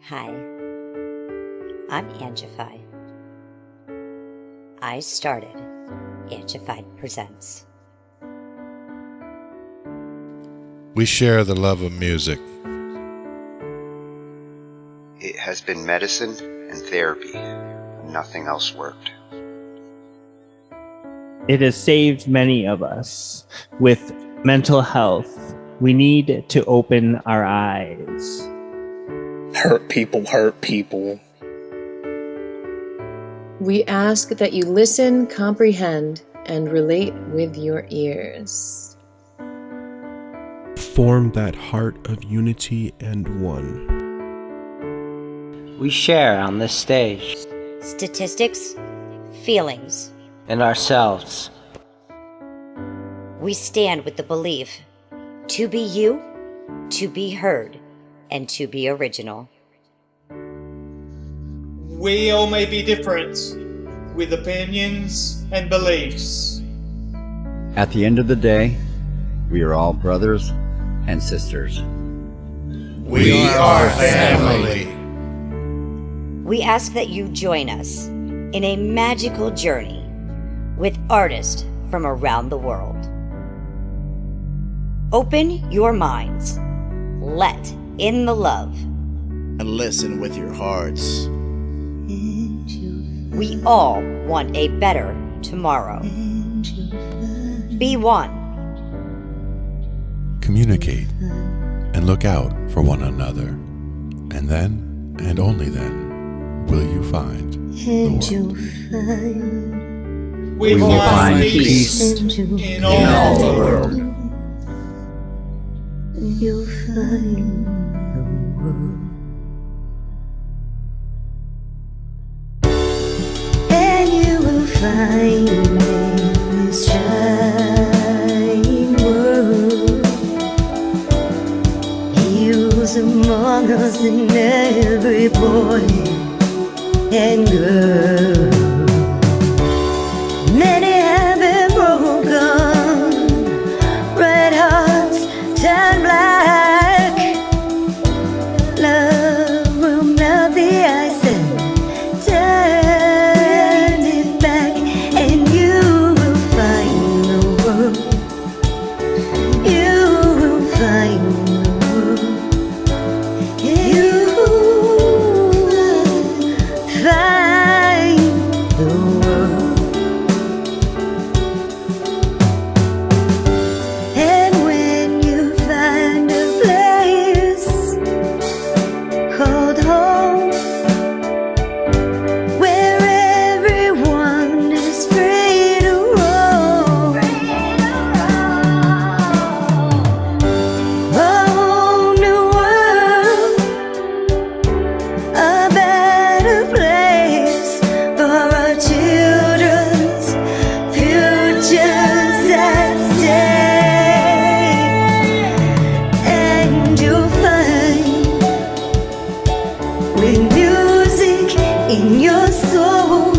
Hi, I'm Angified. I started Angified Presents. We share the love of music. It has been medicine and therapy. Nothing else worked. It has saved many of us. With mental health, we need to open our eyes. Hurt people hurt people. We ask that you listen, comprehend, and relate with your ears. Form that heart of unity and one. We share on this stage. Statistics, feelings. And ourselves. We stand with the belief to be you, to be heard, and to be original. We all may be different, with opinions and beliefs. At the end of the day, we are all brothers and sisters. We are family. We ask that you join us in a magical journey with artists from around the world. Open your minds, let in the love, and listen with your hearts. We all want a better tomorrow. Be one. Communicate and look out for one another. And then, and only then, will you find the world. We will find peace in all the world. You'll find the world. And you will find in this shining world. He was among us in every boy and girl. Many have been broken, red hearts turn black. Love will melt the ice and turn it back, and you will find the world. You will find the world. You will find the world. And when you find a place called home, where everyone is free to roam, a whole new world, a better place for our children's futures at stake. And you'll find, with music in your soul,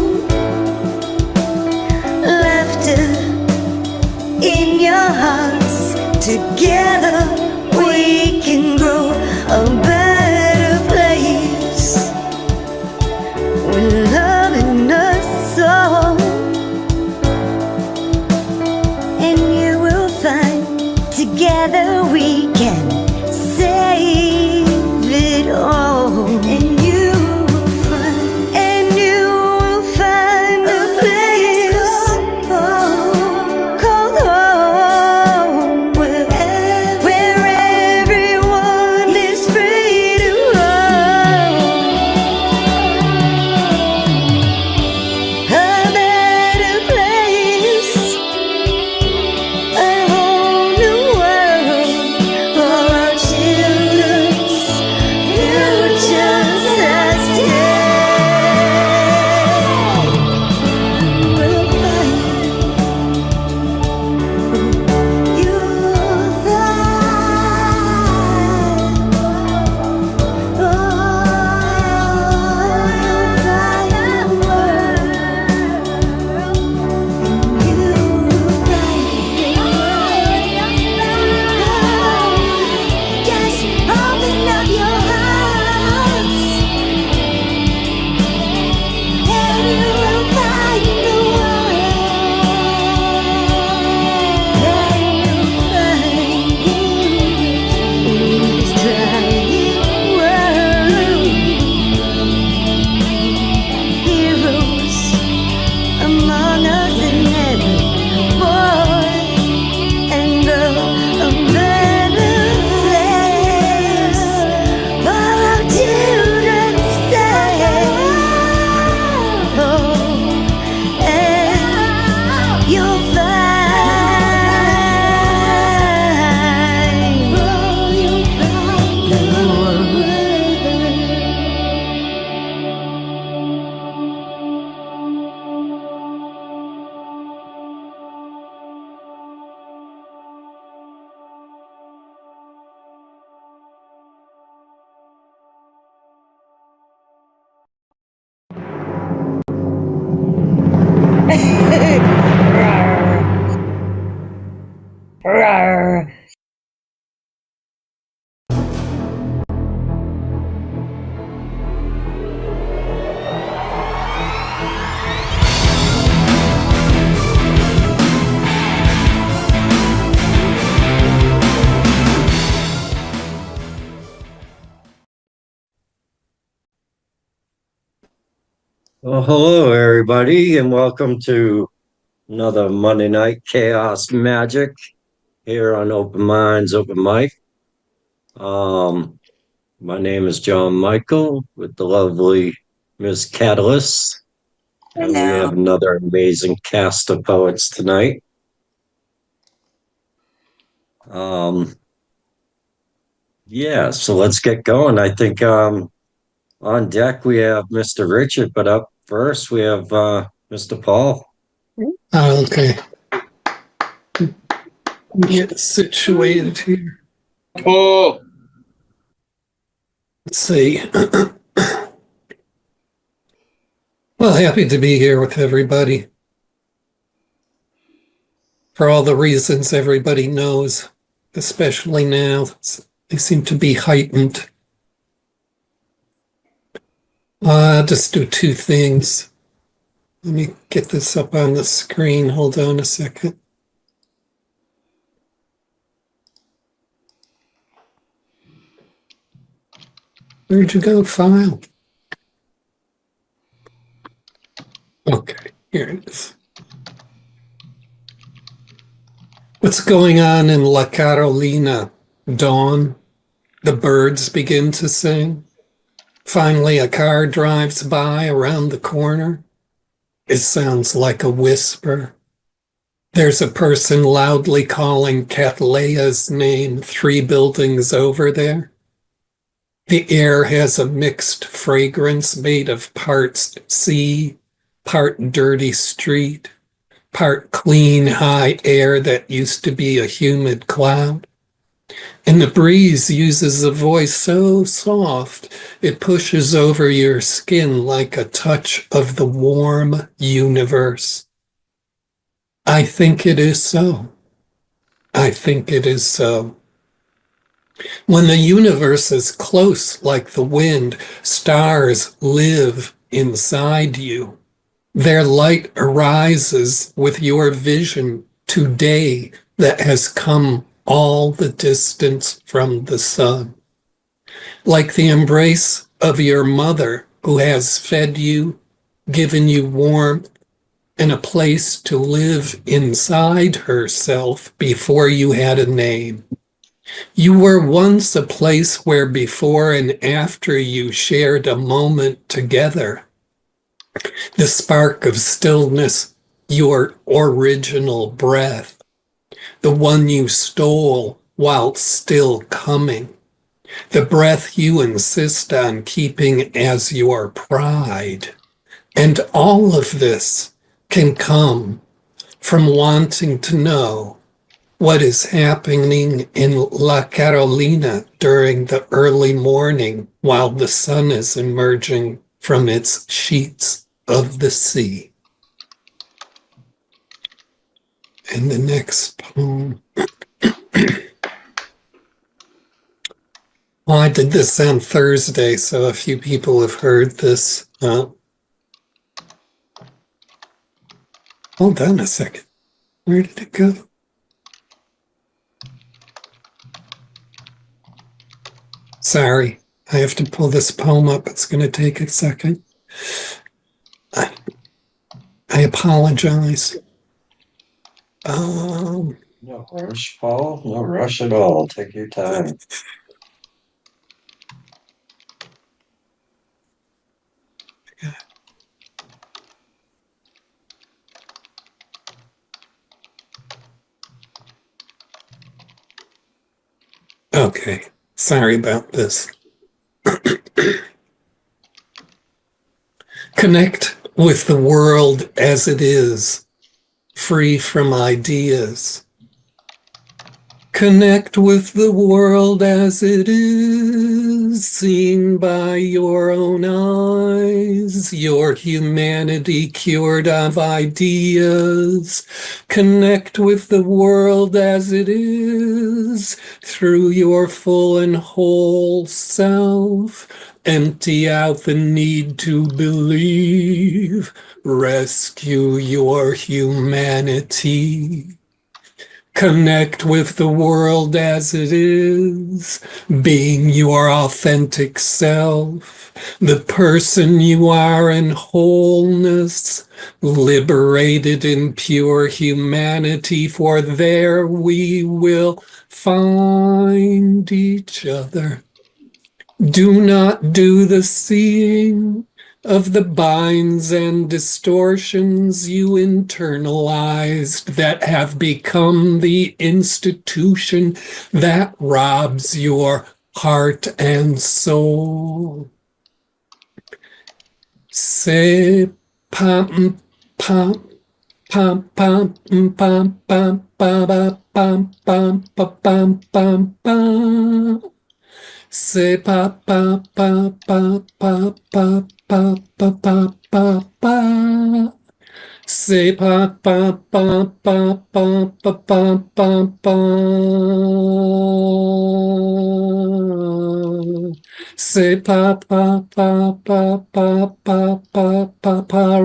laughter in your hearts, together we can grow a better place, with love in us soul. And you will find, together we can save it all. And you will find a place called home, where everyone Rawr. Well, hello, everybody, and welcome to another Monday Night Chaos Magic here on OpenMinds OpenMic. My name is John Michael with the lovely Miss Catalyst, and we have another amazing cast of poets tonight. Yeah, so let's get going. I think on deck we have Mr. Richard, but up first we have Mr. Paul. Okay. Get situated here. Oh, Let's see. Well, happy to be here with everybody. For all the reasons everybody knows, especially now, they seem to be heightened. I'll just do two things. Let me get this up on the screen. Hold on a second. Where'd you go, file? Okay, here it is. What's going on in La Carolina? Dawn. The birds begin to sing. Finally, a car drives by around the corner. It sounds like a whisper. There's a person loudly calling Catleya's name 3 buildings over there. The air has a mixed fragrance made of parts sea, part dirty street, part clean high air that used to be a humid cloud. And the breeze uses a voice so soft, it pushes over your skin like a touch of the warm universe. I think it is so. I think it is so. When the universe is close like the wind, stars live inside you. Their light arises with your vision today that has come all the distance from the sun. Like the embrace of your mother who has fed you, given you warmth, and a place to live inside herself before you had a name. You were once a place where before and after you shared a moment together. The spark of stillness, your original breath. The one you stole while still coming. The breath you insist on keeping as your pride. And all of this can come from wanting to know what is happening in La Carolina during the early morning while the sun is emerging from its sheets of the sea. And the next poem. Well, I did this on Thursday, so a few people have heard this. Hold on a second. Where did it go? Sorry, I have to pull this poem up. It's going to take a second. I apologize. No rush, Paul. No rush at all. Take your time. Okay, sorry about this. Connect with the world as it is, free from ideas. Connect with the world as it is, seen by your own eyes, your humanity cured of ideas. Connect with the world as it is, through your full and whole self. Empty out the need to believe. Rescue your humanity. Connect with the world as it is, being your authentic self, the person you are in wholeness, liberated in pure humanity, for there we will find each other. Do not do the seeing of the binds and distortions you internalized that have become the institution that robs your heart and soul. Say pam pam pam pam pam pam pam pam pam pam pam pam. Say pa pa pa pa pa pa pa pa pa pa pa. Say pa pa pa pa pa pa pa pa pa. Say pa pa pa pa pa pa pa pa pa.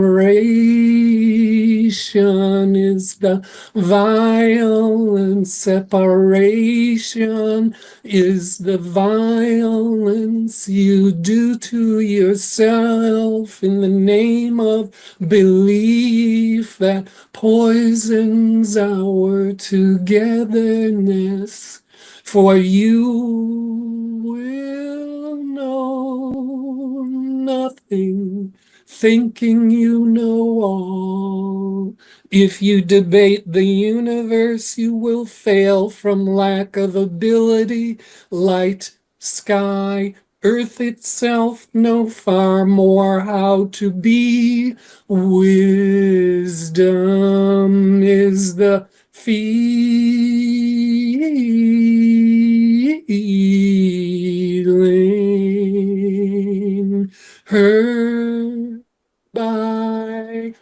Separation is the violence. Separation is the violence you do to yourself in the name of belief that poisons our togetherness. For you will know nothing, thinking you know all. If you debate the universe, you will fail from lack of ability. Light, sky, earth itself know far more how to be. Wisdom is the feeling heard by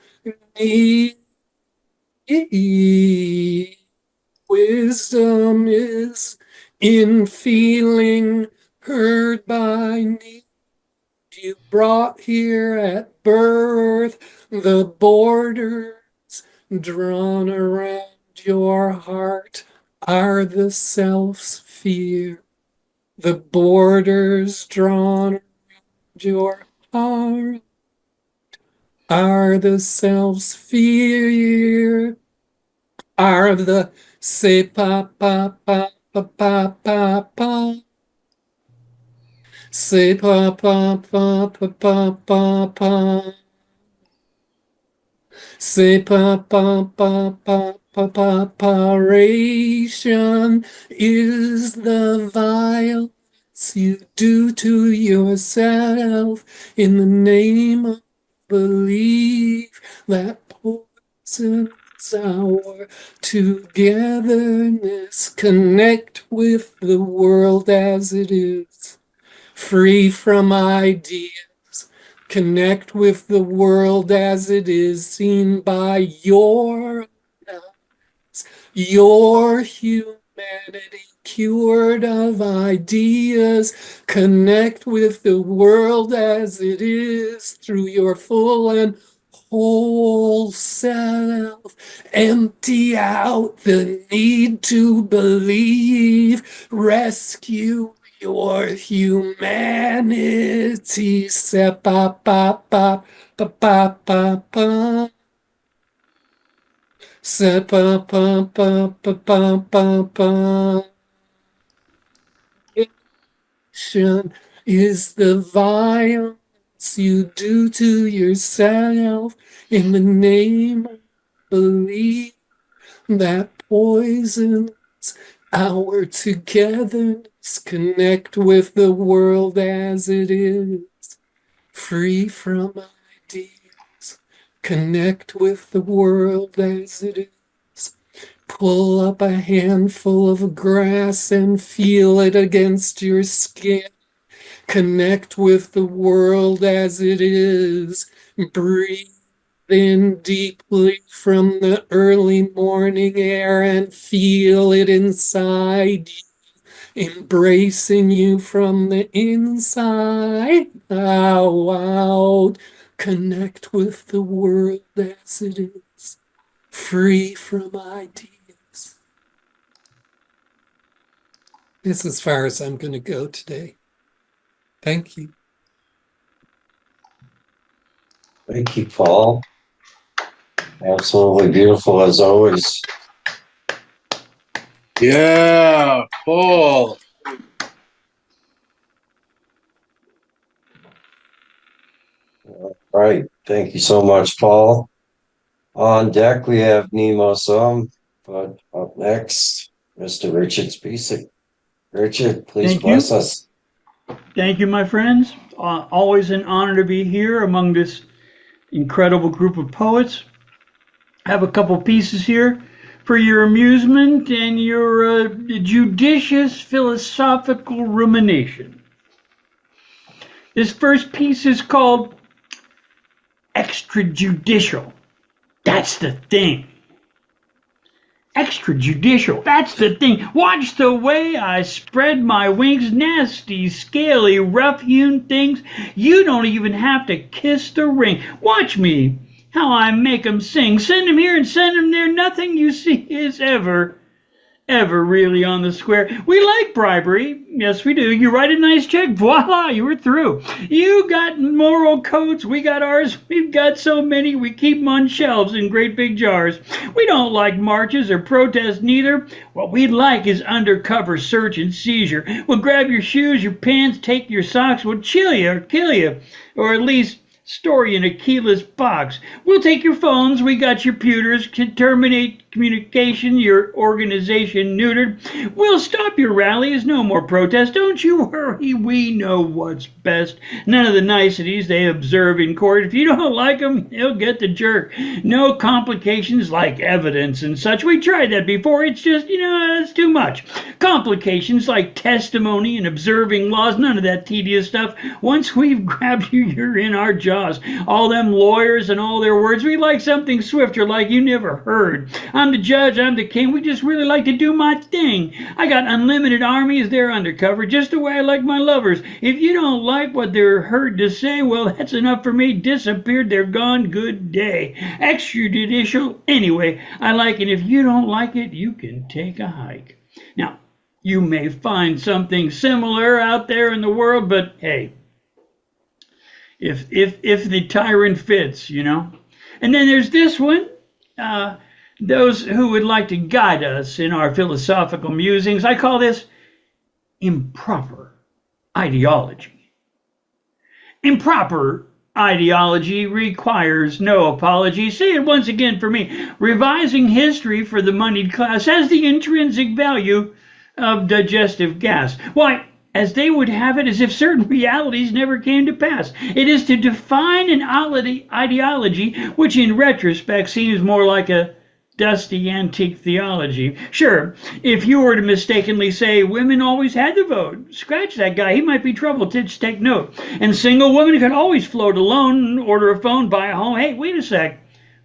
me. Wisdom is in feeling heard by need. You brought here at birth, the borders drawn around your heart are the self's fear. The borders drawn around your heart are the self's fear. Are the say pa pa pa pa pa pa pa. Say pa pa pa pa pa pa pa. Say pa pa pa pa pa pa pa. Ration is the violence you do to yourself in the name of belief that poisons our togetherness. Connect with the world as it is, free from ideas. Connect with the world as it is, seen by your eyes, your humanity cured of ideas. Connect with the world as it is through your full and whole self. Empty out the need to believe. Rescue your humanity. Se pa pa pa pa pa pa pa. Se pa pa pa pa pa pa pa. Is the violence you do to yourself in the name of belief that poisons our togetherness. Connect with the world as it is, free from ideas. Connect with the world as it is, Pull up a handful of grass and feel it against your skin. Connect with the world as it is. Breathe in deeply from the early morning air and feel it inside you, embracing you from the inside out. Connect with the world as it is, free from ideas. This is as far as I'm going to go today. Thank you. Thank you, Paul. Absolutely beautiful as always. Yeah, Paul. All right. Thank you so much, Paul. On deck, we have Nemo Sum, but up next, Mr. Richard Spisak. Richard, please bless us. Thank you, my friends. Always an honor to be here among this incredible group of poets. I have a couple pieces here for your amusement and your judicious philosophical rumination. This first piece is called Extrajudicial. That's the thing. Extrajudicial, that's the thing. Watch the way I spread my wings, nasty, scaly, rough-hewn things. You don't even have to kiss the ring. Watch me, how I make 'em sing. Send 'em here and send 'em there. Nothing you see is ever really on the square. We like bribery. Yes, we do. You write a nice check, voila, you were through. You got moral codes, we got ours. We've got so many, we keep them on shelves in great big jars. We don't like marches or protests neither. What we'd like is undercover search and seizure. We'll grab your shoes, your pants, take your socks. We'll chill you or kill you, or at least store you in a keyless box. We'll take your phones, we got your pewters, can terminate communication, your organization neutered. We'll stop your rallies, no more protest. Don't you worry, we know what's best. None of the niceties they observe in court. If you don't like them, they'll get the jerk. No complications like evidence and such. We tried that before. It's just, it's too much. Complications like testimony and observing laws. None of that tedious stuff. Once we've grabbed you, you're in our jaws. All them lawyers and all their words. We like something swifter like you never heard. I'm the judge, I'm the king. We just really like to do my thing. I got unlimited armies, they're undercover, just the way I like my lovers. If you don't like what they're heard to say, well, that's enough for me. Disappeared, they're gone, good day. Extrajudicial, anyway, I like it. If you don't like it, you can take a hike. Now, you may find something similar out there in the world, but hey, if the tyrant fits, And then there's this one. Those who would like to guide us in our philosophical musings, I call this improper ideology. Improper ideology requires no apology. Say it once again for me. Revising history for the moneyed class has the intrinsic value of digestive gas. Why, as they would have it, as if certain realities never came to pass. It is to define an ideology which in retrospect seems more like a dusty antique theology. Sure, if you were to mistakenly say women always had the vote, scratch that guy, he might be trouble. Just take note. And single women could always float alone, order a phone, buy a home. Hey, wait a sec.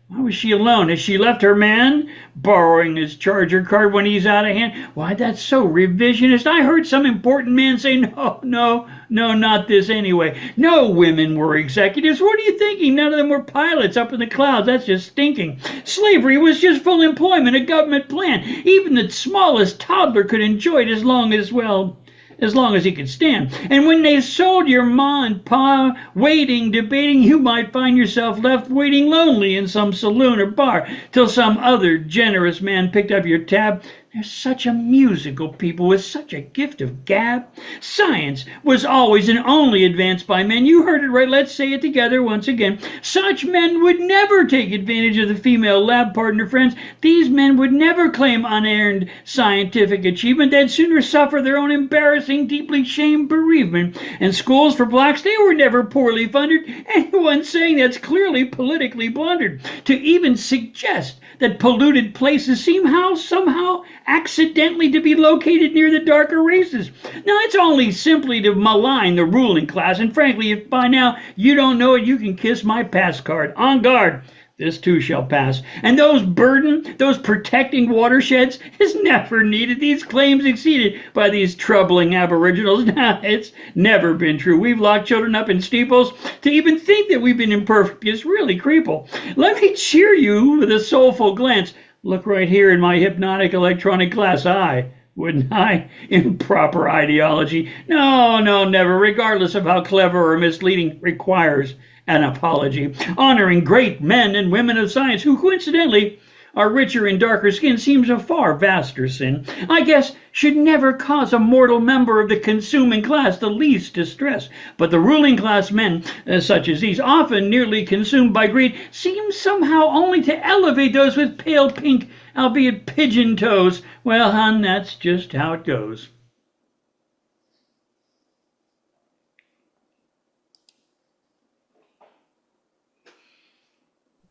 Why was she alone? Has she left her man borrowing his charger card when he's out of hand? Why, that's so revisionist. I heard some important man say, no, not this anyway. No women were executives. What are you thinking? None of them were pilots up in the clouds. That's just stinking. Slavery was just full employment, a government plan. Even the smallest toddler could enjoy it as long as he could stand. And when they sold your ma and pa waiting, debating, you might find yourself left waiting lonely in some saloon or bar till some other generous man picked up your tab. They're such a musical people with such a gift of gab. Science was always and only advanced by men. You heard it right. Let's say it together once again. Such men would never take advantage of the female lab partner friends. These men would never claim unearned scientific achievement. They'd sooner suffer their own embarrassing, deeply shamed bereavement. And schools for blacks, they were never poorly funded. Anyone saying that's clearly politically blundered. To even suggest that polluted places seem somehow accidentally to be located near the darker races. Now, it's only simply to malign the ruling class, and frankly, if by now you don't know it, you can kiss my pass card. On guard. This too shall pass. And those protecting watersheds is never needed. These claims exceeded by these troubling aboriginals. Now, it's never been true. We've locked children up in steeples. To even think that we've been imperfect is really creeple. Let me cheer you with a soulful glance. Look right here in my hypnotic electronic glass eye. Wouldn't I? Improper ideology. No, never, regardless of how clever or misleading, requires an apology. Honoring great men and women of science who coincidentally are richer in darker skin seems a far vaster sin. I guess should never cause a mortal member of the consuming class the least distress. But the ruling class men, such as these, often nearly consumed by greed, seem somehow only to elevate those with pale pink, albeit pigeon toes. Well, hon, that's just how it goes.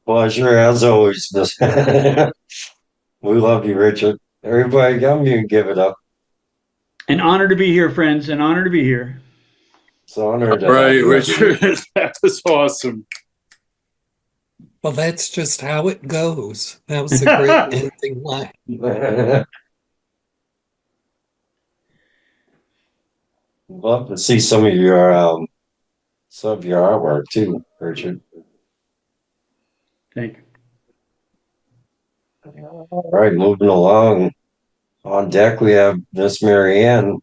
Pleasure as always. We love you, Richard. Everybody come here and give it up. An honor to be here, friends. An honor to be here. It's an honor to Right, Richard. That was awesome. Well, that's just how it goes. That was a great ending line. Love to see some of your artwork too, Richard. Thank you. All right, moving along. On deck, we have Miss Marianne.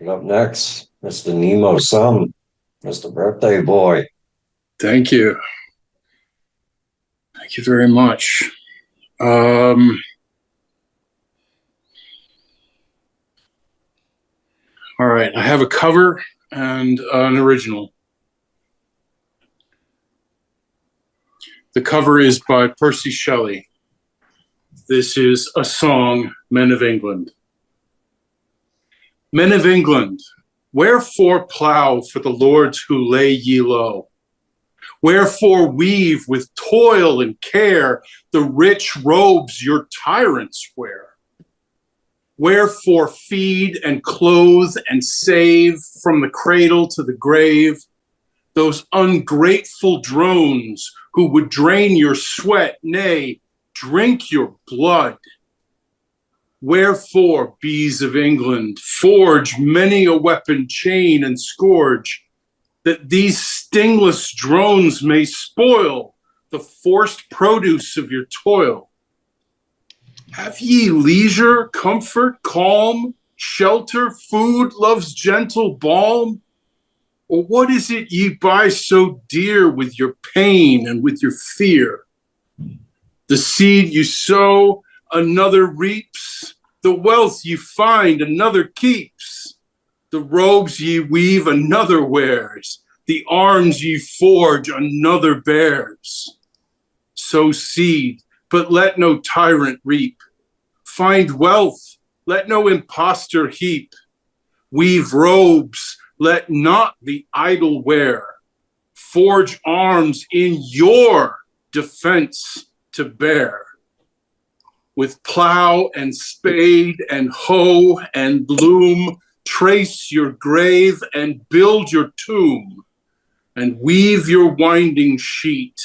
And up next, Mr. Nemo Sum, Mr. Birthday Boy. Thank you. Thank you very much. All right, I have a cover and an original. The cover is by Percy Shelley. This is a song, Men of England. Men of England, wherefore plough for the lords who lay ye low? Wherefore weave with toil and care the rich robes your tyrants wear? Wherefore feed and clothe and save from the cradle to the grave those ungrateful drones who would drain your sweat, nay, drink your blood? Wherefore, bees of England, forge many a weapon, chain and scourge, that these stingless drones may spoil the forced produce of your toil? Have ye leisure, comfort, calm, shelter, food, love's gentle balm? Or what is it ye buy so dear with your pain and with your fear? The seed you sow, another reaps. The wealth you find, another keeps. The robes ye weave, another wears. The arms ye forge, another bears. Sow seed, but let no tyrant reap. Find wealth, let no impostor heap. Weave robes, let not the idle wear. Forge arms in your defense to bear. With plow and spade and hoe and loom, trace your grave and build your tomb, and weave your winding sheet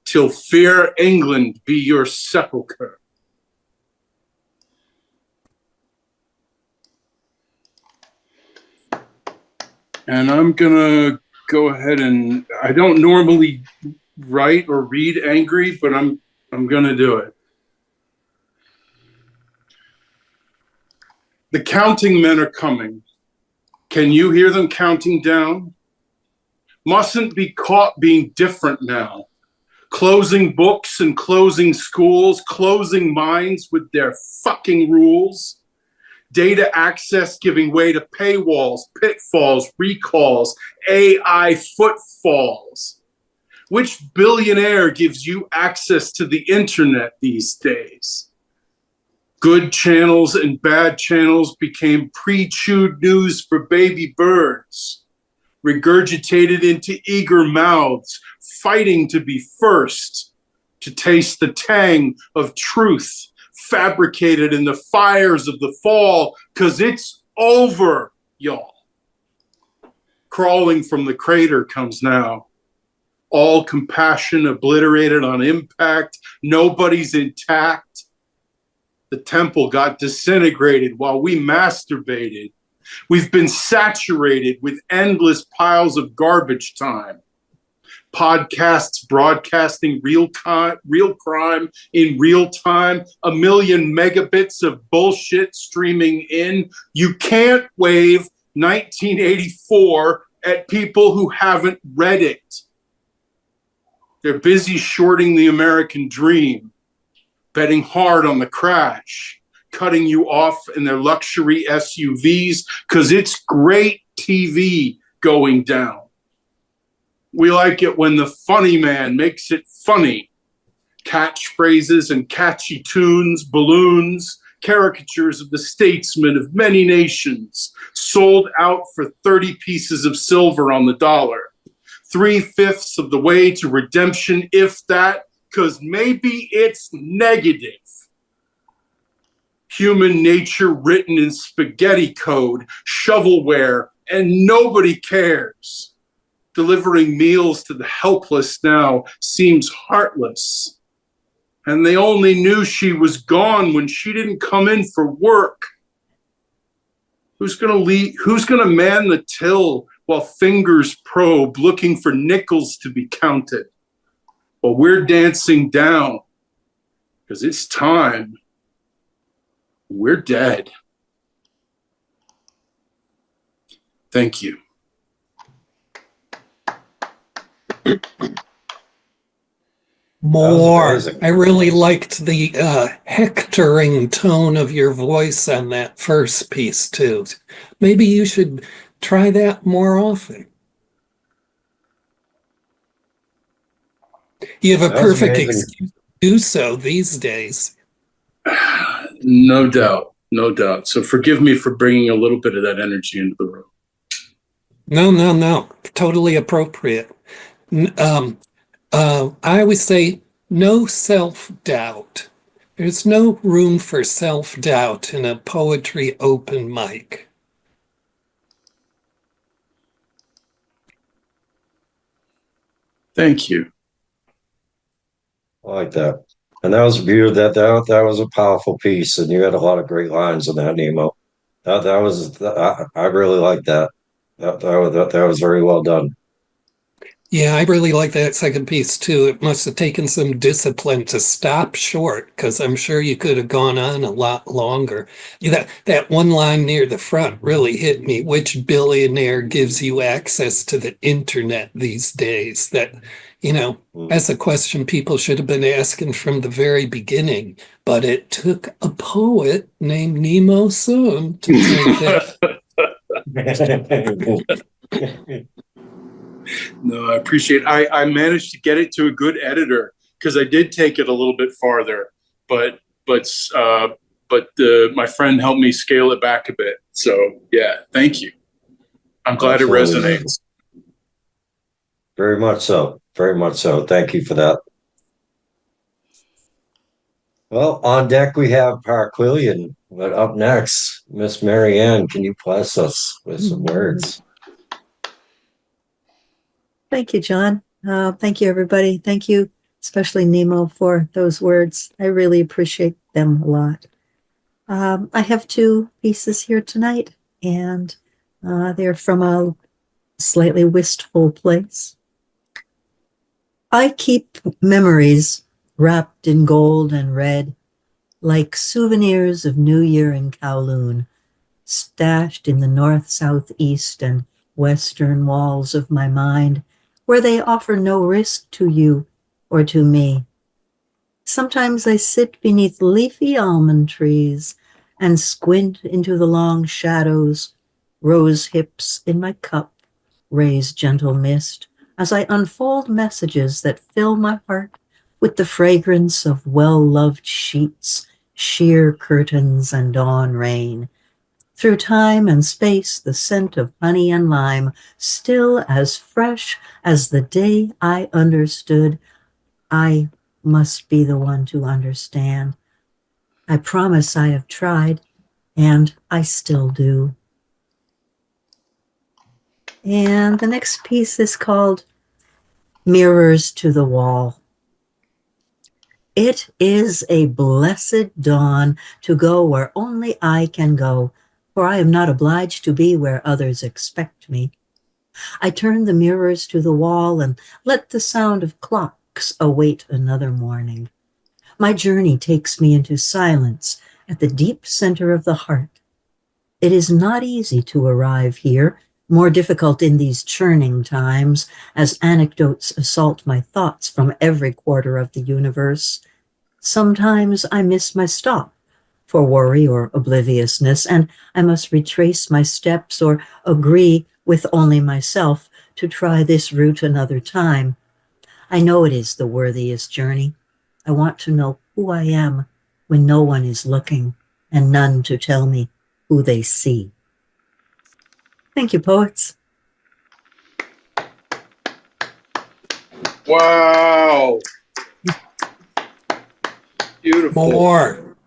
till fair England be your sepulchre. And I'm gonna go ahead and, I don't normally write or read angry, but I'm gonna do it. The counting men are coming. Can you hear them counting down? Mustn't be caught being different now. closing books and closing schools, closing minds with their fucking rules. Data access giving way to paywalls, pitfalls, recalls, AI footfalls. Which billionaire gives you access to the internet these days? Good channels and bad channels became pre-chewed news for baby birds, regurgitated into eager mouths, fighting to be first, to taste the tang of truth, fabricated in the fires of the fall, 'cause it's over, y'all. Crawling from the crater comes now. All compassion obliterated on impact. Nobody's intact. The temple got disintegrated while we masturbated. We've been saturated with endless piles of garbage time. Podcasts broadcasting real crime in real time, 1,000,000 megabits of bullshit streaming in. You can't wave 1984 at people who haven't read it. They're busy shorting the American dream, betting hard on the crash, cutting you off in their luxury SUVs because it's great TV going down. We like it when the funny man makes it funny. Catchphrases and catchy tunes, balloons, caricatures of the statesmen of many nations, sold out for 30 pieces of silver on the dollar. 3/5 of the way to redemption, if that, because maybe it's negative. Human nature written in spaghetti code, shovelware, and nobody cares. Delivering meals to the helpless now seems heartless. And they only knew she was gone when she didn't come in for work. Who's gonna man the till while fingers probe, looking for nickels to be counted? Well, we're dancing down, because it's time. We're dead. Thank you. More. I really liked the hectoring tone of your voice on that first piece, too. Maybe you should try that more often. You have a perfect excuse to do so these days. No doubt, no doubt. So forgive me for bringing a little bit of that energy into the room. No. Totally appropriate. I always say no self-doubt. There's no room for self-doubt in a poetry open mic. Thank you. I like that. And that was beautiful. That was a powerful piece, and you had a lot of great lines in that, Nemo. I really like that. That was very well done. Yeah, I really like that second piece too. It must have taken some discipline to stop short, because I'm sure you could have gone on a lot longer. That one line near the front really hit me. Which billionaire gives you access to the internet these days? That, that's a question people should have been asking from the very beginning. But it took a poet named Nemo Sun to take that. No, I appreciate it. I managed to get it to a good editor, because I did take it a little bit farther, but my friend helped me scale it back a bit. So yeah, thank you. I'm glad Absolutely. It resonates. Very much so. Very much so. Thank you for that. Well, on deck we have Parquillian, but up next, Miss Marianne, can you bless us with some words? Thank you, John. Thank you, everybody. Thank you, especially Nemo, for those words. I really appreciate them a lot. I have two pieces here tonight, and they're from a slightly wistful place. I keep memories wrapped in gold and red, like souvenirs of New Year in Kowloon, stashed in the north, south, east, and western walls of my mind, where they offer no risk to you or to me. Sometimes I sit beneath leafy almond trees and squint into the long shadows. Rose hips in my cup raise gentle mist as I unfold messages that fill my heart with the fragrance of well-loved sheets, sheer curtains, and dawn rain. Through time and space, the scent of honey and lime, still as fresh as the day I understood. I must be the one to understand. I promise I have tried, and I still do. And the next piece is called Mirrors to the Wall. It is a blessed dawn to go where only I can go, for I am not obliged to be where others expect me. I turn the mirrors to the wall and let the sound of clocks await another morning. My journey takes me into silence at the deep center of the heart. It is not easy to arrive here, more difficult in these churning times, as anecdotes assault my thoughts from every quarter of the universe. Sometimes I miss my stop for worry or obliviousness, and I must retrace my steps or agree with only myself to try this route another time. I know it is the worthiest journey. I want to know who I am when no one is looking and none to tell me who they see. Thank you, poets. Wow. Beautiful. More.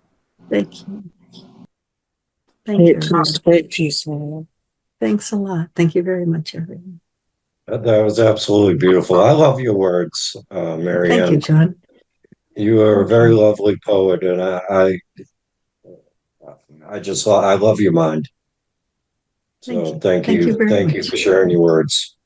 Thank you. Thank you. Great piece, man. Thanks a lot. Thank you very much, everyone. That was absolutely beautiful. I love your words, Mary Thank you, Ann. John. You are a very lovely poet, and I love your mind. So thank you very much. for sharing your words.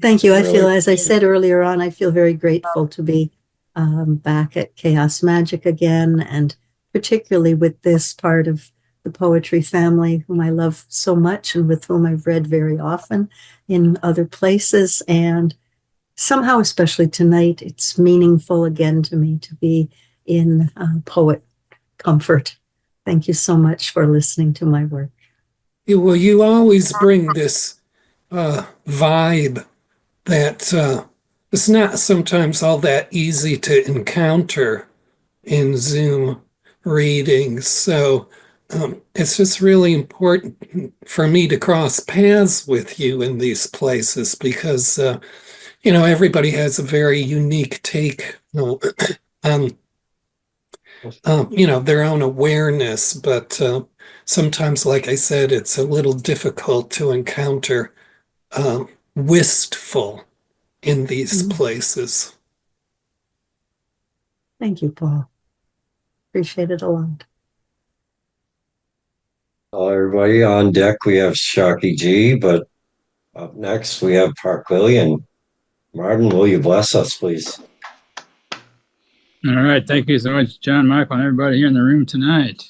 Thank you. I Really. feel, as I said earlier on, I feel very grateful to be back at Chaos Magic again, and particularly with this part of the poetry family, whom I love so much and with whom I've read very often in other places. And somehow, especially tonight, it's meaningful again to me to be in poet comfort. Thank you so much for listening to my work. Well, you always bring this vibe that it's not sometimes all that easy to encounter in Zoom readings. So it's just really important for me to cross paths with you in these places because, everybody has a very unique take on, their own awareness. But sometimes, like I said, it's a little difficult to encounter wistful in these places. Thank you, Paul. Appreciate it a lot. Hello, everybody. On deck, we have Sharky G, but up next, we have Park Lillian. Martin, will you bless us, please? All right. Thank you so much, John, Michael, and everybody here in the room tonight.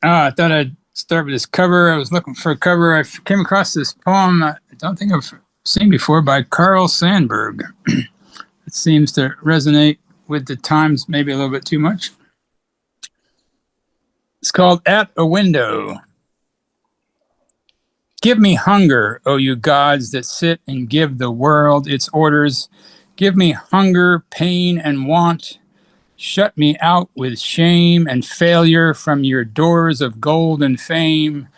I thought I'd start with this cover. I was looking for a cover. I came across this poem I don't think I've seen before by Carl Sandburg. It seems to resonate with the times maybe a little bit too much. It's called At a Window. Give me hunger, O you gods that sit and give the world its orders. Give me hunger, pain, and want. Shut me out with shame and failure from your doors of gold and fame.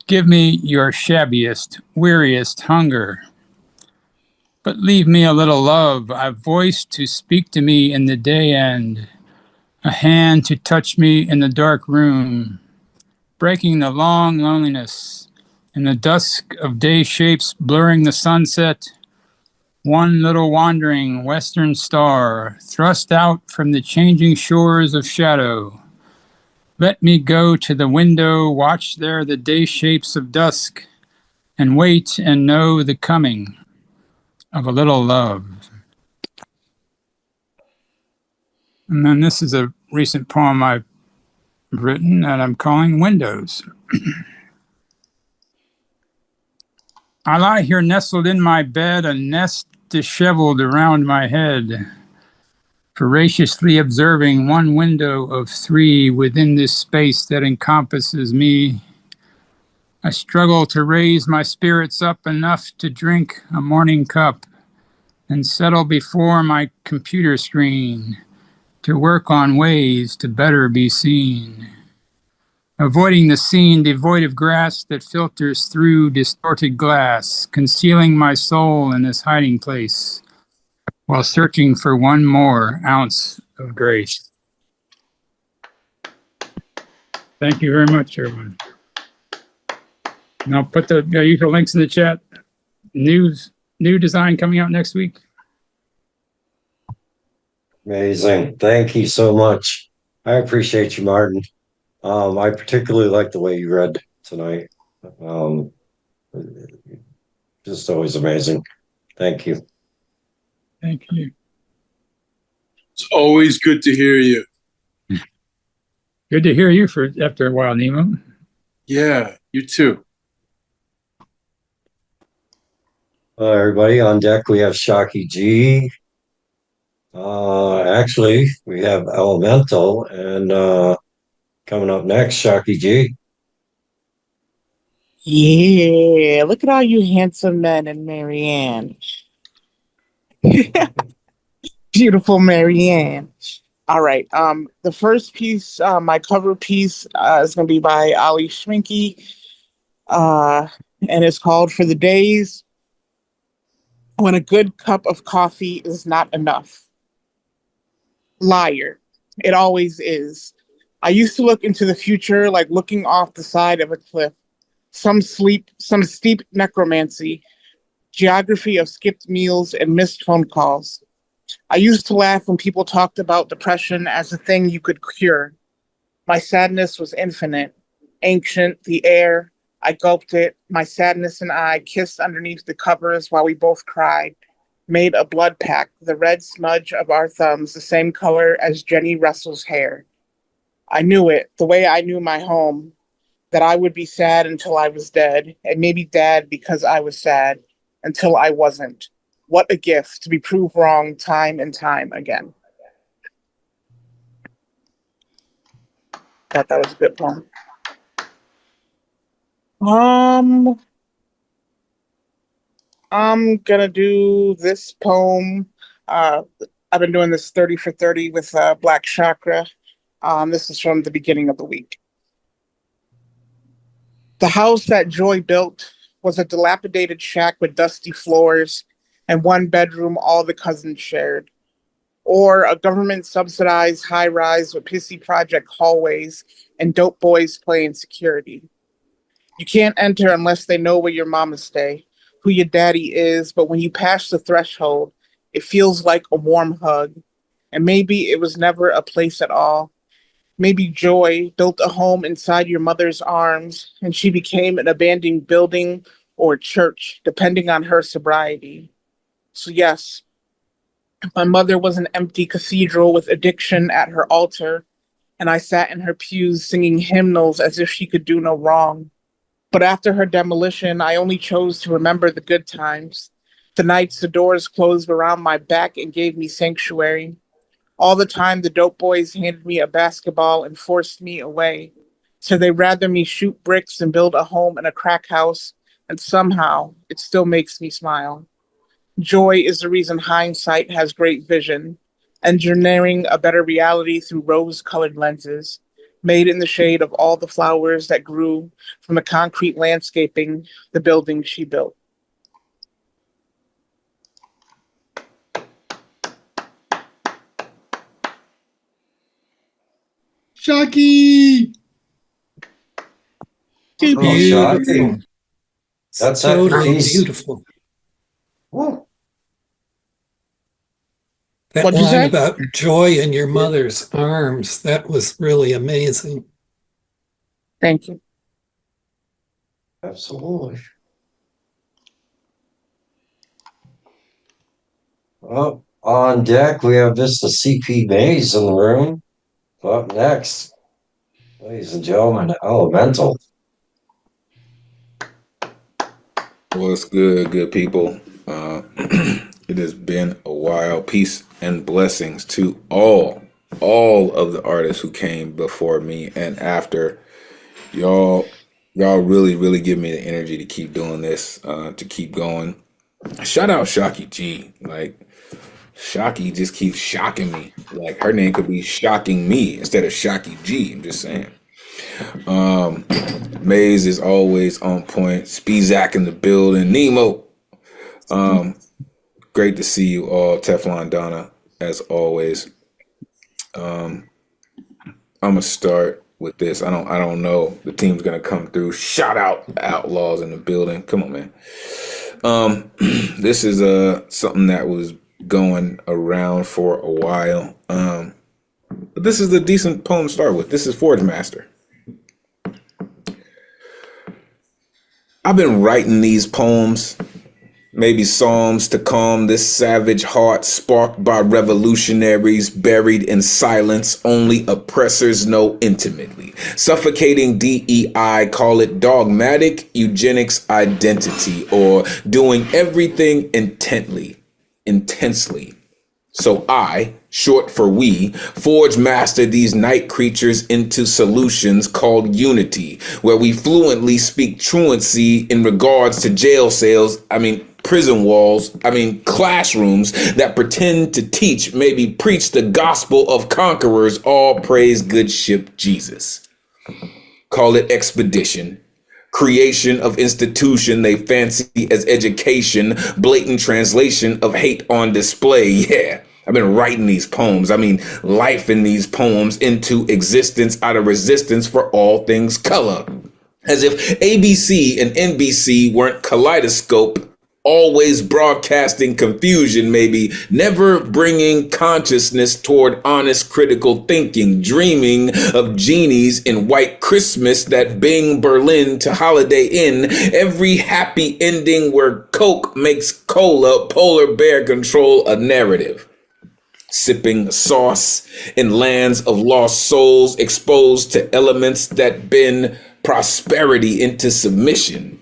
Give me your shabbiest, weariest hunger. But leave me a little love, a voice to speak to me in the day end, a hand to touch me in the dark room, breaking the long loneliness in the dusk of day shapes blurring the sunset. One little wandering western star thrust out from the changing shores of shadow. Let me go to the window, watch there the day shapes of dusk, and wait and know the coming of a little love. And then this is a recent poem I've written that I'm calling Windows. I lie here nestled in my bed, a nest disheveled around my head, voraciously observing one window of 3 within this space that encompasses me. I struggle to raise my spirits up enough to drink a morning cup and settle before my computer screen to work on ways to better be seen. Avoiding the scene devoid of grass that filters through distorted glass, concealing my soul in this hiding place, while searching for one more ounce of grace. Thank you very much, everyone. And I'll put the usual links in the chat. New design coming out next week. Amazing. Thank you so much. I appreciate you, Martin. I particularly like the way you read tonight. Just always amazing. Thank you. Thank you. It's always good to hear you. Good to hear you after a while, Nemo. Yeah, you too. Everybody on deck, we have Shocky G. Actually, we have Elemental, and coming up next, Shocky G. Yeah, look at all you handsome men and Marianne. Beautiful Marianne. All right. The first piece, my cover piece, is going to be by Ali Schminky, and it's called "For the Days When a Good Cup of Coffee Is Not Enough." Liar. It always is. I used to look into the future like looking off the side of a cliff. Some steep necromancy, geography of skipped meals and missed phone calls. I used to laugh when people talked about depression as a thing you could cure. My sadness was infinite, ancient, the air. I gulped it. My sadness and I kissed underneath the covers while we both cried, made a blood pact, the red smudge of our thumbs the same color as Jenny Russell's hair. I knew it, the way I knew my home, that I would be sad until I was dead, and maybe dead because I was sad, until I wasn't. What a gift to be proved wrong time and time again. Thought that was a good poem. I'm gonna do this poem. I've been doing this 30 for 30 with Black Chakra. This is from the beginning of the week. The house that Joy built was a dilapidated shack with dusty floors and one bedroom all the cousins shared. Or a government-subsidized high-rise with pissy project hallways and dope boys playing security. You can't enter unless they know where your mama stay, who your daddy is, but when you pass the threshold, it feels like a warm hug. And maybe it was never a place at all. Maybe Joy built a home inside your mother's arms, and she became an abandoned building or church, depending on her sobriety. So yes, my mother was an empty cathedral with addiction at her altar, and I sat in her pews singing hymnals as if she could do no wrong. But after her demolition, I only chose to remember the good times, the nights the doors closed around my back and gave me sanctuary. All the time the dope boys handed me a basketball and forced me away. So they'd rather me shoot bricks than build a home in a crack house, and somehow it still makes me smile. Joy is the reason hindsight has great vision, engineering a better reality through rose-colored lenses, made in the shade of all the flowers that grew from the concrete landscaping the building she built. Shocky! Shocky. That's totally piece. Beautiful. Woo. That What'd you line say? about joy in your mother's arms, that was really amazing. Thank you. Absolutely. Well, on deck, we have Mr. CP Mays in the room. Up next, ladies and gentlemen, Elemental. What's good, good people? It has been a while. Peace and blessings to all of the artists who came before me and after. Y'all really give me the energy to keep doing this, to keep going. Shout out Shocky G. Like, Shocky just keeps shocking me. Like, her name could be Shocking Me instead of Shocky G. I'm just saying. Maze is always on point. Spizak in the building. Nemo. Great to see you all. Teflon Donna, as always. I'm gonna start with this. I don't know. The team's gonna come through. Shout out Outlaws in the building. Come on, man. This is something that was going around for a while. But this is a decent poem to start with. This is Forge Master. I've been writing these poems, maybe psalms to calm this savage heart sparked by revolutionaries buried in silence only oppressors know intimately. Suffocating DEI, call it dogmatic eugenics identity, or doing everything intensely. So I, short for we, forge master these night creatures into solutions called unity, where we fluently speak truancy in regards to jail cells, prison walls, classrooms that pretend to teach, maybe preach the gospel of conquerors, all praise good ship Jesus. Call it expedition. Creation of institution they fancy as education, blatant translation of hate on display. Yeah, I've been writing these poems. Life in these poems into existence out of resistance for all things color. As if ABC and NBC weren't kaleidoscope, always broadcasting confusion, maybe never bringing consciousness toward honest critical thinking, dreaming of genies in white Christmas that bing Berlin to Holiday Inn, every happy ending where Coke makes cola, polar bear control a narrative. Sipping sauce in lands of lost souls exposed to elements that bend prosperity into submission.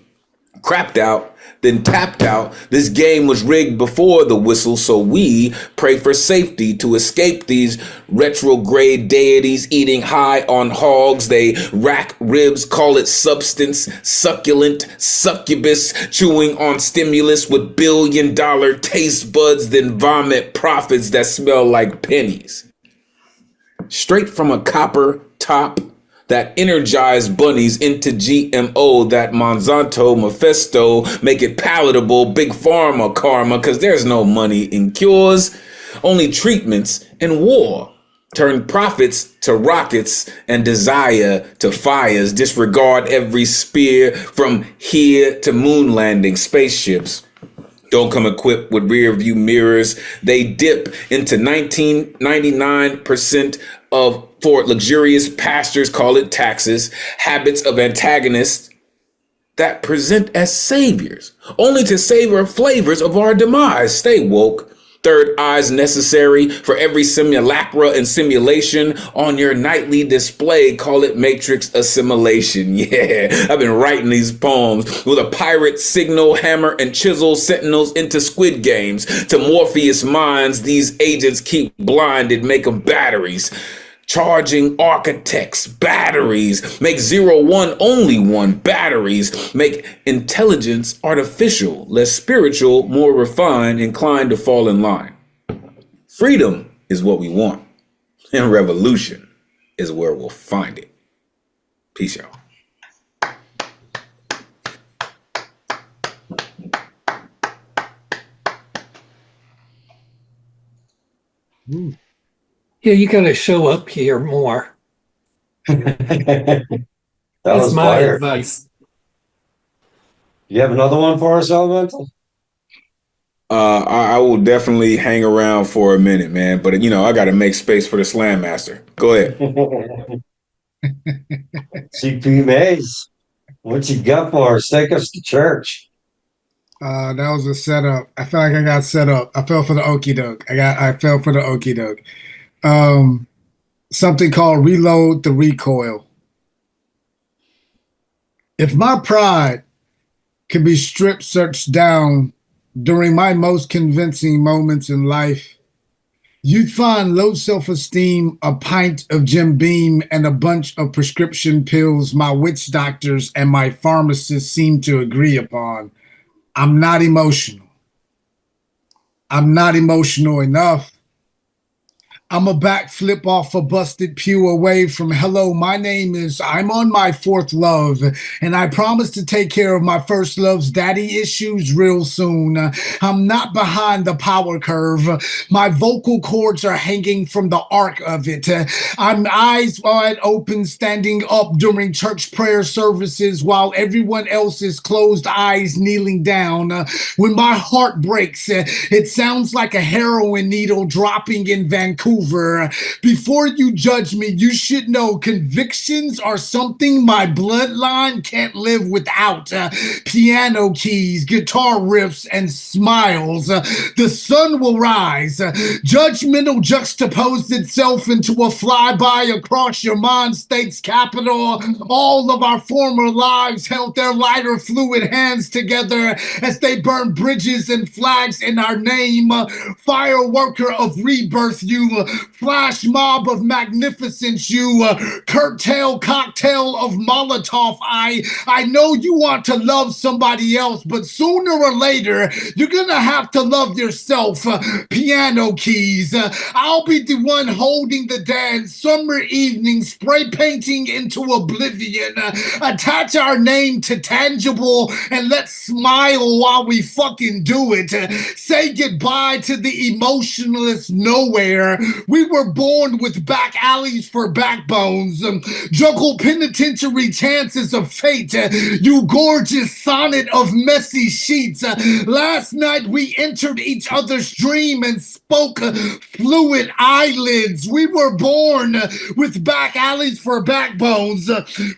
Crapped out, then tapped out. This game was rigged before the whistle, so we pray for safety to escape these retrograde deities eating high on hogs. They rack ribs, call it substance, succulent, succubus, chewing on stimulus with billion-dollar taste buds, then vomit profits that smell like pennies. Straight from a copper top that energized bunnies into GMO, that Monsanto Mephisto, make it palatable, big pharma karma, cause there's no money in cures, only treatments and war. Turn profits to rockets and desire to fires, disregard every spear from here to moon landing spaceships. Don't come equipped with rear view mirrors. They dip into 1999% for luxurious pastures, call it taxes, habits of antagonists that present as saviors, only to savor flavors of our demise. Stay woke. Third eyes necessary for every simulacra and simulation on your nightly display. Call it matrix assimilation. Yeah, I've been writing these poems with a pirate signal, hammer and chisel, sentinels into squid games. To Morpheus minds, these agents keep blinded, make them batteries. Charging architects, batteries, make 01 only one, batteries, make intelligence artificial, less spiritual, more refined, inclined to fall in line. Freedom is what we want, and revolution is where we'll find it. Peace, y'all. Yeah, you got to show up here more. That That's was my fire. advice. You have another one for us, Elemental? I will definitely hang around for a minute, man. But, I got to make space for the Slam Master. Go ahead. CP Mays, what you got for us? Take us to church. That was a setup. I felt like I got set up. I fell for the okie doke. I fell for the okie doke. Something called Reload the Recoil. If my pride can be strip searched down during my most convincing moments in life, you'd find low self-esteem, a pint of Jim Beam, and a bunch of prescription pills my witch doctors and my pharmacists seem to agree upon. I'm not emotional. I'm not emotional enough. I'm a backflip off a busted pew away from hello, my name is, I'm on my fourth love, and I promise to take care of my first love's daddy issues real soon. I'm not behind the power curve. My vocal cords are hanging from the arc of it. I'm eyes wide open, standing up during church prayer services while everyone else is closed eyes, kneeling down. When my heart breaks, it sounds like a heroin needle dropping in Vancouver. Before you judge me, you should know convictions are something my bloodline can't live without. Piano keys, guitar riffs, and smiles. The sun will rise. Judgmental juxtaposed itself into a flyby across your mind state's capital. All of our former lives held their lighter fluid hands together as they burned bridges and flags in our name. Fireworker of rebirth, you flash mob of magnificence, you curtail cocktail of Molotov. I know you want to love somebody else, but sooner or later you're gonna have to love yourself. Piano keys, I'll be the one holding the dance. Summer evening, spray painting into oblivion. Attach our name to tangible and let's smile while we fucking do it. Say goodbye to the emotionless nowhere. We were born with back alleys for backbones. Juggle penitentiary chances of fate. You gorgeous sonnet of messy sheets. Last night we entered each other's dream and spoke fluid eyelids. We were born with back alleys for backbones.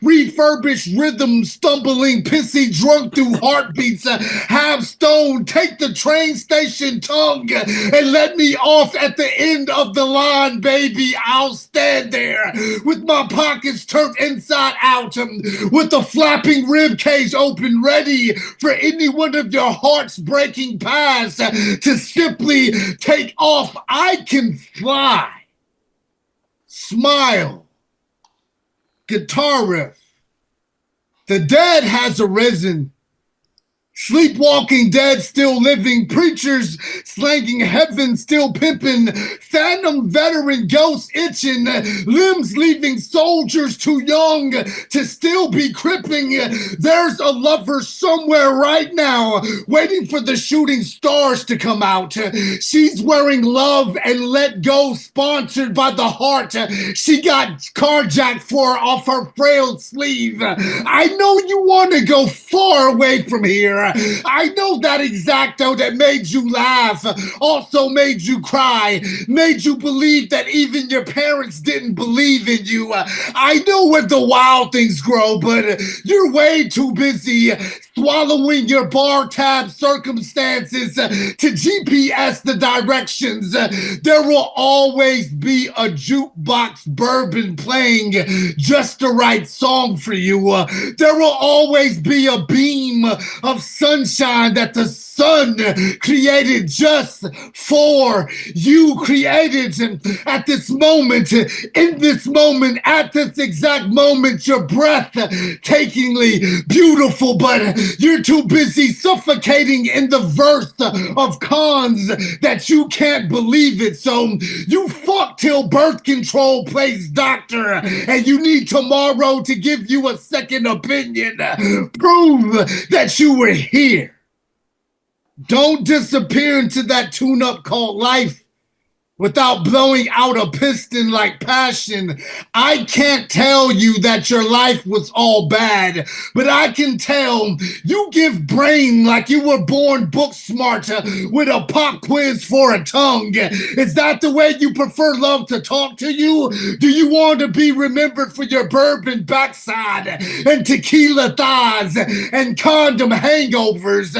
Refurbished rhythm, stumbling, pissy, drunk through heartbeats. Half stone, take the train station tongue and let me off at the end of the line, baby. I'll stand there with my pockets turned inside out, with the flapping rib cage open, ready for any one of your hearts breaking past to simply take off. I can fly. Smile. Guitar riff. The dead has arisen. Sleepwalking dead still living, preachers slanging heaven still pimping, phantom veteran ghosts itching, limbs leaving soldiers too young to still be cripping. There's a lover somewhere right now waiting for the shooting stars to come out. She's wearing Love and Let Go, sponsored by the heart. She got carjacked for off her frail sleeve. I know you want to go far away from here. I know that exacto that made you laugh, also made you cry, made you believe that even your parents didn't believe in you. I know where the wild things grow, but you're way too busy swallowing your bar tab circumstances to GPS the directions. There will always be a jukebox bourbon playing just the right song for you. There will always be a beam of sunshine that the sun created just for you, created at this moment, in this moment, at this exact moment. You're breathtakingly beautiful, but you're too busy suffocating in the verse of cons that you can't believe it. So you fuck till birth control plays doctor, and you need tomorrow to give you a second opinion. Prove that you were here. Don't disappear into that tune-up called life without blowing out a piston like passion. I can't tell you that your life was all bad, but I can tell you give brain like you were born book smart with a pop quiz for a tongue. Is that the way you prefer love to talk to you? Do you want to be remembered for your bourbon backside and tequila thighs and condom hangovers?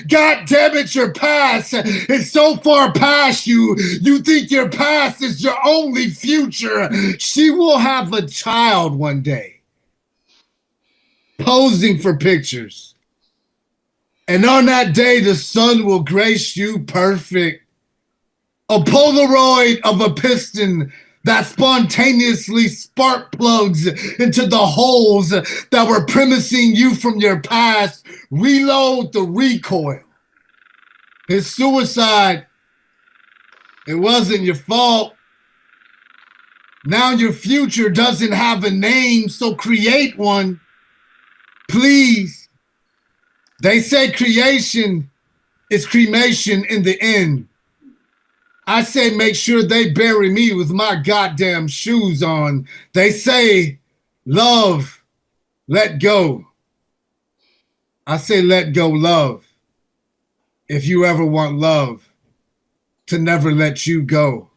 God damn it, your past is so far past you. You think your past is your only future. She will have a child one day, posing for pictures. And on that day, the sun will grace you perfect. A Polaroid of a piston that spontaneously spark plugs into the holes that were premising you from your past. Reload the recoil. His suicide, it wasn't your fault. Now your future doesn't have a name, so create one. Please. They say creation is cremation in the end. I say make sure they bury me with my goddamn shoes on. They say love, let go. I say let go love. If you ever want love to never let you go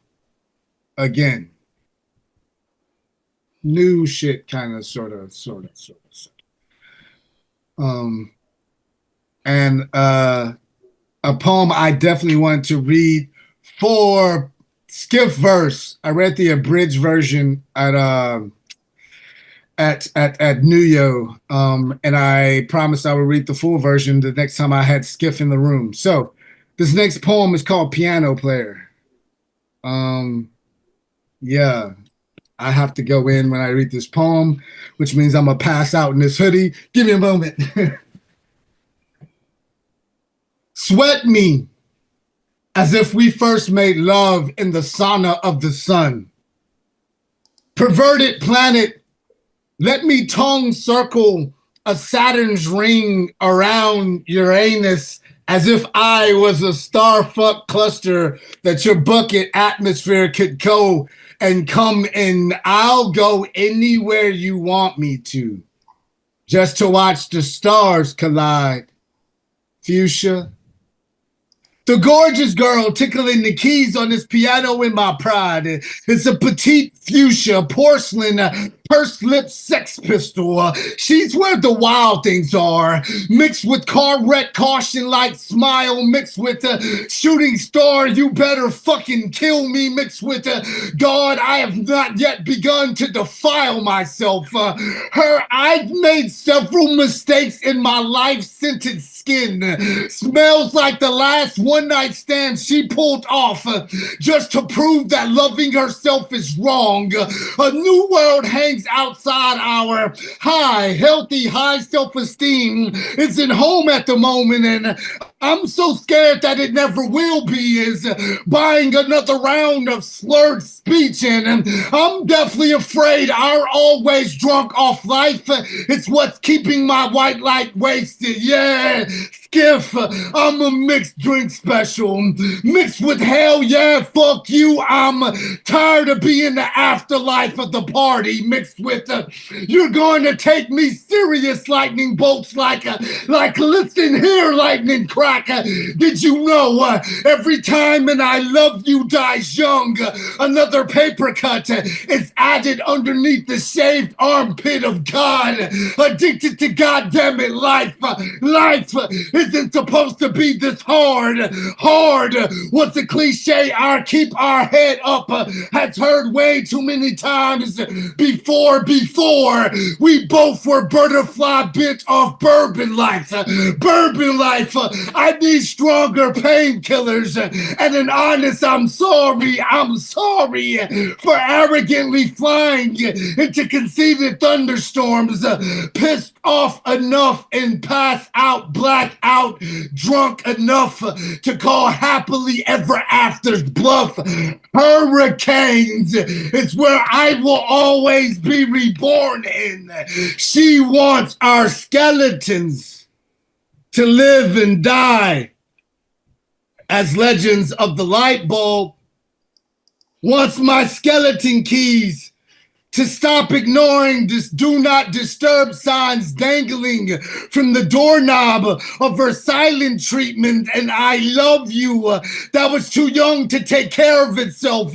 again. New shit kind of sort of. And a poem I definitely want to read for Skiff verse. I read the abridged version at Nuyo, and I promised I would read the full version the next time I had Skiff in the room. So this next poem is called Piano Player. Yeah, I have to go in when I read this poem, which means I'm gonna pass out in this hoodie. Give me a moment. Sweat me as if we first made love in the sauna of the sun. Perverted planet, let me tongue circle a Saturn's ring around Uranus as if I was a starfuck cluster that your bucket atmosphere could go and come in. I'll go anywhere you want me to, just to watch the stars collide. Fuchsia, the gorgeous girl tickling the keys on this piano in my pride. It's a petite fuchsia, porcelain, pursed lip sex pistol. She's where the wild things are, mixed with car wreck caution light smile, mixed with a shooting star, you better fucking kill me, mixed with God, I have not yet begun to defile myself. I've made several mistakes in my life-scented skin. Smells like the last one-night stand she pulled off just to prove that loving herself is wrong. A new world hangs outside our healthy, high self-esteem. It's at home at the moment, and I'm so scared that it never will be, is buying another round of slurred speech, and I'm definitely afraid our always drunk off life, it's what's keeping my white light wasted. Yeah, Skiff, I'm a mixed drink special, mixed with hell yeah, fuck you, I'm tired of being the afterlife of the party, mixed with you're going to take me serious lightning bolts like listen here, lightning crack. Did you know every time an I love you dies young, another paper cut is added underneath the shaved armpit of God. Addicted to goddamn it life. Life isn't supposed to be this hard. What's a cliche our keep our head up has heard way too many times before. We both were butterfly bit off bourbon life. I need stronger painkillers and an honest I'm sorry for arrogantly flying into conceited thunderstorms, pissed off enough and passed out, black out, drunk enough to call happily ever after's bluff. Hurricanes, it's where I will always be reborn in. She wants our skeletons to live and die as legends of the light bulb. Wants my skeleton keys to stop ignoring this do not disturb signs dangling from the doorknob of her silent treatment. And I love you that was too young to take care of itself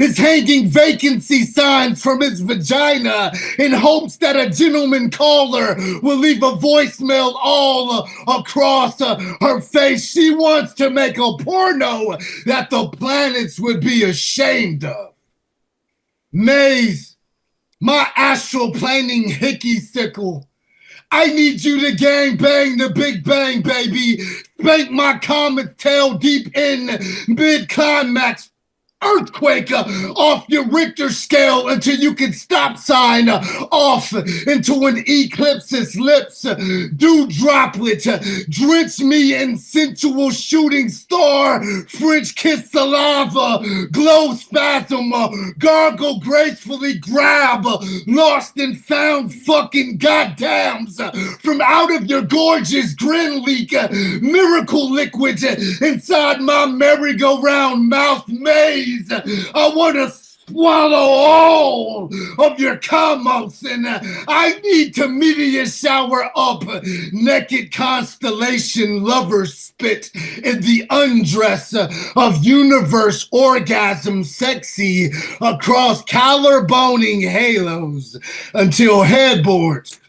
is hanging vacancy signs from its vagina in hopes that a gentleman caller will leave a voicemail all across her face. She wants to make a porno that the planets would be ashamed of. Maze, my astral planing hickey sickle, I need you to gang bang the Big Bang, baby. Spank my comet's tail deep in mid-climax. Earthquake off your Richter scale until you can stop sign off into an eclipse's lips. Dew droplet, drench me in sensual shooting star, French kiss saliva, glow spasm, gargle gracefully grab, lost and found fucking goddams from out of your gorgeous grin leak, miracle liquid inside my merry-go-round mouth maze. I want to swallow all of your commos, and I need to meteor shower up naked constellation lovers spit in the undress of universe orgasm sexy across collarboning halos until headboards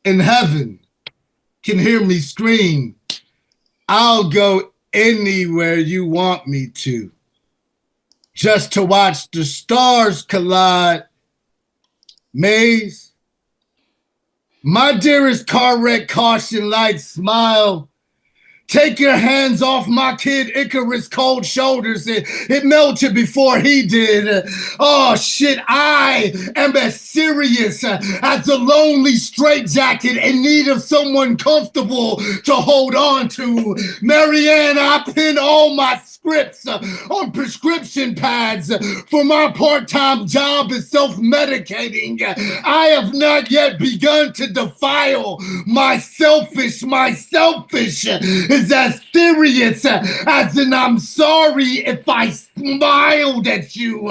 in heaven can hear me scream, I'll go anywhere you want me to. Just to watch the stars collide. Maze, my dearest car wreck caution light smile. Take your hands off my kid Icarus' cold shoulders. It melted before he did. Oh shit, I am as serious as a lonely straitjacket in need of someone comfortable to hold on to. Marianne, I pin all my scripts on prescription pads for my part-time job is self-medicating. I have not yet begun to defile my selfish is as serious as in I'm sorry if I smiled at you.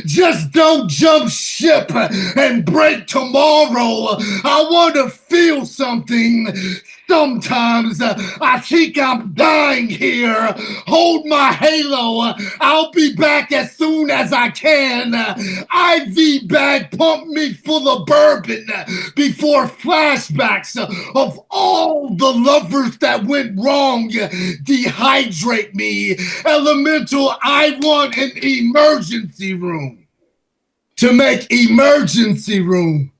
Just don't jump ship and break tomorrow. I want to feel something. Sometimes I think I'm dying here. Hold my halo. I'll be back as soon as I can. IV bag pump me full of bourbon before flashbacks of all the lovers that went wrong. Dehydrate me. Elemental, I want an emergency room. To make emergency room.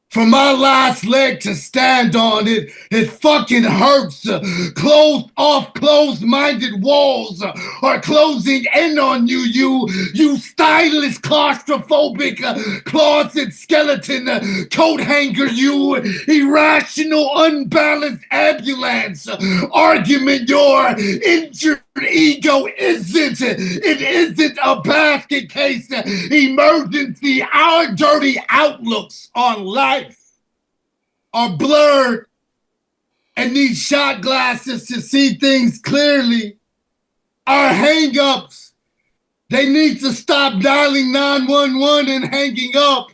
For my last leg to stand on, it fucking hurts. Closed-minded walls are closing in on you, you stylish, claustrophobic, closet skeleton, coat hanger, you irrational, unbalanced ambulance. Argument your injured ego isn't. It isn't a basket case emergency. Our dirty outlooks on life are blurred and need shot glasses to see things clearly. Our hang-ups, they need to stop dialing 911 and hanging up.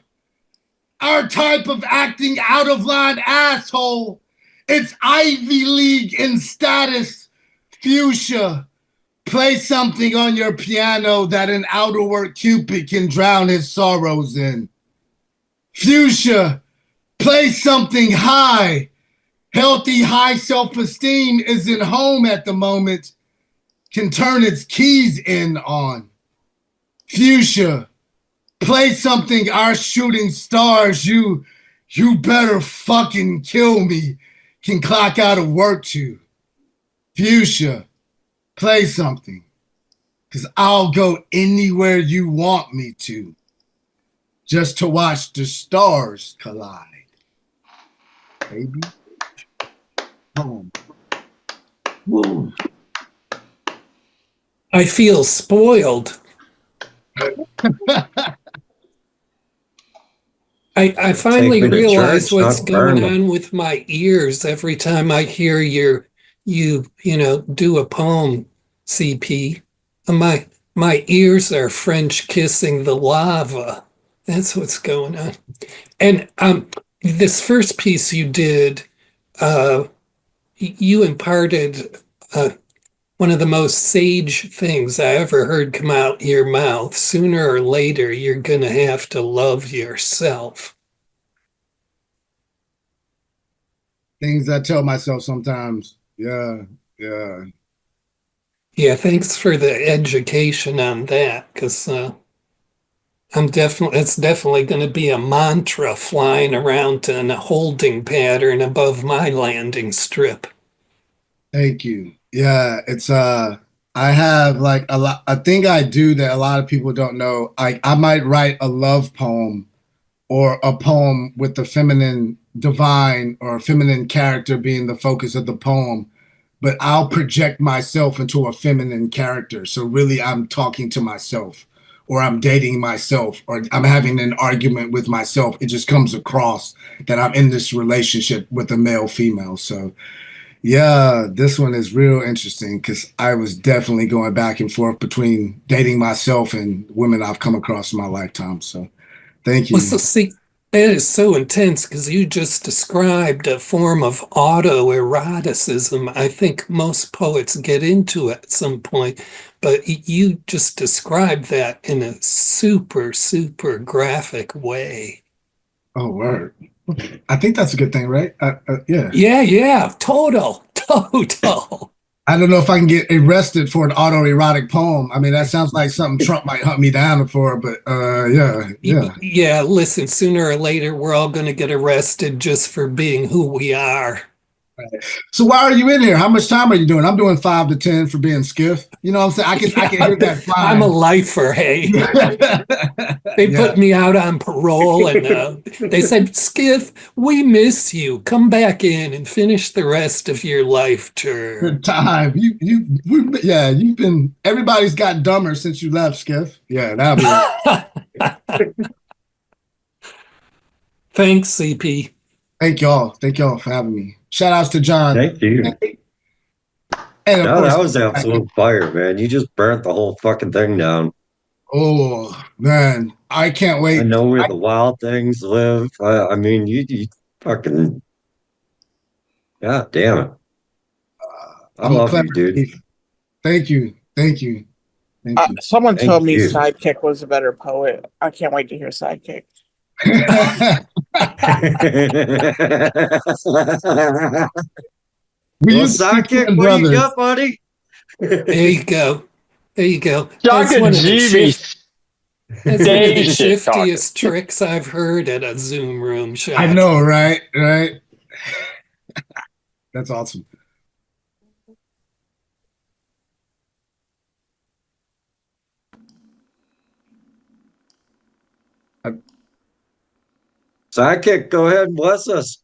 Our type of acting out of line asshole, it's Ivy League in status. Fuchsia, play something on your piano that an outerwork Cupid can drown his sorrows in. Fuchsia, play something high. Healthy, high self-esteem isn't home at the moment. Can turn its keys in on. Fuchsia, play something our shooting stars, you better fucking kill me, can clock out of work to. Fuchsia, play something, 'cause I'll go anywhere you want me to. Just to watch the stars collide. Baby. Home. Woo. I feel spoiled. I finally realize what's going on with my ears every time I hear you do a poem, CP. My ears are French kissing the lava. That's what's going on. And this first piece you did, you imparted one of the most sage things I ever heard come out your mouth. Sooner or later, you're going to have to love yourself. Things I tell myself sometimes. Yeah. Yeah, thanks for the education on that, because It's definitely going to be a mantra flying around in a holding pattern above my landing strip. Thank you. Yeah, it's I have like a thing I do that a lot of people don't know. I might write a love poem or a poem with the feminine divine or feminine character being the focus of the poem, but I'll project myself into a feminine character. So really I'm talking to myself, or I'm dating myself, or I'm having an argument with myself. It just comes across that I'm in this relationship with a male female. So yeah, this one is real interesting because I was definitely going back and forth between dating myself and women I've come across in my lifetime. So thank you. Well, so see, that is so intense because you just described a form of autoeroticism. I think most poets get into it at some point, but you just described that in a super, super graphic way. Oh, word. I think that's a good thing, right? Yeah. Yeah, total. I don't know if I can get arrested for an autoerotic poem. I mean, that sounds like something Trump might hunt me down for, but yeah. Yeah, listen, sooner or later, we're all going to get arrested just for being who we are. Right. So why are you in here? How much time are you doing? I'm doing 5 to 10 for being skiff. You know what I'm saying? I can hear that fine. I'm a lifer, hey. They put me out on parole and they said, Skiff, we miss you. Come back in and finish the rest of your life term. Good time. You've been, everybody's got dumber since you left, Skiff. Yeah, that'll be Thanks, CP. Thank y'all. Thank y'all for having me. Shout outs to John. Thank you. And no, that was absolute fire, man. You just burnt the whole fucking thing down. Oh, man. I can't wait. I know where the wild things live. I mean, you fucking... God damn it. I love you, dude. Thank you. Thank you. Thank you. Someone told me Sidekick was a better poet. I can't wait to hear Sidekick. Sidekick, what do you got, buddy? There you go. That's one of the shiftiest tricks I've heard at a Zoom room show. I know, right? That's awesome. Sidekick, go ahead and bless us.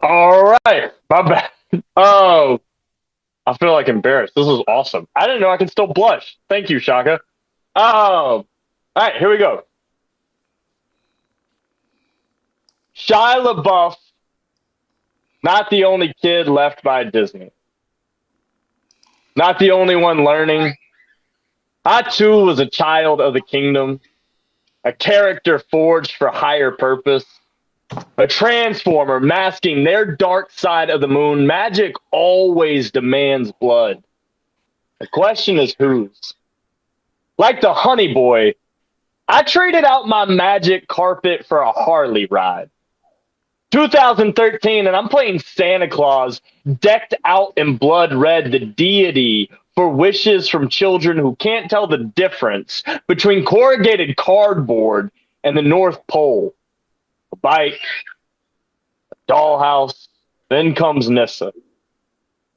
All right. My bad. Oh, I feel like embarrassed. This is awesome. I didn't know I could still blush. Thank you, Shaka. All right, here we go. Shia LaBeouf, not the only kid left by Disney. Not the only one learning. I, too, was a child of the kingdom. A character forged for higher purpose. A transformer masking their dark side of the moon. Magic always demands blood. The question is whose? Like the honey boy, I traded out my magic carpet for a Harley ride. 2013, and I'm playing Santa Claus, decked out in blood red, the deity for wishes from children who can't tell the difference between corrugated cardboard and the North Pole. A bike, a dollhouse, then comes Nissa.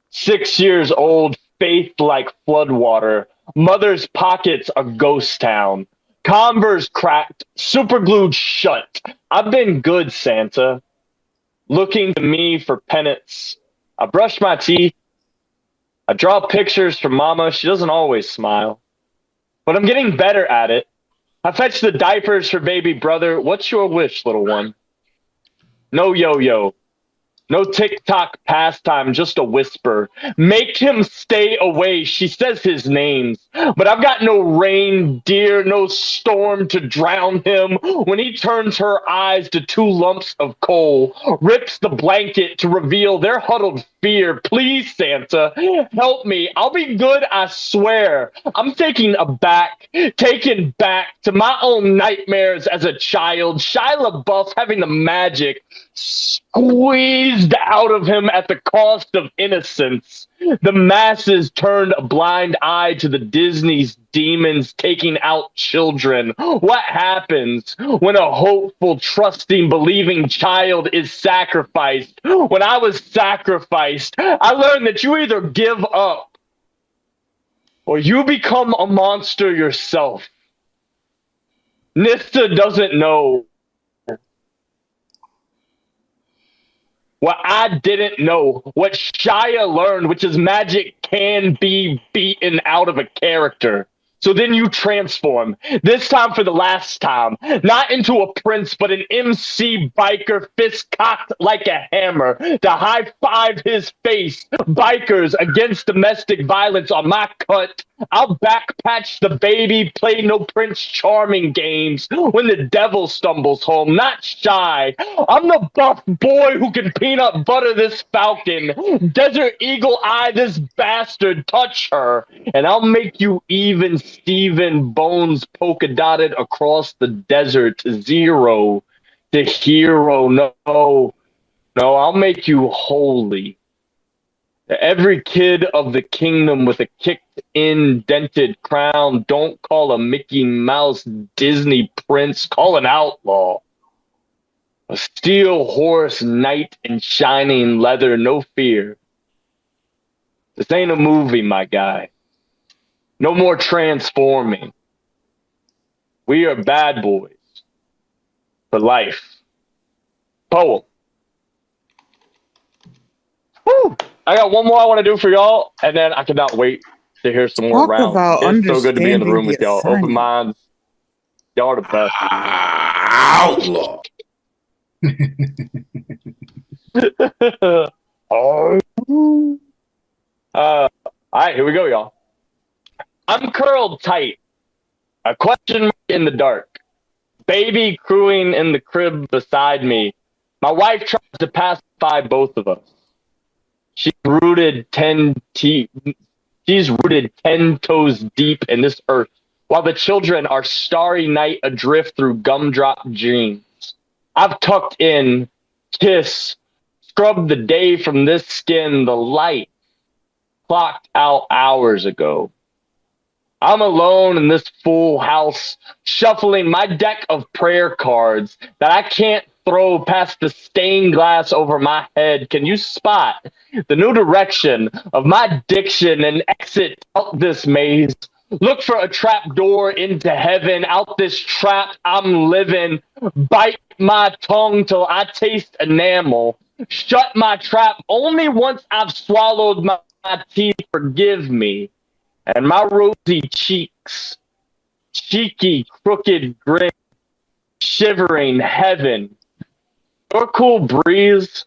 6 years old, faith like floodwater, mother's pockets a ghost town, Converse cracked, superglued shut. I've been good, Santa. Looking to me for penance. I brush my teeth. I draw pictures for Mama. She doesn't always smile. But I'm getting better at it. I fetch the diapers for baby brother. What's your wish, little one? No yo-yo. No TikTok pastime, just a whisper. Make him stay away. She says his names. But I've got no reindeer, no storm to drown him. When he turns her eyes to 2 lumps of coal, rips the blanket to reveal their huddled fear. Please, Santa, help me. I'll be good, I swear. I'm taken back to my own nightmares as a child. Shia LaBeouf having the magic. Squeeze oozed out of him at the cost of innocence. The masses turned a blind eye to the Disney's demons taking out children. What happens when a hopeful, trusting, believing child is sacrificed? When I was sacrificed, I learned that you either give up or you become a monster yourself. Nista doesn't know what I didn't know, what Shia learned, which is magic can be beaten out of a character. So then you transform, this time for the last time, not into a prince, but an MC biker, fist cocked like a hammer, to high-five his face. Bikers against domestic violence on my cut. I'll backpatch the baby, play no Prince Charming games when the devil stumbles home, not shy. I'm the buff boy who can peanut butter this falcon, Desert Eagle Eye this bastard, touch her, and I'll make you even Steven Bones polka dotted across the desert. Zero, the hero. No, I'll make you holy. Every kid of the kingdom with a kicked-in dented crown. Don't call a Mickey Mouse Disney prince, call an outlaw. A steel horse knight in shining leather, no fear. This ain't a movie, my guy. No more transforming. We are bad boys for life. Poem. Woo! I got one more I want to do for y'all, and then I cannot wait to hear some more rounds. It's so good to be in the room with y'all. Open minds. Y'all are the best. Outlaw. All right, here we go, y'all. I'm curled tight. A question mark in the dark. Baby crewing in the crib beside me. My wife tries to pacify both of us. She's rooted 10 toes deep in this earth, while the children are starry night adrift through gumdrop dreams. I've tucked in, kiss, scrubbed the day from this skin, the light clocked out hours ago. I'm alone in this full house, shuffling my deck of prayer cards that I can't throw past the stained glass over my head. Can you spot the new direction of my diction and exit out this maze? Look for a trap door into heaven. Out this trap I'm living. Bite my tongue till I taste enamel. Shut my trap only once I've swallowed my teeth. Forgive me. And my rosy cheeks, cheeky, crooked grin, shivering heaven. Your cool breeze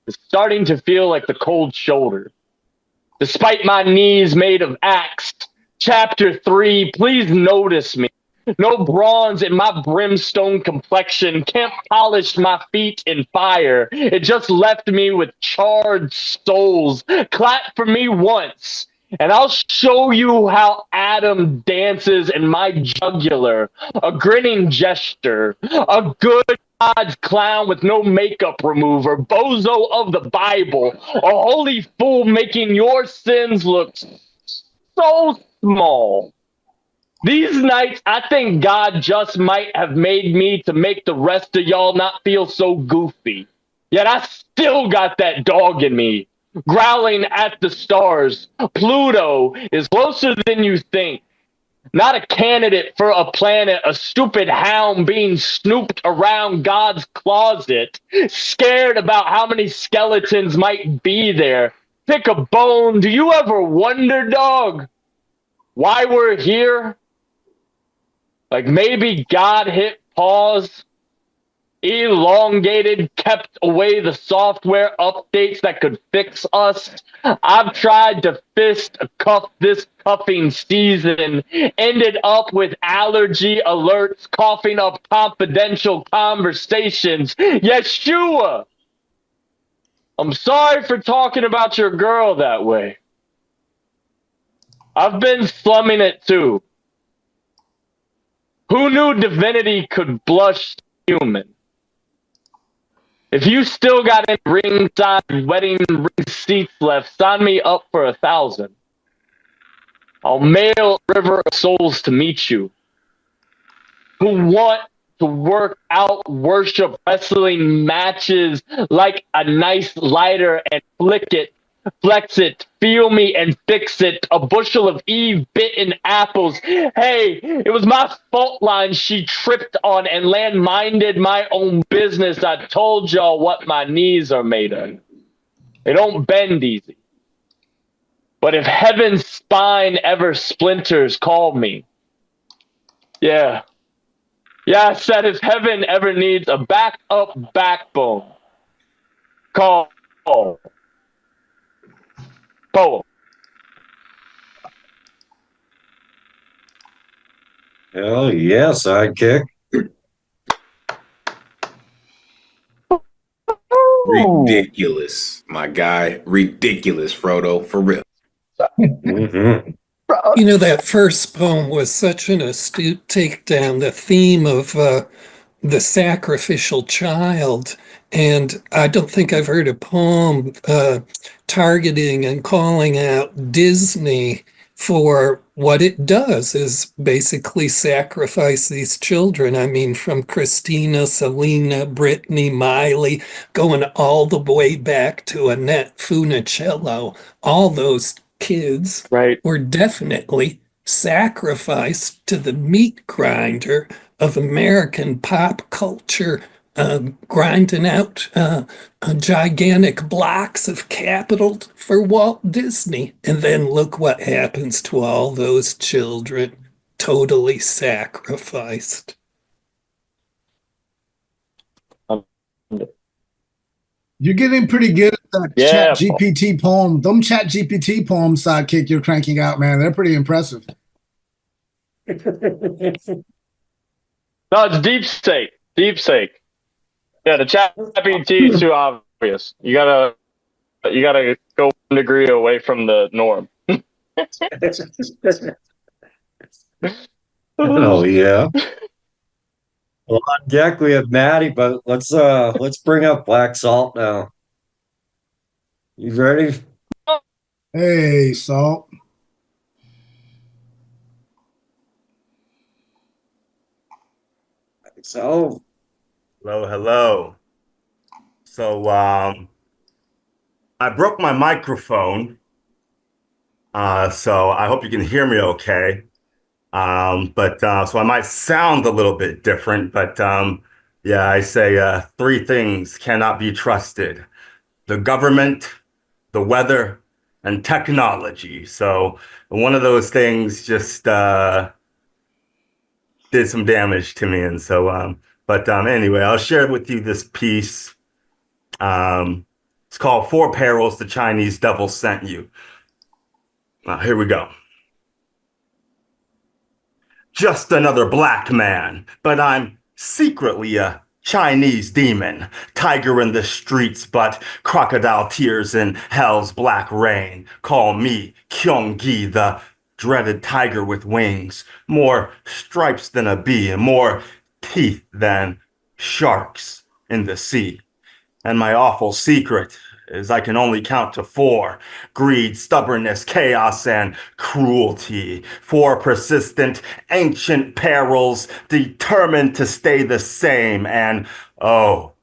is starting to feel like the cold shoulder. Despite my knees made of axe, Chapter 3, please notice me. No bronze in my brimstone complexion, can't polish my feet in fire. It just left me with charred souls. Clap for me once, and I'll show you how Adam dances in my jugular. A grinning gesture, a good God's clown with no makeup remover, bozo of the Bible, a holy fool making your sins look so small. These nights, I think God just might have made me to make the rest of y'all not feel so goofy. Yet I still got that dog in me, growling at the stars. Pluto is closer than you think. Not a candidate for a planet, a stupid hound being snooped around God's closet, scared about how many skeletons might be there. Pick a bone. Do you ever wonder, dog, why we're here? Like maybe God hit pause, elongated, kept away the software updates that could fix us. I've tried to fist cuff this cuffing season, ended up with allergy alerts, coughing up confidential conversations. Yeshua, I'm sorry for talking about your girl that way. I've been slumming it too. Who knew divinity could blush human? If you still got any ringside wedding ring seats left, sign me up for 1,000. I'll mail a river of souls to meet you, who want to work out worship wrestling matches like a nice lighter and flick it, flex it, feel me and fix it. A bushel of Eve bitten apples. Hey, it was my fault line she tripped on and land-minded my own business. I told y'all what my knees are made of. They don't bend easy. But if heaven's spine ever splinters, call me. Yeah. Yeah, I said if heaven ever needs a backup backbone, call. Poem. Hell yeah, sidekick. Ridiculous, my guy. Ridiculous, Frodo, for real. Mm-hmm. You know, that first poem was such an astute takedown, the theme of the sacrificial child. And I don't think I've heard a poem targeting and calling out Disney for what it does, is basically sacrifice these children. I mean, from Christina, Selena, Brittany, Miley, going all the way back to Annette Funicello, all those kids were definitely sacrificed to the meat grinder of American pop culture, grinding out gigantic blocks of capital for Walt Disney. And then look what happens to all those children, totally sacrificed. You're getting pretty good at that Yeah. Chat GPT poem. Them Chat GPT poems, sidekick, you're cranking out, man. They're pretty impressive. No, it's deep sake. Deep sake. Yeah, the chat GPT is too obvious. You gotta go 1 degree away from the norm. Oh yeah. Well, on deck we have Maddie, but let's bring up Black Salt now. You ready? Hey, Salt. So, hello. So, I broke my microphone, so I hope you can hear me okay. So I might sound a little bit different, but yeah, I say 3 things cannot be trusted: the government, the weather, and technology. So one of those things just did some damage to me, and so anyway, I'll share with you this piece. It's called 4 Perils the Chinese Devil Sent You. Here we go. Just another black man, but I'm secretly a Chinese demon. Tiger in the streets, but crocodile tears in hell's black rain. Call me Kyung-gi, the dreaded tiger with wings. More stripes than a bee, and more teeth than sharks in the sea. And my awful secret is I can only count to 4. Greed, stubbornness, chaos, and cruelty. 4 persistent, ancient perils determined to stay the same. And oh,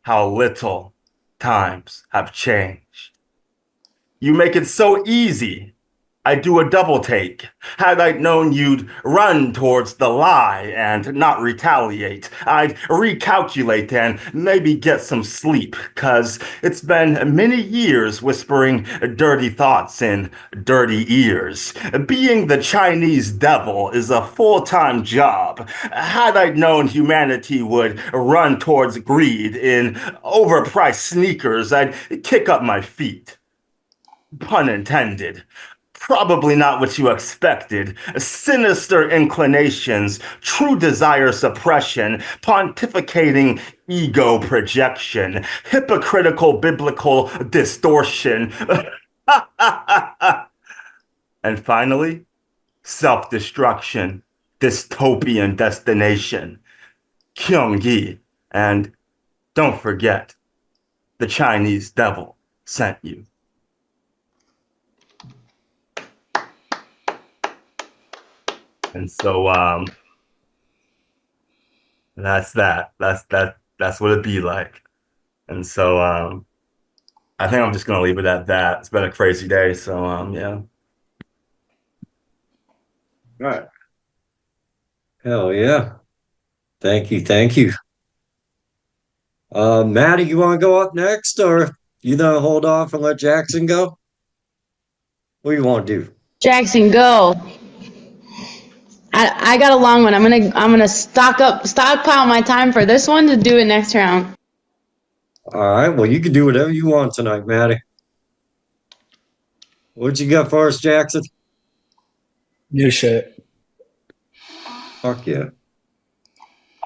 how little times have changed. You make it so easy. I do a double take. Had I known you'd run towards the lie and not retaliate, I'd recalculate and maybe get some sleep, 'cause it's been many years whispering dirty thoughts in dirty ears. Being the Chinese devil is a full-time job. Had I known humanity would run towards greed in overpriced sneakers, I'd kick up my feet. Pun intended. Probably not what you expected. Sinister inclinations, true desire suppression, pontificating ego projection, hypocritical biblical distortion. And finally, self-destruction, dystopian destination. Kyung-gi, and don't forget the Chinese devil sent you. And so that's that. That's what it'd be like. And so I think I'm just gonna leave it at that. It's been a crazy day, so yeah. All right. Hell yeah. Thank you, thank you. Maddie, you want to go up next, or you gonna hold off and let Jackson go? What do you want to do? Jackson, go. I got a long one. I'm gonna stockpile my time for this one to do it next round. All right, well, you can do whatever you want tonight, Maddie. What you got for us, Jackson? New shit. Fuck yeah.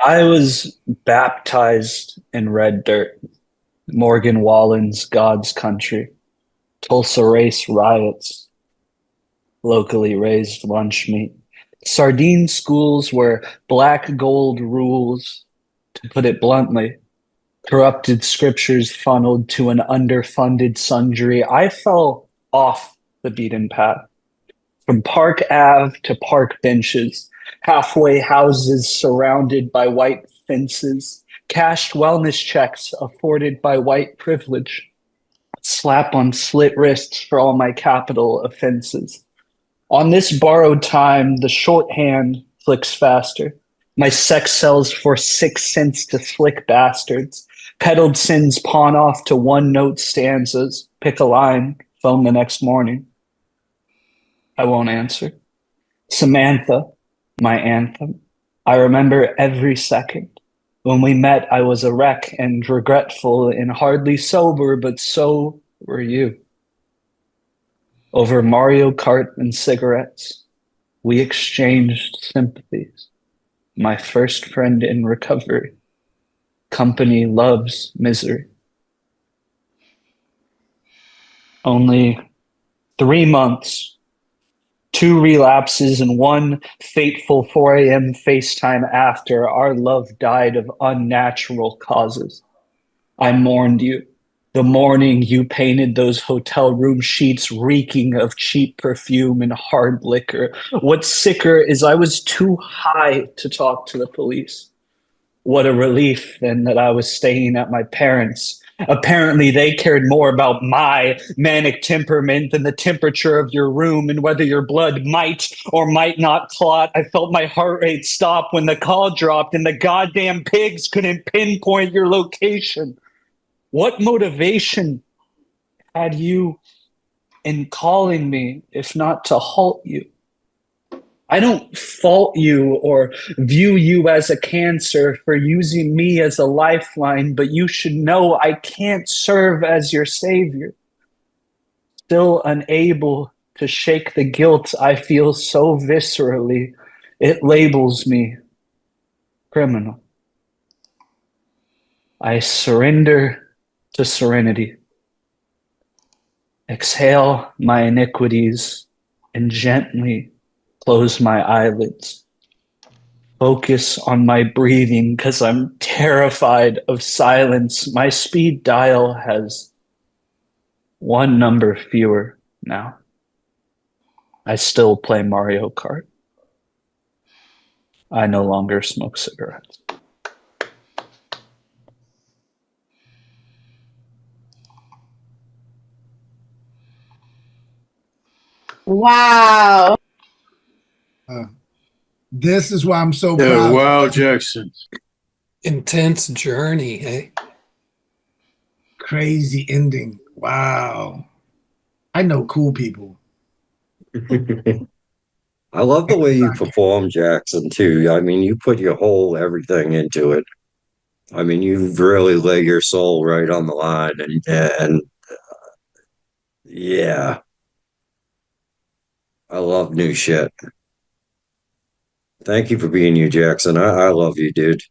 I was baptized in red dirt. Morgan Wallen's God's Country. Tulsa race riots. Locally raised lunch meat. Sardine schools where black gold rules, to put it bluntly. Corrupted scriptures funneled to an underfunded sundry. I fell off the beaten path. From Park Ave to park benches, halfway houses surrounded by white fences, cashed wellness checks afforded by white privilege, slap on slit wrists for all my capital offenses. On this borrowed time, the shorthand flicks faster. My sex sells for 6 cents to slick bastards. Peddled sins pawn off to one-note stanzas. Pick a line, phone the next morning. I won't answer. Samantha, my anthem. I remember every second. When we met, I was a wreck and regretful and hardly sober, but so were you. Over Mario Kart and cigarettes, we exchanged sympathies. My first friend in recovery. Company loves misery. Only 3 months, 2 relapses, and 1 fateful 4 a.m. FaceTime after our love died of unnatural causes. I mourned you. The morning you painted those hotel room sheets reeking of cheap perfume and hard liquor. What's sicker is I was too high to talk to the police. What a relief then that I was staying at my parents'. Apparently they cared more about my manic temperament than the temperature of your room and whether your blood might or might not clot. I felt my heart rate stop when the call dropped and the goddamn pigs couldn't pinpoint your location. What motivation had you in calling me if not to halt you? I don't fault you or view you as a cancer for using me as a lifeline, but you should know I can't serve as your savior. Still unable to shake the guilt I feel so viscerally, it labels me criminal. I surrender to serenity. Exhale my iniquities and gently close my eyelids. Focus on my breathing because I'm terrified of silence. My speed dial has 1 number fewer now. I still play Mario Kart. I no longer smoke cigarettes. Wow. This is why I'm so proud. Wow, Jackson. Intense journey, hey? Crazy ending. Wow. I know cool people. I love the way you perform, Jackson, too. I mean, you put your whole everything into it. I mean, you really lay your soul right on the line, and yeah. I love new shit. Thank you for being you, Jackson. I love you, dude.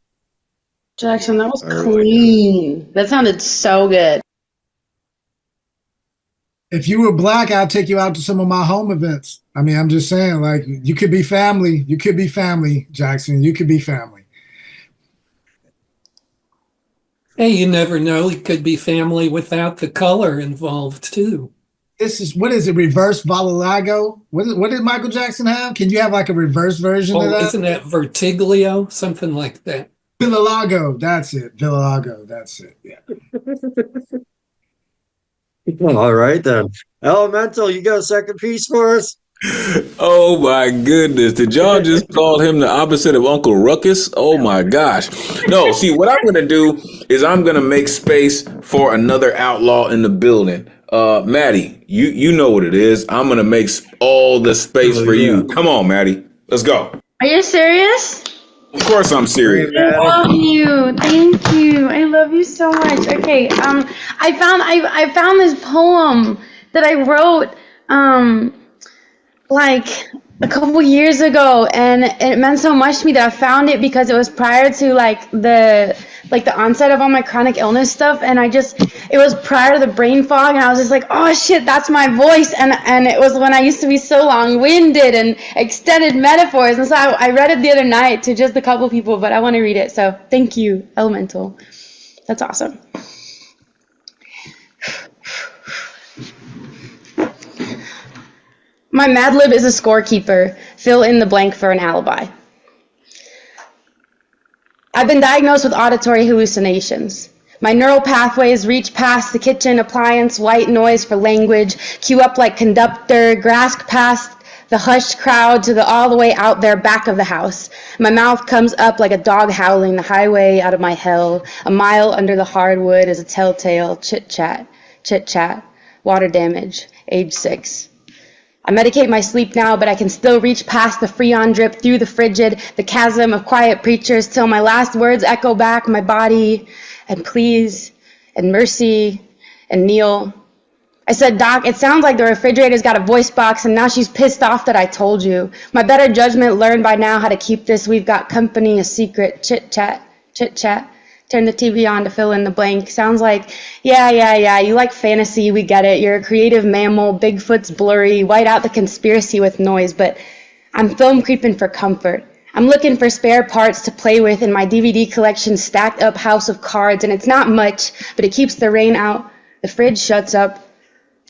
Jackson, that was I really clean. That sounded so good. If you were black, I'd take you out to some of my home events. I mean, I'm just saying, like, you could be family. You could be family, Jackson. You could be family. Hey, you never know. It could be family without the color involved too. This is, what is it, reverse Valalago? What did Michael Jackson have? Can you have like a reverse version of that? Isn't that Vertiglio? Something like that. Villalago, that's it. Villalago, that's it. Yeah. All right then. Elemental, you got a second piece for us? Oh my goodness. Did y'all just call him the opposite of Uncle Ruckus? Oh my gosh. No, see, what I'm going to do is I'm going to make space for another outlaw in the building. Maddie, you know what it is. I'm going to make all the space for you. Come on, Maddie. Let's go. Are you serious? Of course I'm serious. I love you. Thank you. I love you so much. Okay. I found this poem that I wrote like a couple years ago, and it meant so much to me that I found it because it was prior to like the onset of all my chronic illness stuff, and it was prior to the brain fog, and I was just like, oh shit, that's my voice, and it was when I used to be so long-winded and extended metaphors, and so I read it the other night to just a couple people, but I want to read it, so thank you, Elemental. That's awesome. My Mad Lib is a scorekeeper. Fill in the blank for an alibi. I've been diagnosed with auditory hallucinations. My neural pathways reach past the kitchen appliance, white noise for language, queue up like conductor, grasp past the hushed crowd to the all the way out there back of the house. My mouth comes up like a dog howling the highway out of my hell. A mile under the hardwood is a telltale chit-chat, water damage, age 6. I medicate my sleep now, but I can still reach past the Freon drip through the frigid, the chasm of quiet preachers till my last words echo back my body, and please, and mercy, and kneel. I said, Doc, it sounds like the refrigerator's got a voice box, and now she's pissed off that I told you. My better judgment learned by now how to keep this we've got company a secret. Chit-chat. Turn the TV on to fill in the blank. Sounds like, yeah, you like fantasy, we get it. You're a creative mammal, Bigfoot's blurry, white out the conspiracy with noise, but I'm film creeping for comfort. I'm looking for spare parts to play with in my DVD collection stacked up house of cards, and it's not much, but it keeps the rain out. The fridge shuts up.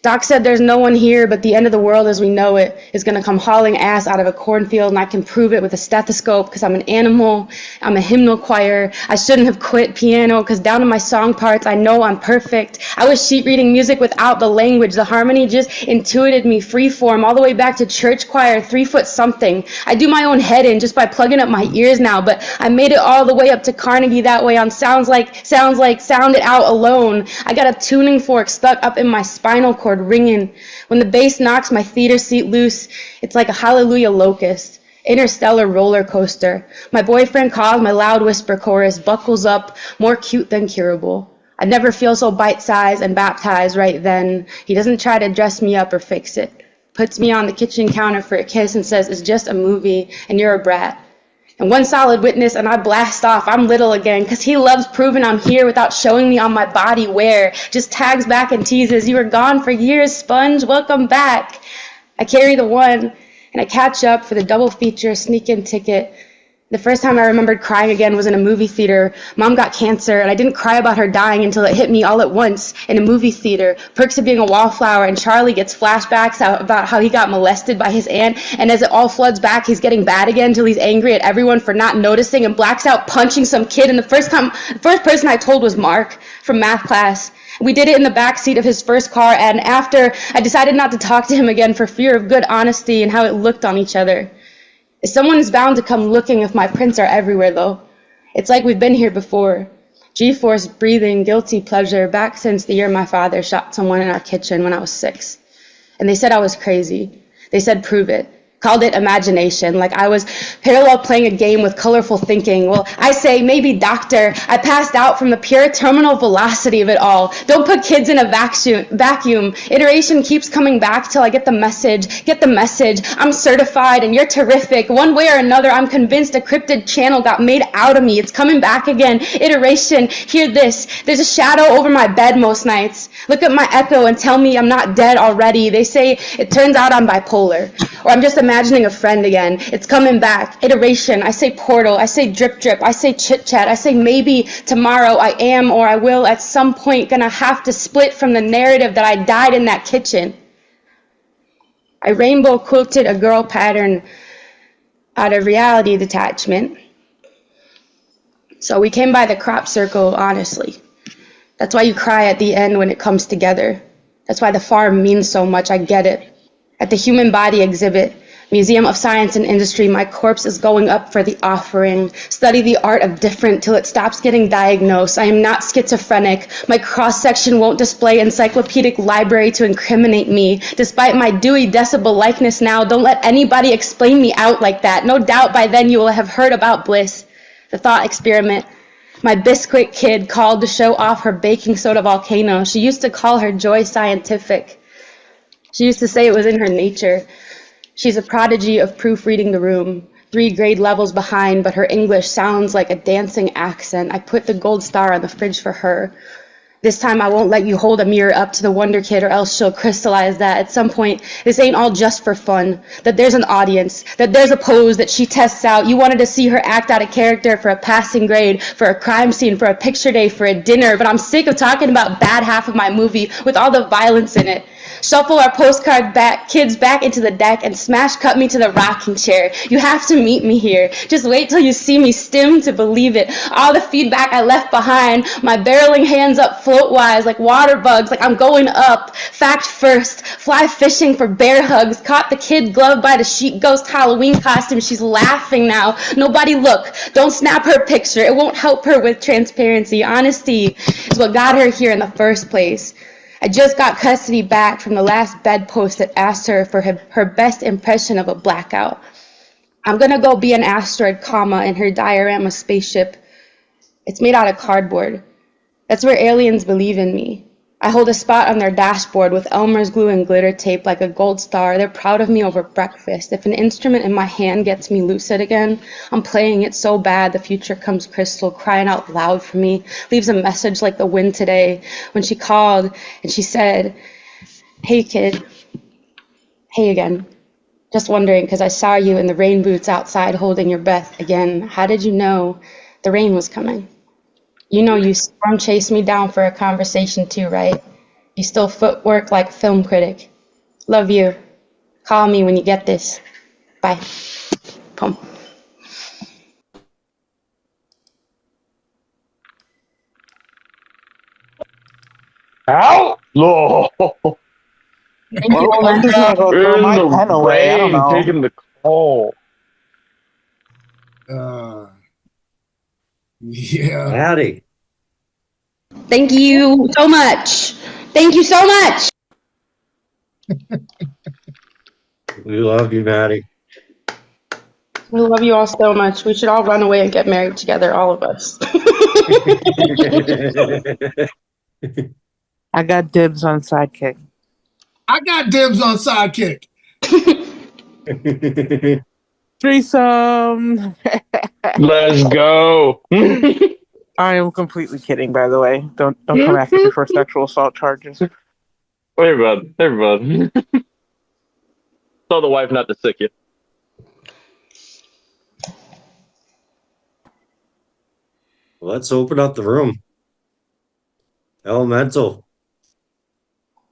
Doc said there's no one here, but the end of the world as we know it is going to come hauling ass out of a cornfield, and I can prove it with a stethoscope because I'm an animal. I'm a hymnal choir. I shouldn't have quit piano because down to my song parts, I know I'm perfect. I was sheet reading music without the language. The harmony just intuited me freeform all the way back to church choir, 3 foot something. I do my own head in just by plugging up my ears now, but I made it all the way up to Carnegie that way on sound it out alone. I got a tuning fork stuck up in my spinal cord, ringing. When the bass knocks my theater seat loose, it's like a hallelujah locust, interstellar roller coaster. My boyfriend calls my loud whisper chorus, buckles up, more cute than curable. I never feel so bite-sized and baptized right then. He doesn't try to dress me up or fix it. Puts me on the kitchen counter for a kiss and says, it's just a movie and you're a brat. And one solid witness and I blast off. I'm little again because he loves proving I'm here without showing me on my body where. Just tags back and teases, you were gone for years, sponge, welcome back. I carry the one and I catch up for the double feature sneak-in ticket. The first time I remembered crying again was in a movie theater. Mom got cancer, and I didn't cry about her dying until it hit me all at once in a movie theater. Perks of being a wallflower, and Charlie gets flashbacks about how he got molested by his aunt, and as it all floods back, he's getting bad again until he's angry at everyone for not noticing and blacks out punching some kid, and the first person I told was Mark from math class. We did it in the back seat of his first car, and after, I decided not to talk to him again for fear of good honesty and how it looked on each other. Someone is bound to come looking if my prints are everywhere, though. It's like we've been here before. G-force breathing, guilty pleasure, back since the year my father shot someone in our kitchen when I was 6. And they said I was crazy. They said prove it. Called it imagination, like I was parallel playing a game with colorful thinking. Well, I say, maybe doctor, I passed out from the pure terminal velocity of it all. Don't put kids in a vacuum. Iteration keeps coming back till I get the message. Get the message. I'm certified and you're terrific. One way or another, I'm convinced a cryptid channel got made out of me. It's coming back again. Iteration, hear this. There's a shadow over my bed most nights. Look at my echo and tell me I'm not dead already. They say it turns out I'm bipolar, or I'm just imagining imagining a friend again. It's coming back. Iteration. I say portal. I say drip drip. I say chit chat. I say maybe tomorrow I am or I will at some point gonna have to split from the narrative that I died in that kitchen. I rainbow quilted a girl pattern out of reality detachment. So we came by the crop circle, honestly. That's why you cry at the end when it comes together. That's why the farm means so much, I get it. At the Human Body exhibit, Museum of Science and Industry, my corpse is going up for the offering. Study the art of different till it stops getting diagnosed. I am not schizophrenic. My cross-section won't display encyclopedic library to incriminate me. Despite my Dewey Decibel likeness now, don't let anybody explain me out like that. No doubt by then you will have heard about Bliss, the thought experiment. My Bisquick kid called to show off her baking soda volcano. She used to call her joy scientific. She used to say it was in her nature. She's a prodigy of proofreading the room. 3 grade levels behind, but her English sounds like a dancing accent. I put the gold star on the fridge for her. This time I won't let you hold a mirror up to the Wonder Kid or else she'll crystallize that at some point this ain't all just for fun, that there's an audience, that there's a pose that she tests out. You wanted to see her act out a character for a passing grade, for a crime scene, for a picture day, for a dinner, but I'm sick of talking about bad half of my movie with all the violence in it. Shuffle our postcard kids back into the deck and smash cut me to the rocking chair. You have to meet me here. Just wait till you see me stim to believe it. All the feedback I left behind, my barreling hands up float-wise like water bugs, like I'm going up. Fact first, fly fishing for bear hugs. Caught the kid gloved by the sheep ghost Halloween costume. She's laughing now. Nobody look. Don't snap her picture. It won't help her with transparency. Honesty is what got her here in the first place. I just got custody back from the last bedpost that asked her for her best impression of a blackout. I'm gonna go be an asteroid, in her diorama spaceship. It's made out of cardboard. That's where aliens believe in me. I hold a spot on their dashboard with Elmer's glue and glitter tape like a gold star. They're proud of me over breakfast. If an instrument in my hand gets me lucid again, I'm playing it so bad the future comes crystal, crying out loud for me, leaves a message like the wind today when she called and she said, "Hey kid, hey again. Just wondering because I saw you in the rain boots outside holding your breath again. How did you know the rain was coming? You know you storm chased me down for a conversation too, right? You still footwork like a film critic. Love you. Call me when you get this. Bye." Boom. Outlaw! Thank you, Owen. In the rain, taking the call. Yeah. Howdy. Thank you so much. Thank you so much. We love you, Maddie. We love you all so much. We should all run away and get married together, all of us. I got dibs on sidekick. I got dibs on sidekick. Threesome. Let's go. I am completely kidding, by the way. Don't come after me for sexual assault charges. Hey, bud. Hey, bud. Tell the wife not to sick you. Let's open up the room. Elemental.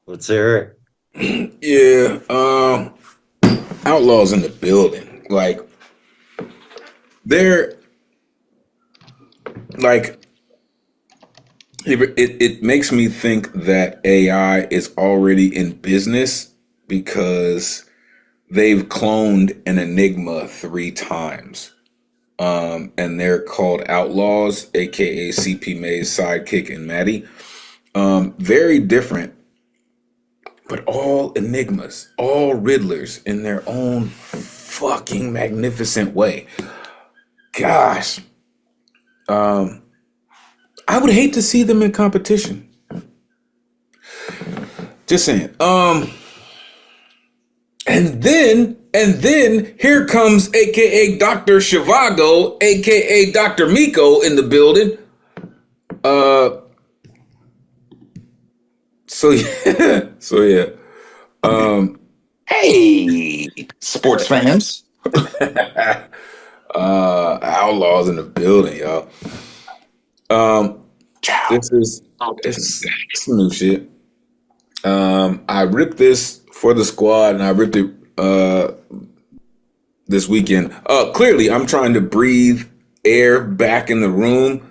Let's hear it. Yeah, Outlaws in the building. Like, they're like, it makes me think that AI is already in business because they've cloned an Enigma 3 times. And they're called Outlaws, aka CP May's sidekick and Maddie. Very different, but all enigmas, all riddlers in their own fucking magnificent way. Gosh. I would hate to see them in competition. Just saying. And then here comes aka Dr. Shivago, aka Dr. Miko in the building. So yeah. Hey, sports fans. Outlaws in the building, y'all. This is some new shit. I ripped this for the squad, and I ripped it this weekend. Clearly, I'm trying to breathe air back in the room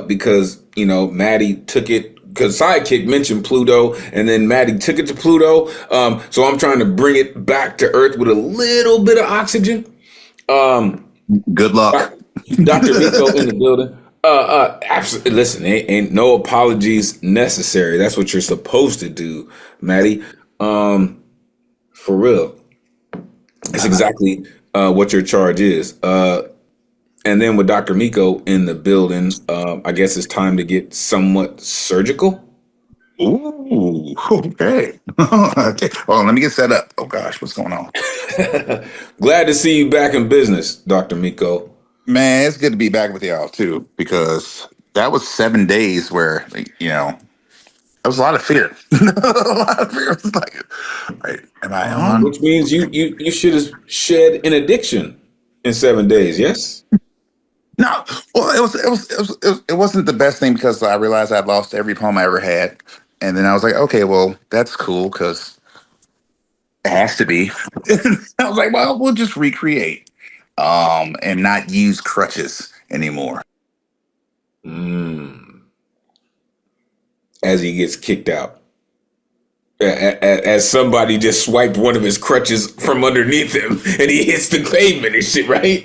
because, you know, Maddie took it, because Sidekick mentioned Pluto, and then Maddie took it to Pluto. So I'm trying to bring it back to Earth with a little bit of oxygen. Good luck. Dr. Rico in the building. Absolutely. Listen, ain't no apologies necessary. That's what you're supposed to do, Maddie. For real. That's exactly what your charge is. And then with Dr. Miko in the building, I guess it's time to get somewhat surgical. Ooh, okay. Okay. Well, let me get set up. Oh gosh, what's going on? Glad to see you back in business, Dr. Miko. Man, it's good to be back with y'all too, because that was 7 days where, you know, there was a lot of fear. A lot of fear. It was like, right, am I on? Which means you should have shed an addiction in 7 days, yes? No, well, it wasn't the best thing, because I realized I'd lost every poem I ever had, and then I was like, okay, well, that's cool because it has to be. I was like, well, we'll just recreate, and not use crutches anymore. As he gets kicked out. As somebody just swiped one of his crutches from underneath him and he hits the pavement and shit, right?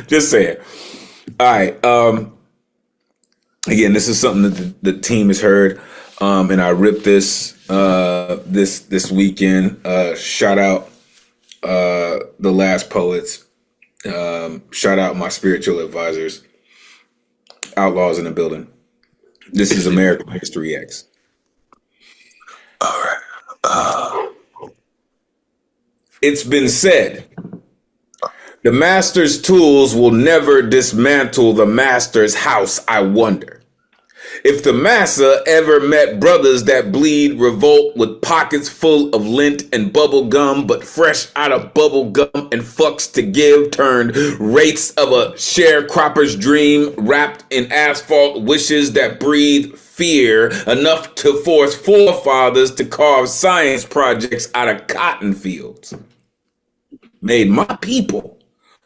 Just saying. All right. Again, this is something that the team has heard. And I ripped this this weekend. Shout out the Last Poets. Shout out my spiritual advisors. Outlaws in the building. This is American History X. All right. It's been said, the master's tools will never dismantle the master's house. I wonder if the massa ever met brothers that bleed revolt with pockets full of lint and bubble gum, but fresh out of bubble gum and fucks to give, turned wraiths of a sharecropper's dream, wrapped in asphalt wishes that breathe fear enough to force forefathers to carve science projects out of cotton fields. Made my people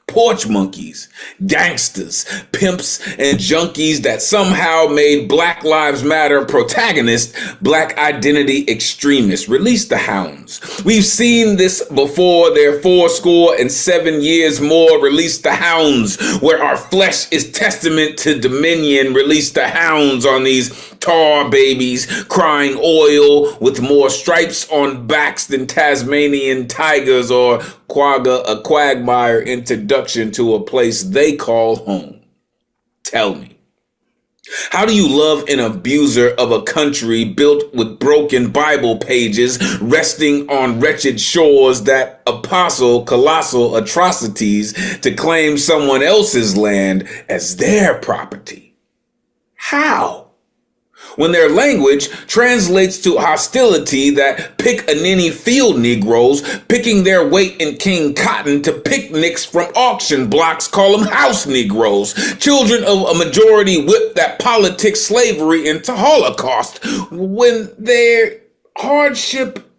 porch monkeys, gangsters, pimps, and junkies that somehow made Black Lives Matter protagonists, Black identity extremists. Release the hounds. We've seen this before. They're fourscore and 7 years more. Release the hounds. Where our flesh is testament to dominion. Release the hounds on these tar babies, crying oil with more stripes on backs than Tasmanian tigers, or a quagmire introduction to a place they call home. Tell me, how do you love an abuser of a country built with broken Bible pages, resting on wretched shores that apostle colossal atrocities to claim someone else's land as their property? How? When their language translates to hostility that pick-a-ninny field Negroes, picking their weight in King Cotton to picnics from auction blocks, call them house Negroes, children of a majority whip that politics slavery into Holocaust, when their hardship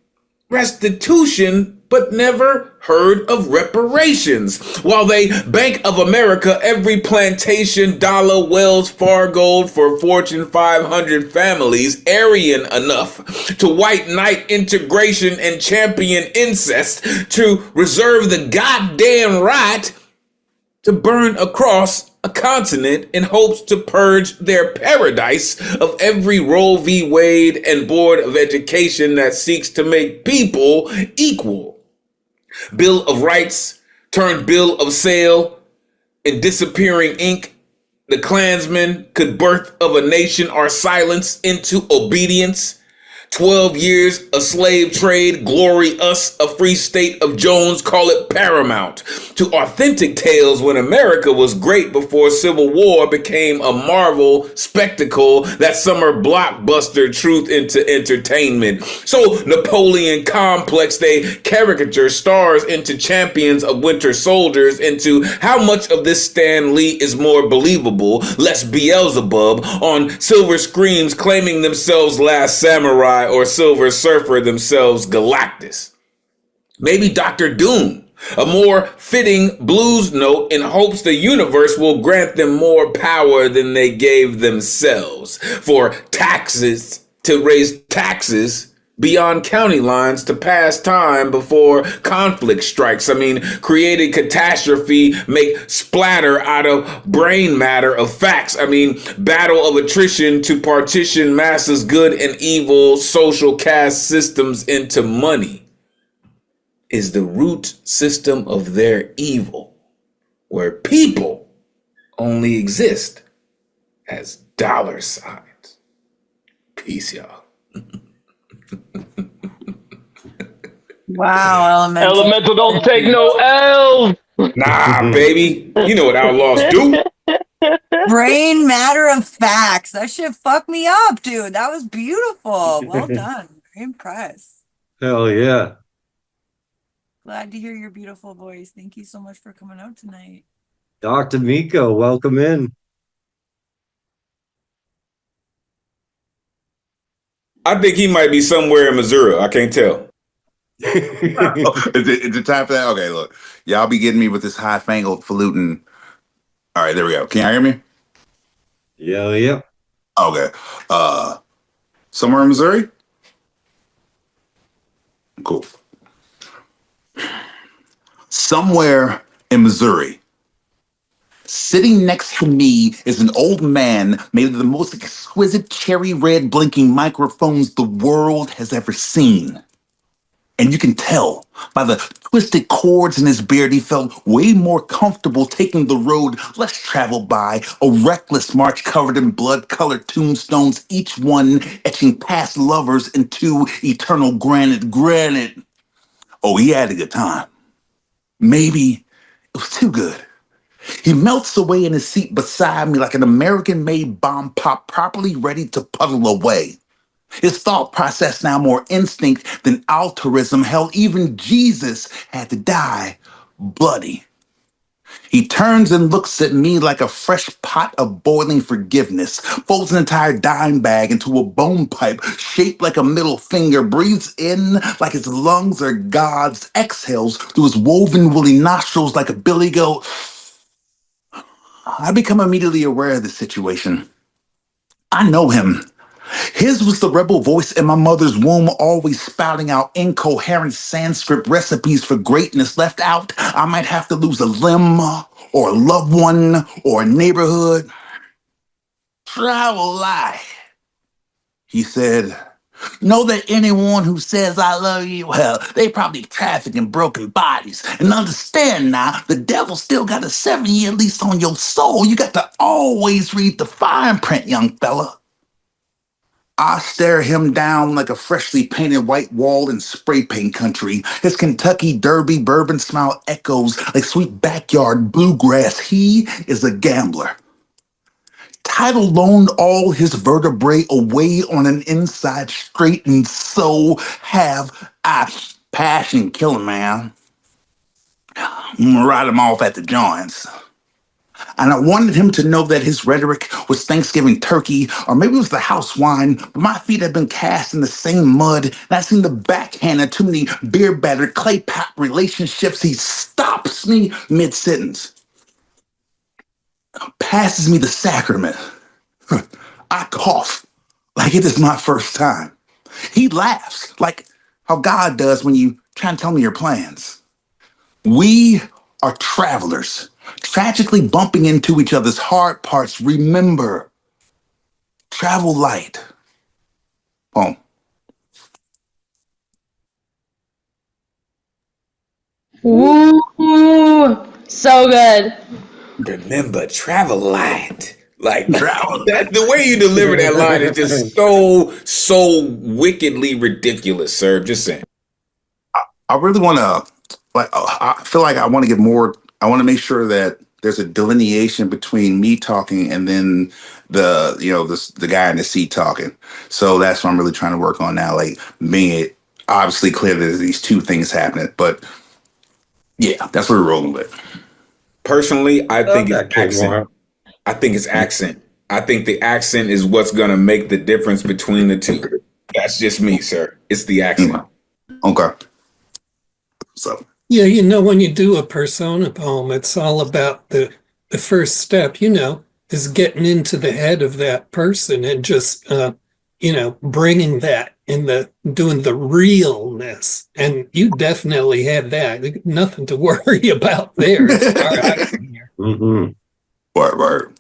restitution but never heard of reparations, while they Bank of America every plantation dollar Wells Fargo for Fortune 500 families, Aryan enough to white knight integration and champion incest, to reserve the goddamn right to burn across a continent in hopes to purge their paradise of every Roe v. Wade and Board of Education that seeks to make people equal. Bill of Rights turned Bill of Sale, and disappearing ink. The Klansmen could birth of a nation our silence into obedience. 12 years a slave trade, glory us, a free state of Jones, call it paramount. To authentic tales when America was great before Civil War became a Marvel spectacle, that summer blockbuster truth into entertainment. So Napoleon complex, they caricature stars into champions of winter soldiers, into how much of this Stan Lee is more believable, less Beelzebub, on silver screens claiming themselves Last Samurai or Silver Surfer themselves Galactus. Maybe Dr. Doom, a more fitting blues note in hopes the universe will grant them more power than they gave themselves. For taxes, to raise taxes beyond county lines to pass time before conflict strikes. I mean, created catastrophe, make splatter out of brain matter of facts. I mean, battle of attrition to partition masses, good and evil social caste systems into money is the root system of their evil, where people only exist as dollar signs. Peace, y'all. Wow, Elemental. Elemental don't take no L's. Nah, baby. You know what outlaws do. Brain matter of facts. That shit fucked me up, dude. That was beautiful. Well done. Very impressed. Hell yeah. Glad to hear your beautiful voice. Thank you so much for coming out tonight. Dr. Miko, welcome in. I think he might be somewhere in Missouri. I can't tell. Is it time for that? Okay, look. Y'all be getting me with this high-fangled falutin. All right, there we go. Can y'all hear me? Yeah. Okay. Somewhere in Missouri? Cool. Somewhere in Missouri. Sitting next to me is an old man made of the most exquisite cherry red blinking microphones the world has ever seen. And you can tell by the twisted cords in his beard he felt way more comfortable taking the road less traveled by, a reckless march covered in blood-colored tombstones, each one etching past lovers into eternal granite. Oh, he had a good time. Maybe it was too good. He melts away in his seat beside me like an American-made bomb pop properly ready to puddle away. His thought process now more instinct than altruism. Hell, even Jesus had to die bloody. He turns and looks at me like a fresh pot of boiling forgiveness, folds an entire dime bag into a bone pipe shaped like a middle finger, breathes in like his lungs are God's, exhales through his woven woolly nostrils like a billy goat. I become immediately aware of the situation. I know him. His was the rebel voice in my mother's womb, always spouting out incoherent Sanskrit recipes for greatness. Left out, I might have to lose a limb, or a loved one, or a neighborhood. Travel light, he said. Know that anyone who says I love you, well, they probably traffic in broken bodies. And understand now, the devil still got a 7-year lease on your soul. You got to always read the fine print, young fella. I stare him down like a freshly painted white wall in spray paint country. His Kentucky Derby bourbon smile echoes like sweet backyard bluegrass. He is a gambler. Title loaned all his vertebrae away on an inside straight, and so have I. Passion killing, man. I'm gonna write him off at the joints. And I wanted him to know that his rhetoric was Thanksgiving turkey, or maybe it was the house wine, but my feet had been cast in the same mud, and I seen the backhand of too many beer-battered clay pot relationships. He stops me mid-sentence. Passes me the sacrament. I cough like it is my first time. He laughs like how God does when you try and tell me your plans. We are travelers, tragically bumping into each other's hard parts. Remember, travel light. Home. Ooh, so good. Remember, travel light. Like that, the way you deliver that line is just so wickedly ridiculous, sir. Just saying. I really want to, like, I feel like I want to give more. I want to make sure that there's a delineation between me talking and then the guy in the seat talking. So that's what I'm really trying to work on now. Like, being it obviously clear that there's these two things happening, but yeah, that's what we're rolling with. Personally, I think it's accent. I think it's accent. I think the accent is what's going to make the difference between the two. That's just me, sir. It's the accent. Okay. So. Yeah, when you do a persona poem, it's all about the first step, is getting into the head of that person and just, bringing that doing the realness. And you definitely had that. Nothing to worry about there. Mm-hmm. Word.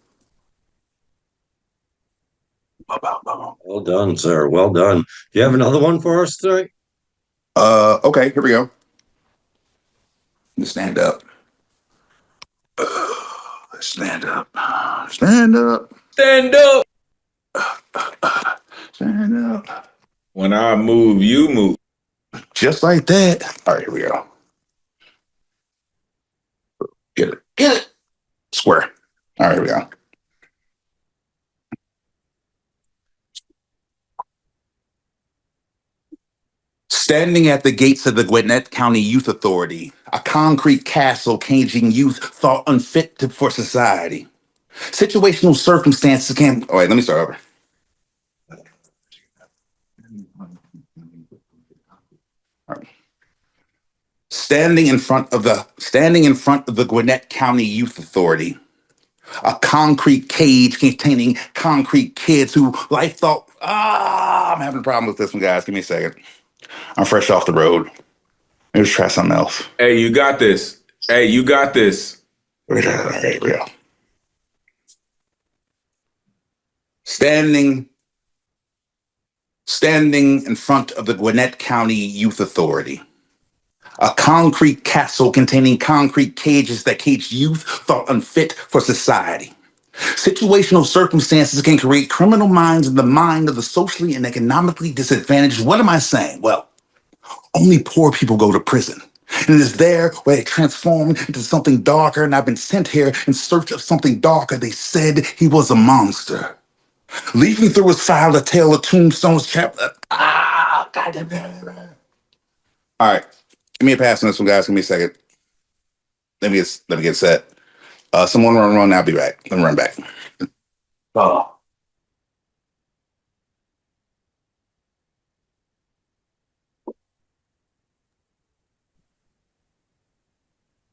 Well done, sir. Well done. Do you have another one for us today? Okay, here we go. Stand up. Stand up. Stand up. Stand up. Stand up. When I move, you move. Just like that. All right, here we go. Get it. Square. All right, here we go. Standing at the gates of the Gwinnett County Youth Authority, a concrete castle caging youth thought unfit for society. Situational circumstances can. All right, let me start over. All right. Standing in front of the Gwinnett County Youth Authority, a concrete cage containing concrete kids who life thought, I'm having a problem with this one, guys. Give me a second. I'm fresh off the road. Maybe try something else. Hey, you got this. Hey, you got this. Here we go. Standing in front of the Gwinnett County Youth Authority, a concrete castle containing concrete cages that cage youth thought unfit for society. Situational circumstances can create criminal minds in the mind of the socially and economically disadvantaged. What am I saying? Well, only poor people go to prison. And it is there where they transform into something darker, and I've been sent here in search of something darker. They said he was a monster. Leaving through his file a tale of tombstones chapter. God. All right. Give me a pass on this one, guys. Give me a second. Let me get set. Someone run. I'll be back. Let me run back. Oh.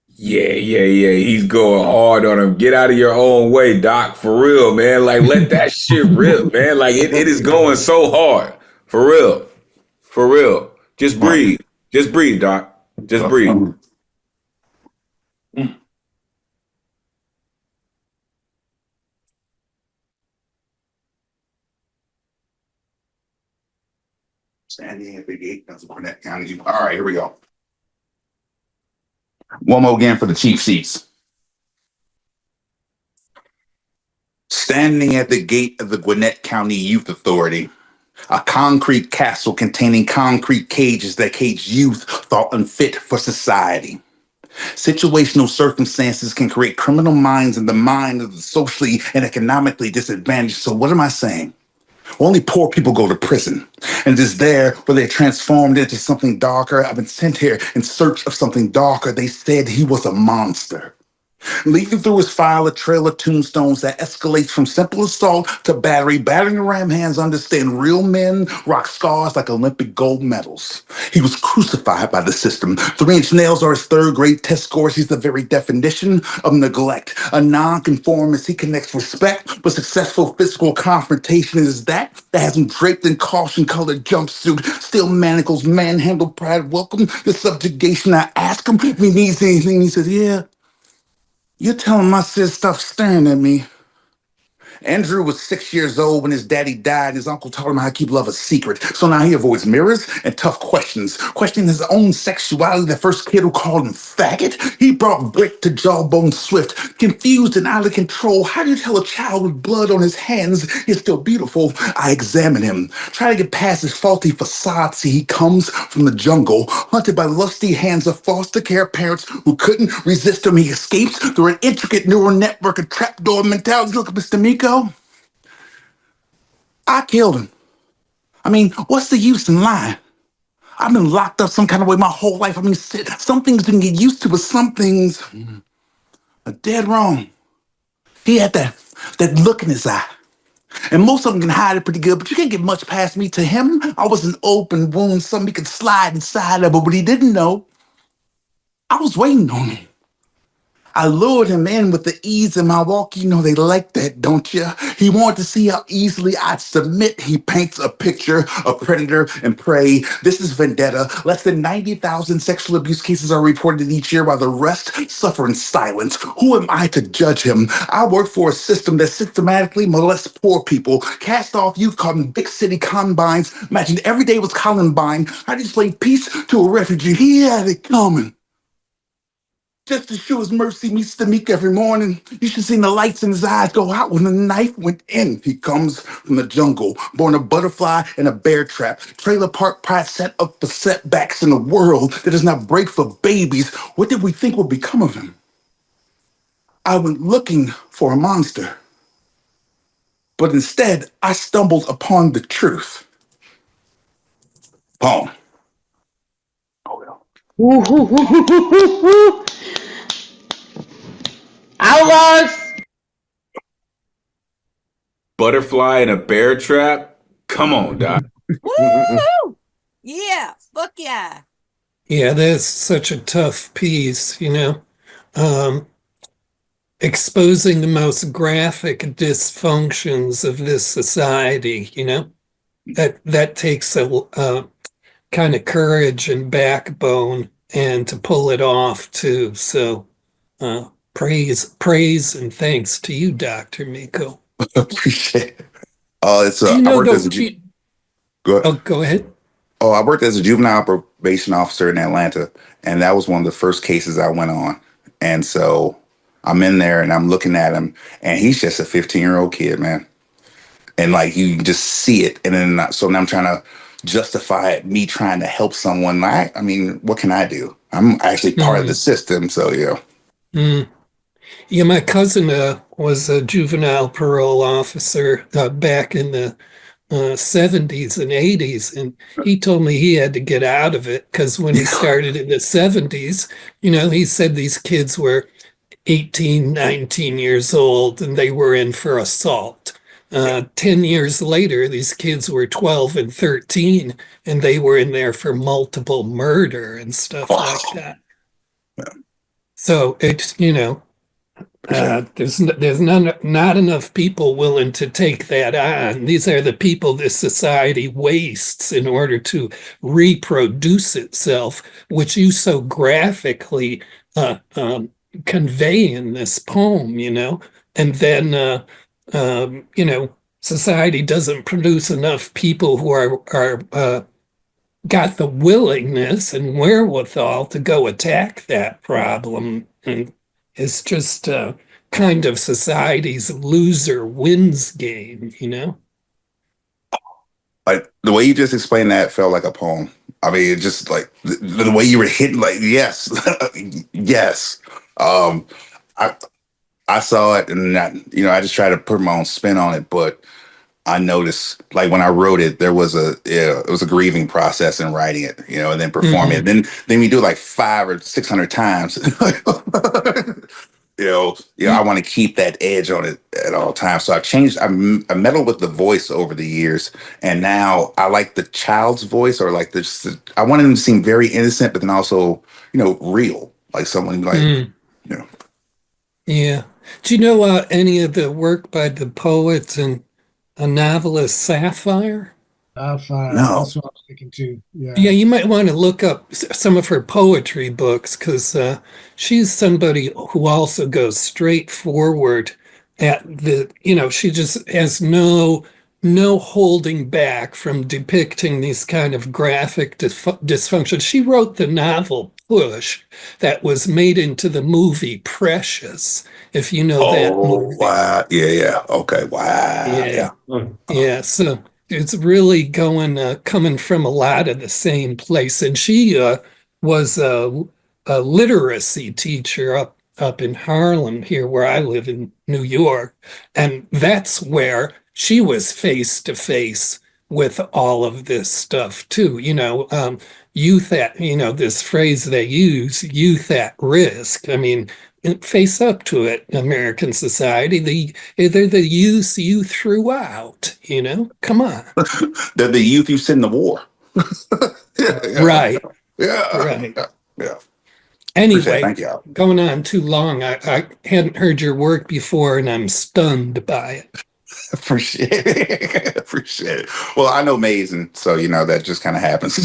Yeah. He's going hard on him. Get out of your own way, Doc. For real, man. Like, let that shit rip, man. Like, it is going so hard. For real. Just breathe. Just breathe, Doc. Just breathe. Standing at the gate of Gwinnett County. All right, here we go. One more again for the cheap seats. Standing at the gate of the Gwinnett County Youth Authority, a concrete castle containing concrete cages that cage youth thought unfit for society. Situational circumstances can create criminal minds in the mind of the socially and economically disadvantaged. So what am I saying? Only poor people go to prison. And it is there where they're transformed into something darker. I've been sent here in search of something darker. They said he was a monster. Leaving through his file a trail of tombstones that escalates from simple assault to battery. Battering ram hands understand real men rock scars like Olympic gold medals. He was crucified by the system. 3-inch nails are his third grade test scores. He's the very definition of neglect. A nonconformist, he connects respect with successful physical confrontation. It is that has him draped in caution-colored jumpsuit. Still manacles, manhandle, pride, welcome the subjugation. I ask him if he needs anything. He says, yeah. You're telling my sis stop staring at me. Andrew was 6 years old when his daddy died, and his uncle taught him how to keep love a secret. So now he avoids mirrors and tough questions, questioning his own sexuality. The first kid who called him faggot. He brought Brick to Jawbone Swift, confused and out of control. How do you tell a child with blood on his hands is still beautiful? I examine him, try to get past his faulty facade. See, he comes from the jungle, hunted by lusty hands of foster care parents who couldn't resist him. He escapes through an intricate neural network of trapdoor mentality. Look, Mr. Miko, I killed him. I mean, what's the use in lying? I've been locked up some kind of way my whole life. I mean, some things you can get used to, but some things are dead wrong. He had that look in his eye. And most of them can hide it pretty good, but you can't get much past me. To him, I was an open wound, something he could slide inside of, but what he didn't know, I was waiting on him. I lured him in with the ease in my walk. You know they like that, don't you? He wanted to see how easily I'd submit. He paints a picture of predator and prey. This is vendetta. Less than 90,000 sexual abuse cases are reported each year while the rest suffer in silence. Who am I to judge him? I work for a system that systematically molests poor people. Cast off youth caught in big city combines. Imagine every day was Columbine. I displayed peace to a refugee. He had it coming. Just to show his mercy meets the meek every morning. You should see the lights in his eyes go out when the knife went in. He comes from the jungle, born a butterfly in a bear trap. Trailer park pride set up for setbacks in a world that does not break for babies. What did we think would become of him? I went looking for a monster. But instead, I stumbled upon the truth. Poem. Outlaws! Butterfly in a bear trap? Come on, Doc. Woo! Yeah, fuck yeah. Yeah, that's such a tough piece, you know. Exposing the most graphic dysfunctions of this society, you know. That takes a kind of courage and backbone, and to pull it off too. So praise and thanks to you, Dr. Miko. Appreciate it. It's Do you I know worked the- as a do- go ahead. Oh, go ahead. Oh, I worked as a juvenile probation officer in Atlanta, and that was one of the first cases I went on. And so I'm in there and I'm looking at him, and he's just a 15-year-old kid, man. And like you can just see it. And then so now I'm trying to justify me trying to help someone. I mean, what can I do? I'm actually part of the system, so yeah. Mm. Yeah, my cousin was a juvenile parole officer back in the 70s and 80s, and he told me he had to get out of it because when he started in the 70s, you know, he said these kids were 18, 19 years old and they were in for assault. 10 years later, these kids were 12 and 13 and they were in there for multiple murder and stuff like that. So it's, you know, there's not enough people willing to take that on. These are the people this society wastes in order to reproduce itself, which you so graphically convey in this poem, you know. And then, you know, society doesn't produce enough people who are got the willingness and wherewithal to go attack that problem. And it's just kind of society's loser wins game, you know? Like the way you just explained that felt like a poem. I mean, it just like the way you were hitting, like, yes, yes. I saw it, and you know, I just tried to put my own spin on it, but I noticed, like when I wrote it, it was a grieving process in writing it, you know, and then performing it. Then we do it like 500 or 600 times. you know, I want to keep that edge on it at all times. So I meddled with the voice over the years, and now I like the child's voice, or like I wanted him to seem very innocent, but then also, you know, real, like someone like, you know. Yeah. Do you know any of the work by the poets and a novelist, Sapphire? Sapphire. No. That's what I was thinking too. Yeah. Yeah, you might want to look up some of her poetry books, because she's somebody who also goes straight forward at the, she just has no holding back from depicting these kind of graphic dysfunction. She wrote the novel Push that was made into the movie Precious, if you know that movie. Wow. Yeah. Okay. Wow. Yeah. So it's really coming from a lot of the same place. And she was a literacy teacher up in Harlem here where I live in New York. And that's where she was face to face with all of this stuff too. Youth at, this phrase they use, youth at risk. I mean, face up to it, American society. They're the youth you threw out, come on. They're the youth you sent to war. Right. Yeah. Right. Yeah. Anyway, thank you. Going on too long. I hadn't heard your work before and I'm stunned by it. Appreciate it. Well, I know Maze, and so that just kind of happens.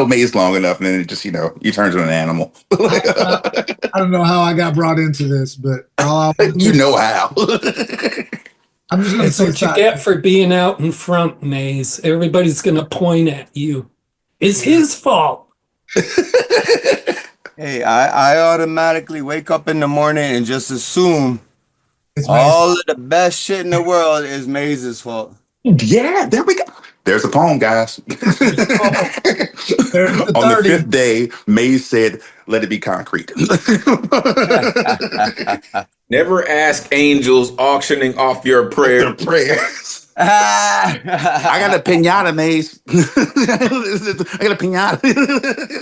Maze long enough, and then it just you turn into an animal. I don't know how I got brought into this, but you know how. I'm just gonna say what you get for being out in front, Maze. Everybody's gonna point at you. It's his fault. Hey, I automatically wake up in the morning and just assume all of the best shit in the world is Maze's fault. Yeah, there we go. There's a poem, guys. On the fifth day, Maze said, "Let it be concrete." Never ask angels auctioning off your prayers. I got a pinata, Maze. I got a pinata.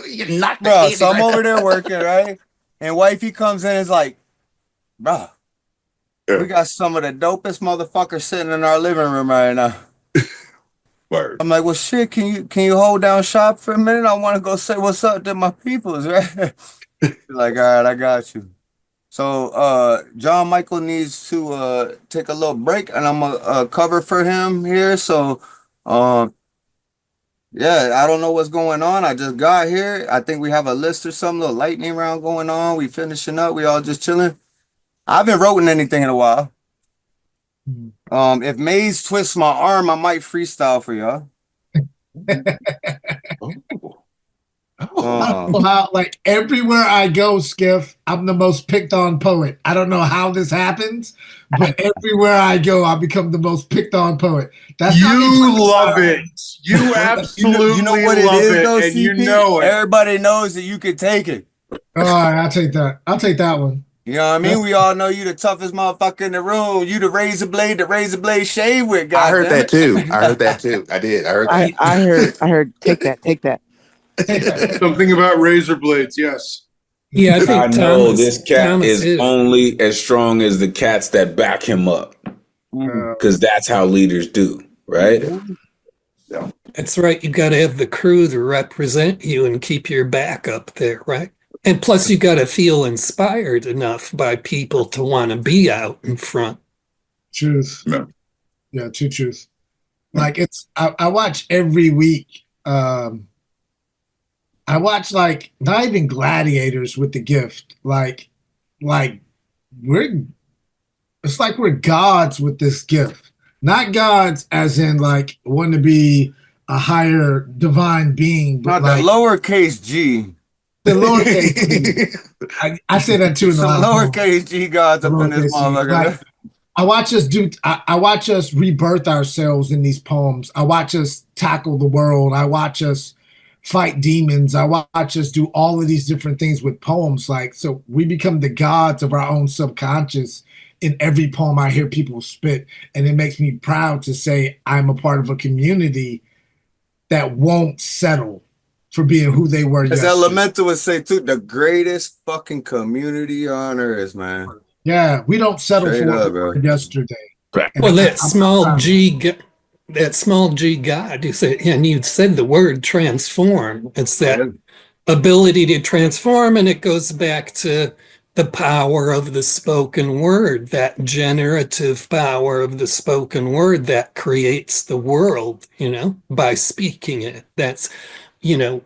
You're not bro. So I'm over there working, right? And wifey comes in and is like, bro, we got some of the dopest motherfuckers sitting in our living room right now. Word. I'm like, well, shit, can you hold down shop for a minute? I want to go say what's up to my peoples, right? Like, all right, I got you. So John Michael needs to take a little break, and I'm gonna cover for him here. So yeah, I don't know what's going on. I just got here. I think we have a list or some little lightning round going on. We finishing up. We all just chilling. I haven't written anything in a while. If Maze twists my arm, I might freestyle for y'all. Like everywhere I go, Skiff, I'm the most picked on poet. I don't know how this happens, but everywhere I go, I become the most picked on poet. That's you love it. You absolutely know what love it is, it, though, and CP? you know it. Everybody knows that you can take it. All right, I'll take that. I'll take that one. You know what I mean? We all know you the toughest motherfucker in the room. You the razor blade shave with, guys. I heard that too. I did. I heard that. I heard. Take that. Something about razor blades. Yes. Yeah, I think I know this cat is only as strong as the cats that back him up, because that's how leaders do, right? Yeah. That's right. You got to have the crew to represent you and keep your back up there, right? And plus, you got to feel inspired enough by people to want to be out in front. Truth. Yeah, truth. Like I watch every week. I watch like not even Gladiators with the Gift. Like it's like we're gods with this gift. Not gods as in like want to be a higher divine being, but not the lowercase G. The lowercase G. I say that too. In Some lowercase G gods up in this motherfucker. Like, I watch us I watch us rebirth ourselves in these poems. I watch us tackle the world. I watch us fight demons. I watch us do all of these different things with poems. Like, so we become the gods of our own subconscious in every poem I hear people spit. And it makes me proud to say I'm a part of a community that won't settle for being who they were As yesterday. Elemental would say too, the greatest fucking community on earth, man. Yeah, we don't settle Straight for up, what we were yesterday. Well, that small G God, you said, and you said the word transform. It's that ability to transform, and it goes back to the power of the spoken word, that generative power of the spoken word that creates the world, by speaking it. That's,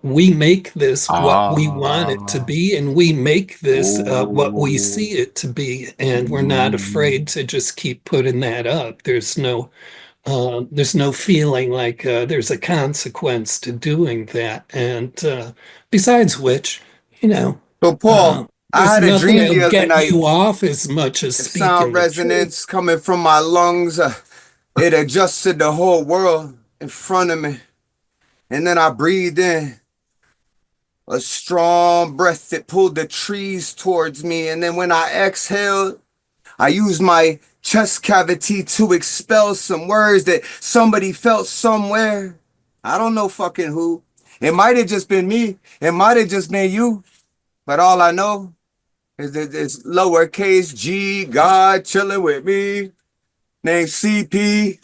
we make this what we want it to be, and we make this what we see it to be, and we're not afraid to just keep putting that up. There's no feeling like there's a consequence to doing that. And besides which, So Paul, I there's had a nothing dream the that'll other get night. you off as much as The speaking sound the resonance coming from my lungs. It adjusted the whole world in front of me. And then I breathed in a strong breath that pulled the trees towards me. And then when I exhaled, I used my chest cavity to expel some words that somebody felt somewhere. I don't know fucking who. It might have just been me. It might have just been you. But all I know is that it's lowercase g, God chilling with me, named CP.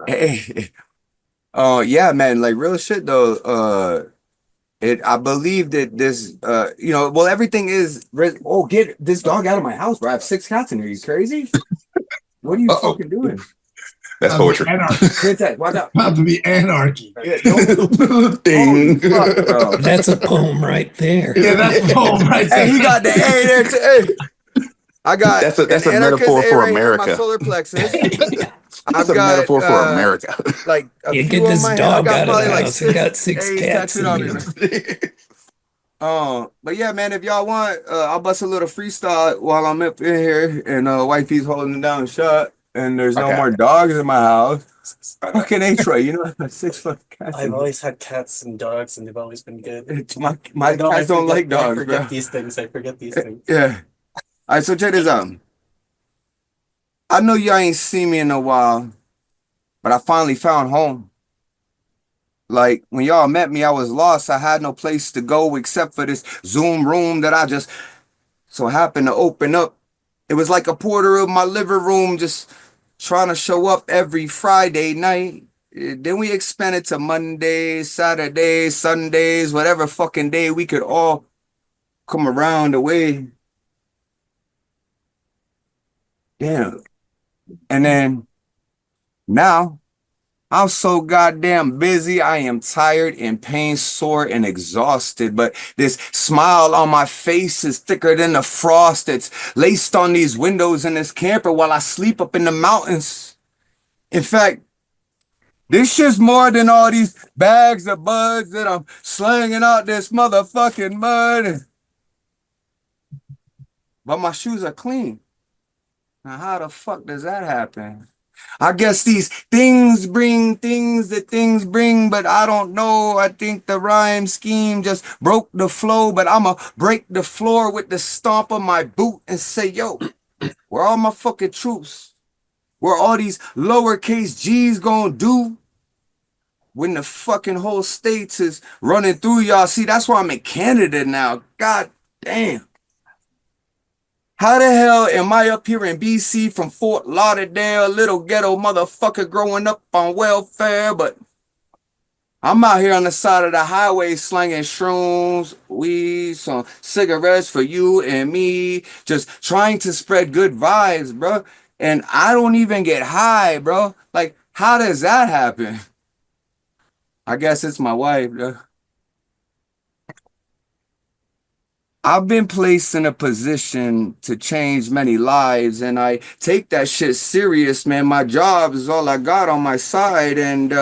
Hey. Yeah, man, like real shit though. I believe that this, well, everything is. Oh, get this dog out of my house, bro! I have 6 cats in here. You crazy? What are you fucking doing? That's poetry. Watch out! About to be anarchy. Yeah, Ding. Fuck, bro. That's a poem right there. Yeah, that's a poem right there. Hey, he got the A there too. Hey. I got That's a an anarchist metaphor A for right here in America. my solar plexus. That's a metaphor for America. Like a You few get on this my head. dog I got out of probably the like house and got 6 A's cats tattooed in on here. me. But yeah, man, if y'all want, I'll bust a little freestyle while I'm up in here, and wifey's holding it down shut, and there's no more dogs in my house. Fucking A Troy, you know, 6 fucking cats. I've always had cats and dogs, and they've always been good. My cats don't like dogs, I forget bro. these things. I forget these things. Yeah. All right, so check this out. I know y'all ain't seen me in a while, but I finally found home. Like, when y'all met me, I was lost. I had no place to go except for this Zoom room that I just so happened to open up. It was like a porter of my living room just trying to show up every Friday night. Then we expanded to Mondays, Saturdays, Sundays, whatever fucking day we could all come around the way. Damn. And then now I'm so goddamn busy. I am tired and pain sore and exhausted, but this smile on my face is thicker than the frost that's laced on these windows in this camper while I sleep up in the mountains. In fact, this shit's more than all these bags of buds that I'm slinging out this motherfucking mud. But my shoes are clean. Now, how the fuck does that happen? I guess these things bring things that things bring, but I don't know. I think the rhyme scheme just broke the flow, but I'ma break the floor with the stomp of my boot and say, yo, where all my fucking troops? Where all these lowercase G's gonna do when the fucking whole states is running through y'all? See, that's why I'm in Canada now. God damn. How the hell am I up here in BC from Fort Lauderdale, little ghetto motherfucker growing up on welfare, but I'm out here on the side of the highway slanging shrooms, weed, some cigarettes for you and me, just trying to spread good vibes, bro. And I don't even get high, bro. Like, how does that happen? I guess it's my wife, bro. I've been placed in a position to change many lives, and I take that shit serious, man. My job is all I got on my side, and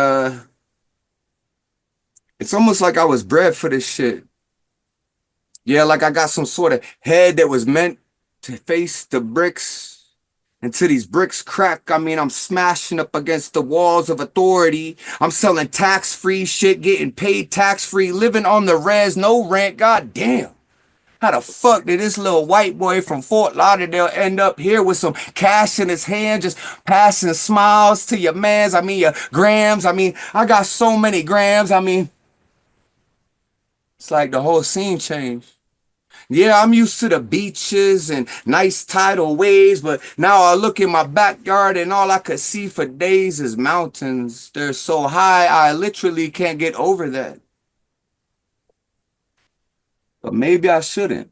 it's almost like I was bred for this shit. Yeah, like I got some sort of head that was meant to face the bricks. Until these bricks crack, I mean, I'm smashing up against the walls of authority. I'm selling tax-free shit, getting paid tax-free, living on the res, no rent. God damn. How the fuck did this little white boy from Fort Lauderdale end up here with some cash in his hand, just passing smiles to your mans? I mean, your grams. I mean, I got so many grams. I mean, it's like the whole scene changed. Yeah, I'm used to the beaches and nice tidal waves, but now I look in my backyard and all I could see for days is mountains. They're so high, I literally can't get over that. But maybe I shouldn't.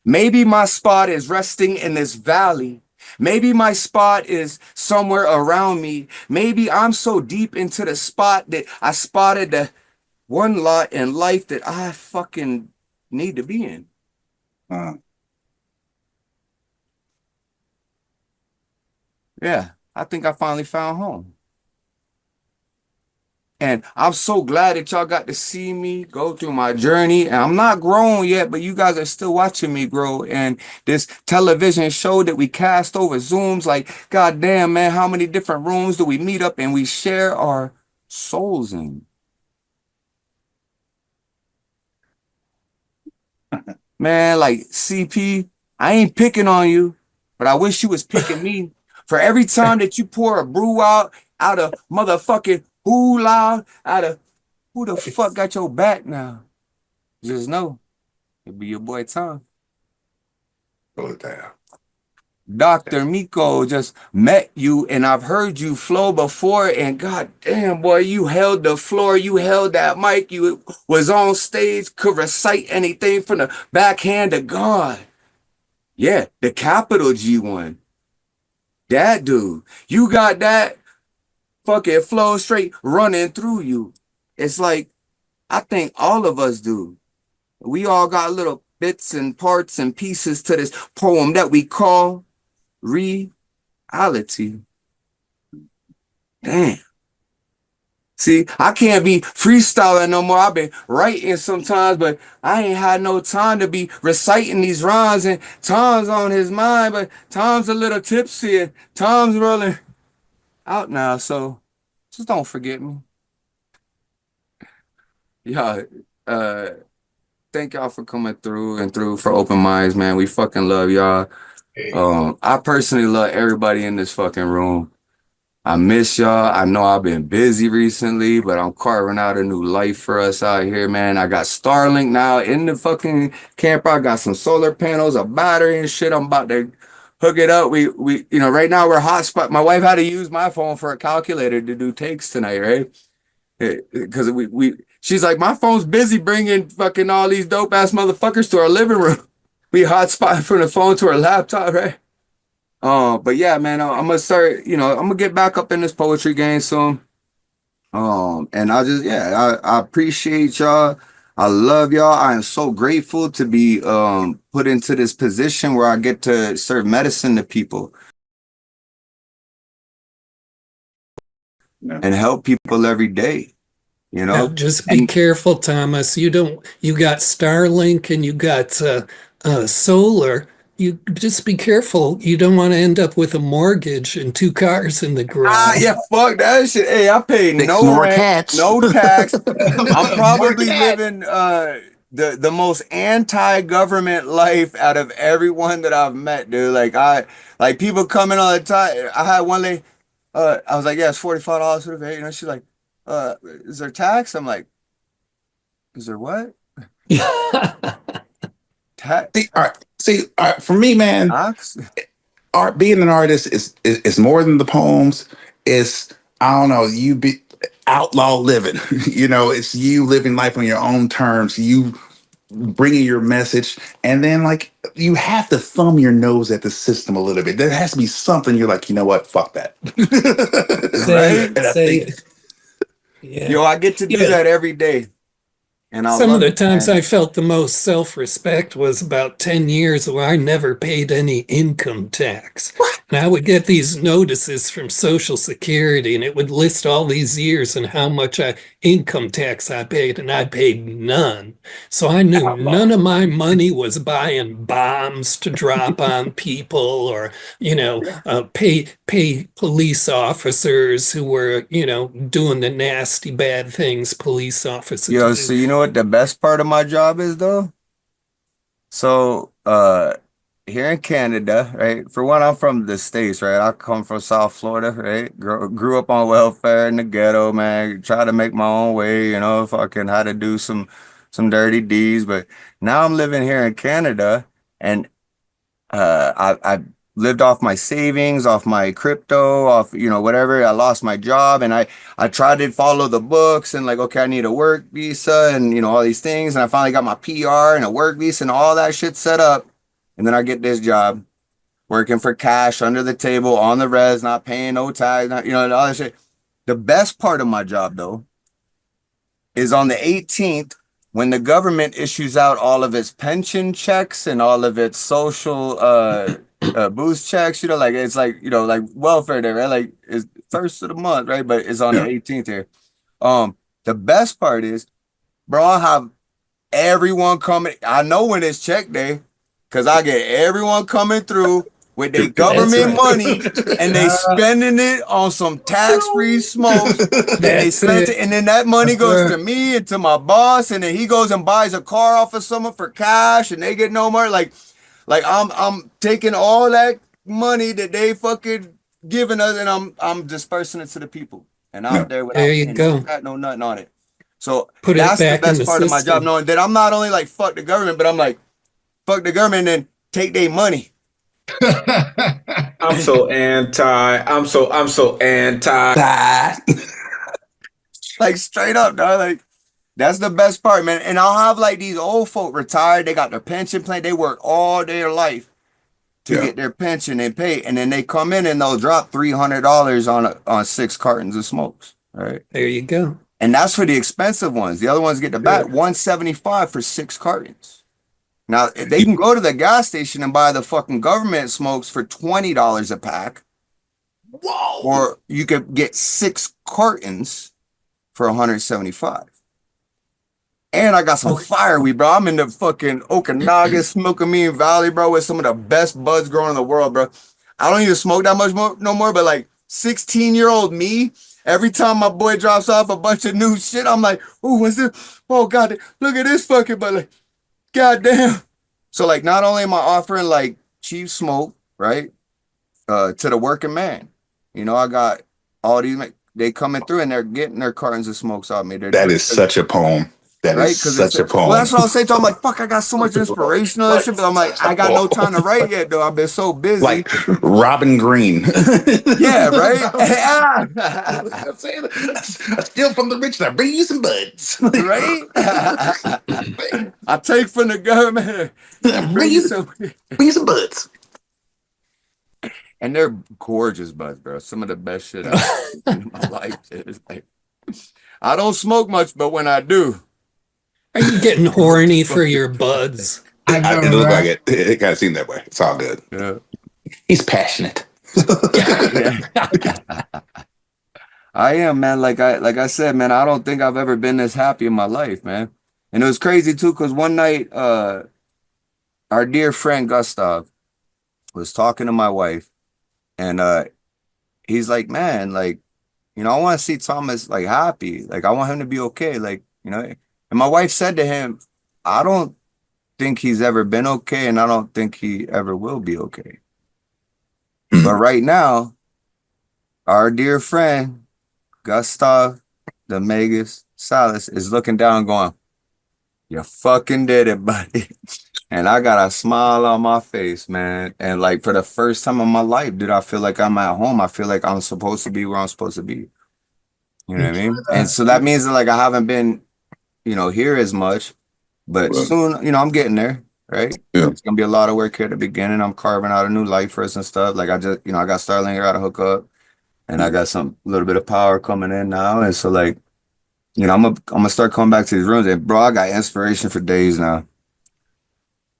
Maybe my spot is resting in this valley, Maybe my spot is somewhere around me. Maybe I'm so deep into the spot that I spotted the one lot in life that I fucking need to be in. Yeah, I think I finally found home. And I'm so glad that y'all got to see me go through my journey. And I'm not grown yet, but you guys are still watching me grow. And this television show that we cast over Zooms, like, goddamn, man, how many different rooms do we meet up and we share our souls in? Man, like, CP, I ain't picking on you, but I wish you was picking me. For every time that you pour a brew out of motherfucking who loud, out of who the fuck got your back now? Just know, it'll be your boy Tom. Go down. Dr. Miko just met you, and I've heard you flow before, and god damn, boy, you held the floor, you held that mic, you was on stage, could recite anything from the backhand to God. Yeah, the capital G1. That dude, you got that fucking flow straight running through you. It's like, I think all of us do. We all got little bits and parts and pieces to this poem that we call reality. Damn. See, I can't be freestyling no more. I've been writing sometimes, but I ain't had no time to be reciting these rhymes. And Tom's on his mind, but Tom's a little tipsy and Tom's rolling out now. So just don't forget me. Yeah, thank y'all for coming through and through for Open Minds, man. We fucking love y'all. I personally love everybody in this fucking room. I miss y'all. I know I've been busy recently, but I'm carving out a new life for us out here, man. I got Starlink now in the fucking camper. I got some solar panels, a battery and shit. I'm about to hook it up. We you know, right now we're hotspot. My wife had to use my phone for a calculator to do takes tonight, right? Because she's like, my phone's busy bringing fucking all these dope ass motherfuckers to our living room. We hotspot from the phone to our laptop, right? But yeah, man, I'm gonna start, I'm gonna get back up in this poetry game soon. And I appreciate y'all. I love y'all. I am so grateful to be put into this position where I get to serve medicine to people and help people every day. Now, just be careful, Thomas. You got Starlink and you got solar. You just be careful. You don't want to end up with a mortgage and 2 cars in the garage. Yeah, fuck that shit. Hey, I paid no rent, no tax. I'm probably living the most anti-government life out of everyone that I've met, dude. Like people coming all the time. I had one lady, I was like, yeah, it's $45 for the vape. She's like, is there tax? I'm like, is there what? For me, man, art, being an artist is more than the poems. It's, I don't know, you be outlaw living. It's you living life on your own terms. You bringing your message, and then like you have to thumb your nose at the system a little bit. There has to be something you're like, you know what, fuck that. Yo, I get to do that every day. And some of the times I felt the most self-respect was about 10 years where I never paid any income tax. And I would get these notices from Social Security, and it would list all these years and how much income tax I paid, and I paid none. So I knew none of my money was buying bombs to drop on people or, pay police officers who were, doing the nasty, bad things police officers Yo, do. so you know what the best part of my job is, though? So, here in Canada, right? For one, I'm from the States, right? I come from South Florida, right? Grew up on welfare in the ghetto, man. Try to make my own way, fucking had to do some dirty deeds. But now I'm living here in Canada, and I lived off my savings, off my crypto, off, whatever. I lost my job, and I tried to follow the books and like, okay, I need a work visa and, all these things. And I finally got my PR and a work visa and all that shit set up. And then I get this job. working for cash under the table on the res, not paying no tax, not, all that shit. The best part of my job though is on the 18th when the government issues out all of its pension checks and all of its social boost checks, like it's like, like welfare day, right? Like it's first of the month, right? But it's on the 18th here. The best part is, bro, I have everyone coming. I know when it's check day because I get everyone coming through with their government money and they spending it on some tax-free smokes. And they spent it, and then that money goes to me and to my boss, and then he goes and buys a car off of someone for cash, and they get no more. Like I'm taking all that money that they fucking giving us, and I'm dispersing it to the people. And out there without no nothing on it. So that's the best part of my job, knowing that I'm not only like fuck the government, but I'm like fuck the government and then take their money. I'm so anti. I'm so anti. Like straight up, dog. Like that's the best part, man. And I'll have like these old folk retired. They got their pension plan. They work all their life to get their pension and pay, and then they come in and they'll drop $300 on 6 cartons of smokes. Right there, you go. And that's for the expensive ones. The other ones get the back $175 for 6 cartons. Now, they can go to the gas station and buy the fucking government smokes for $20 a pack. Whoa! Or you could get 6 cartons for $175. And I got some fireweed, bro. I'm in the fucking Okanagan, Smokeamine Valley, bro, with some of the best buds growing in the world, bro. I don't even smoke that much no more, but like 16-year-old me, every time my boy drops off a bunch of new shit, I'm like, oh, what's this? Oh, God, look at this fucking, but like, God damn. So like not only am I offering like cheap smoke, right? To the working man. I got all these, they coming through and they're getting their cartons of smokes off me. That is such a poem. That is such a poem. Well, that's what I was saying. I'm like, fuck, I got so much inspirational and shit, but I'm like, I got no time to write yet, though. I've been so busy. Like Robin Green. Yeah, right? I steal from the rich and I bring you some buds. Right? I take from the government and bring you some buds. And they're gorgeous buds, bro. Some of the best shit I've seen in my life. It's like, I don't smoke much, but when I do. Are you getting horny for your buds? It looks like it. It kind of seemed that way. It's all good. Yeah. He's passionate. I am, man. Like I said, man, I don't think I've ever been this happy in my life, man. And it was crazy too, because one night, our dear friend Gustav was talking to my wife, and he's like, man, like, I want to see Thomas like happy. Like, I want him to be okay. Like, and my wife said to him, I don't think he's ever been okay, and I don't think he ever will be okay. But right now, our dear friend, Gustav the Magus Salas, is looking down going, you fucking did it, buddy. And I got a smile on my face, man. And like for the first time in my life, dude, I feel like I'm at home. I feel like I'm supposed to be where I'm supposed to be. You know what I mean? And so that means that like I haven't been, here as much, but soon, I'm getting there, right? Yeah. It's gonna be a lot of work here at the beginning. I'm carving out a new life for us and stuff. Like I just, I got Starlink here to hook up, and I got a little bit of power coming in now. And so like, I'm gonna start coming back to these rooms. And bro, I got inspiration for days now.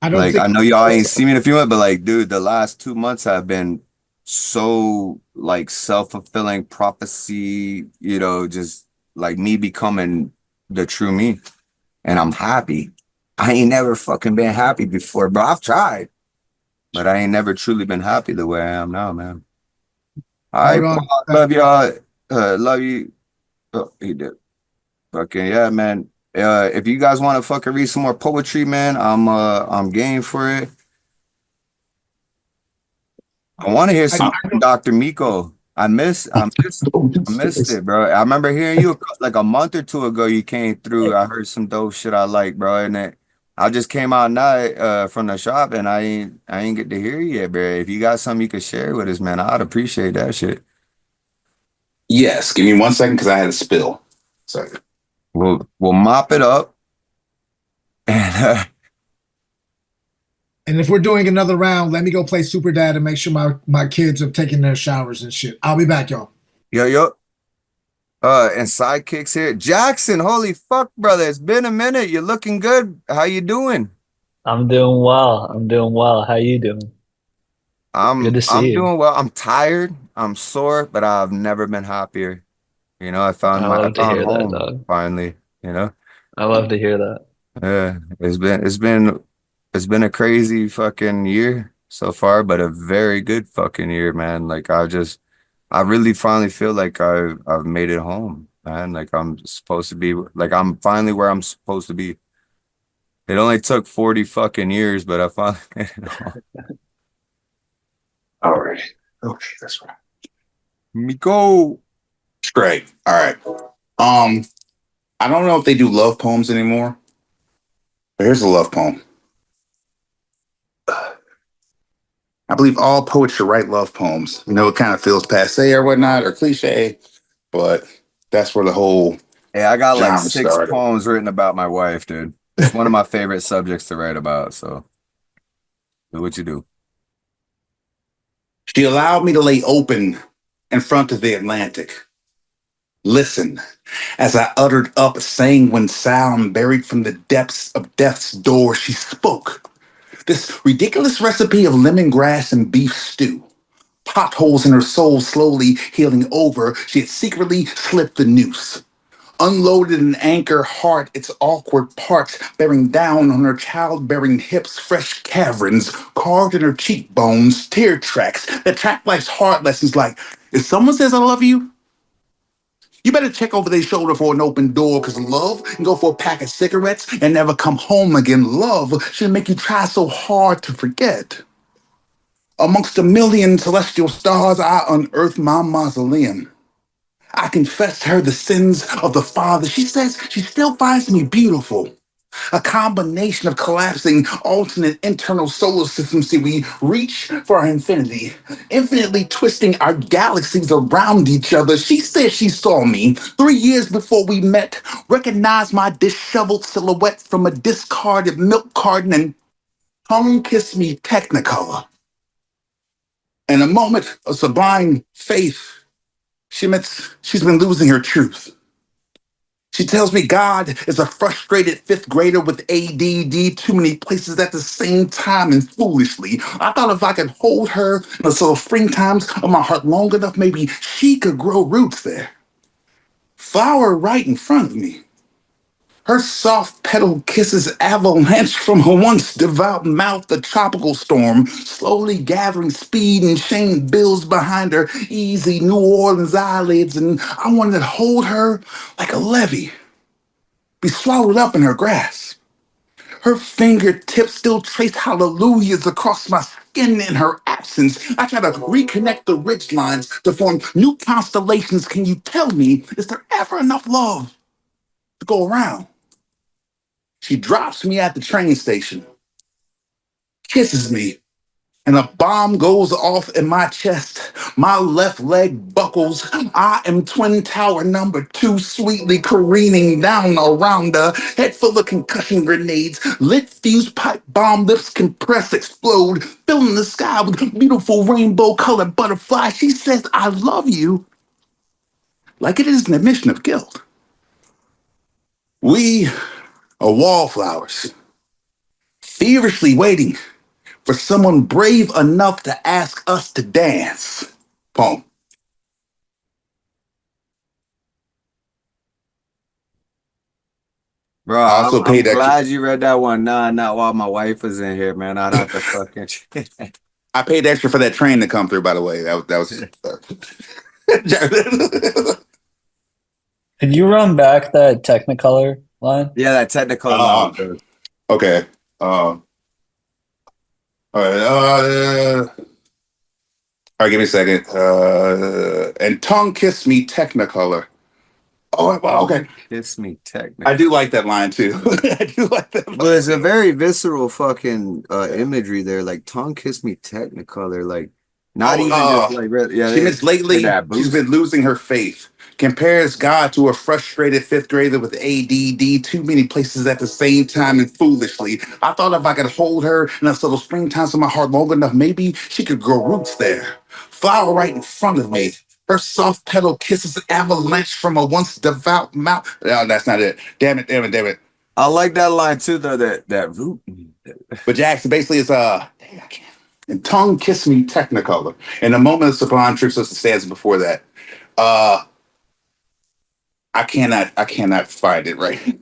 I know y'all ain't seen me in a few months, but like, dude, the last 2 months have been so like self-fulfilling prophecy, just like me becoming the true me. And I'm happy. I ain't never fucking been happy before, bro. I've tried, but I ain't never truly been happy the way I am now, man. All right, love y'all. Love you. Oh, he did. Fucking yeah, man. If you guys want to fucking read some more poetry, man, I'm game for it. I want to hear some Dr. Miko. I missed it, bro. I remember hearing you like a month or two ago. You came through. I heard some dope shit I like, bro. And I just came out now from the shop, and I ain't get to hear you yet, bro. If you got something you could share with us, man, I'd appreciate that shit. Yes, give me 1 second because I had a spill. Sorry. We'll mop it up, and And if we're doing another round, let me go play Super Dad and make sure my kids have taken their showers and shit. I'll be back, y'all. Yo. And sidekicks here. Jackson, holy fuck, brother. It's been a minute. You're looking good. How you doing? I'm doing well. How you doing? Good to see you. Doing well. I'm tired. I'm sore, but I've never been happier. You know, I found home dog. finally. You know, I love to hear that. Yeah, it's been a crazy fucking year so far, but a very good fucking year, man. Like I really finally feel like I've made it home, man. Like I'm supposed to be, like I'm finally where I'm supposed to be. It only took 40 fucking years, but I finally made it home. All right. Okay, that's right. Miko. Great. All right. I don't know if they do love poems anymore, but here's a love poem. I believe all poets should write love poems. You know, it kind of feels passe or whatnot or cliche, but that's where the whole I got like genre 6 started. poems written about my wife, dude. It's one of my favorite subjects to write about. So do what you do. She allowed me to lay open in front of the Atlantic. Listen, as I uttered up a sanguine sound buried from the depths of death's door, she spoke. This ridiculous recipe of lemongrass and beef stew. Potholes in her soul slowly healing over, she had secretly slipped the noose. Unloaded an anchor heart, its awkward parts bearing down on her childbearing hips, fresh caverns carved in her cheekbones, tear tracks that track life's hard lessons like, if someone says I love you, you better check over their shoulder for an open door, because love can go for a pack of cigarettes and never come home again. Love should make you try so hard to forget. Amongst a million celestial stars, I unearthed my mausoleum. I confessed to her the sins of the father. She says she still finds me beautiful. A combination of collapsing alternate internal solar systems. See, we reach for our infinity, infinitely twisting our galaxies around each other. She said she saw me 3 years before we met, recognized my disheveled silhouette from a discarded milk carton, and tongue kissed me technicolor. In a moment of sublime faith, she admits she's been losing her truth. She tells me God is a frustrated 5th grader with ADD, too many places at the same time, and foolishly, I thought if I could hold her in the little spring times of my heart long enough, maybe she could grow roots there. Flower right in front of me. Her soft petal kisses avalanche from her once devout mouth, a tropical storm, slowly gathering speed and Shane Bills behind her easy New Orleans eyelids, and I wanted to hold her like a levee, be swallowed up in her grasp. Her fingertips still trace hallelujahs across my skin in her absence. I try to reconnect the ridge lines to form new constellations. Can you tell me, is there ever enough love to go around? She drops me at the train station, kisses me, and a bomb goes off in my chest. My left leg buckles. I am Twin Tower number 2, sweetly careening down around a head full of concussion grenades. Lit fuse pipe bomb lips compress, explode, filling the sky with beautiful rainbow-colored butterflies. She says, I love you, like it is an admission of guilt. We are wallflowers, feverishly waiting for someone brave enough to ask us to dance. Poem. Bro, I also I'm paid extra. glad you read that one. Nah, not while my wife was in here, man. I'd have to fucking. I paid extra for that train to come through, by the way. That was Could you run back that Technicolor line? Yeah, that Technicolor line. Okay. All right. All right, give me a second. And tongue kiss me Technicolor. Oh, well, okay. Kiss me Technicolor. I do like that line too. I do like that line. But it's a very visceral fucking imagery there. Like tongue kiss me Technicolor. Like Not even just like yeah. She means lately she's been losing her faith. Compares God to a frustrated fifth grader with ADD, too many places at the same time and foolishly. I thought if I could hold her in a little springtime in my heart long enough, maybe she could grow roots there. Flower right in front of me. Her soft petal kisses an avalanche from a once devout mouth. No, that's not it. Damn it. I like that line too, though. That root. But Jackson basically is and tongue kiss me technicolor. And the moment of sublime tricks us the stanza before that. I cannot find it right.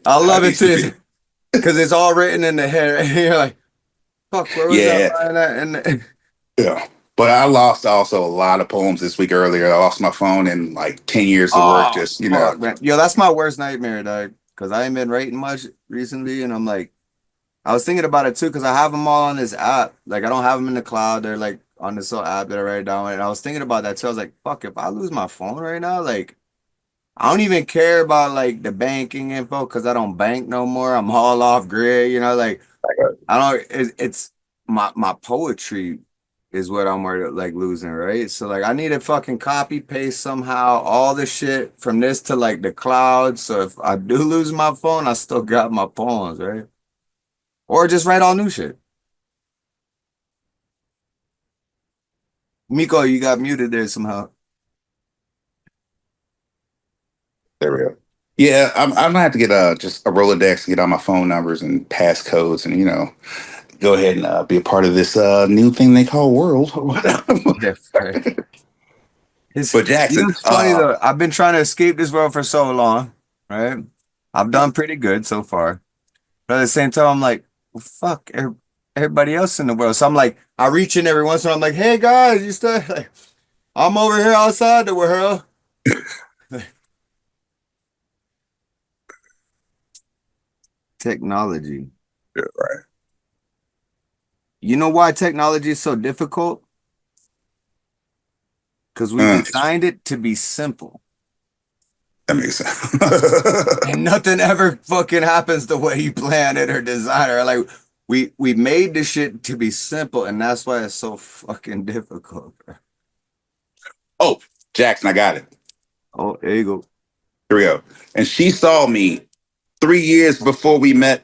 I love it too. Because it's all written in the head. And you're like, fuck, where was that line at? And yeah. But I lost also a lot of poems this week earlier. I lost my phone and like 10 years of work. Just, you know. Man. Yo, that's my worst nightmare, dog. Because I ain't been writing much recently. And I'm like, I was thinking about it too, because I have them all on this app. Like, I don't have them in the cloud. They're like on this little app that I write down. And I was thinking about that too. I was like, fuck, if I lose my phone right now, like, I don't even care about like the banking info because I don't bank no more. I'm all off grid, you know, like I don't, it's my poetry is what I'm worried like losing, right? So like I need to fucking copy paste somehow all the shit from this to like the cloud. So if I do lose my phone, I still got my poems, right? Or just write all new shit. Miko, you got muted there somehow. There we go. Yeah, I'm gonna have to get just a Rolodex to get all my phone numbers and passcodes and, you know, go ahead and be a part of this new thing they call world or whatever. But Jackson, you know, it's funny though. I've been trying to escape this world for so long, right? I've done pretty good so far, but at the same time, I'm like, well, fuck everybody else in the world. So I'm like, I reach in every once in a while. I'm like, hey guys, you still? Like, I'm over here outside the world. Technology. Yeah, right. You know why technology is so difficult? Because we designed it to be simple. That makes sense. And nothing ever fucking happens the way you plan it or design it. Like we made this shit to be simple, and that's why it's so fucking difficult. Oh, Jackson, I got it. Oh, there you go. Here we go. And she saw me 3 years before we met.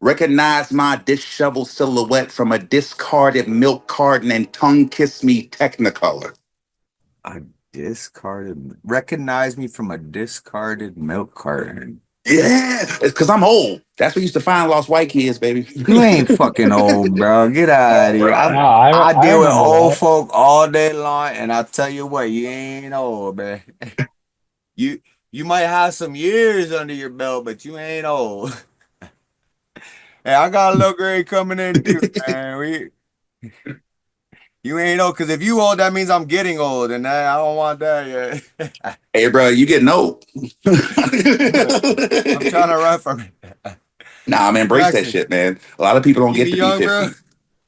Recognized my disheveled silhouette from a discarded milk carton and tongue kissed me technicolor. A discarded, recognize me from a discarded milk carton. Yeah, it's because I'm old. That's what we used to find lost white kids, baby. You ain't fucking old, bro. Get out of here. I deal with old folk all day long, and I tell you what, you ain't old, man. You might have some years under your belt, but you ain't old. Hey, I got a little grade coming in too, man. You ain't old, because if you old, that means I'm getting old, and I don't want that yet. Hey, bro, you getting old. I'm trying to run from it. Nah, I'm embrace that shit, man. A lot of people don't get to young, be 50.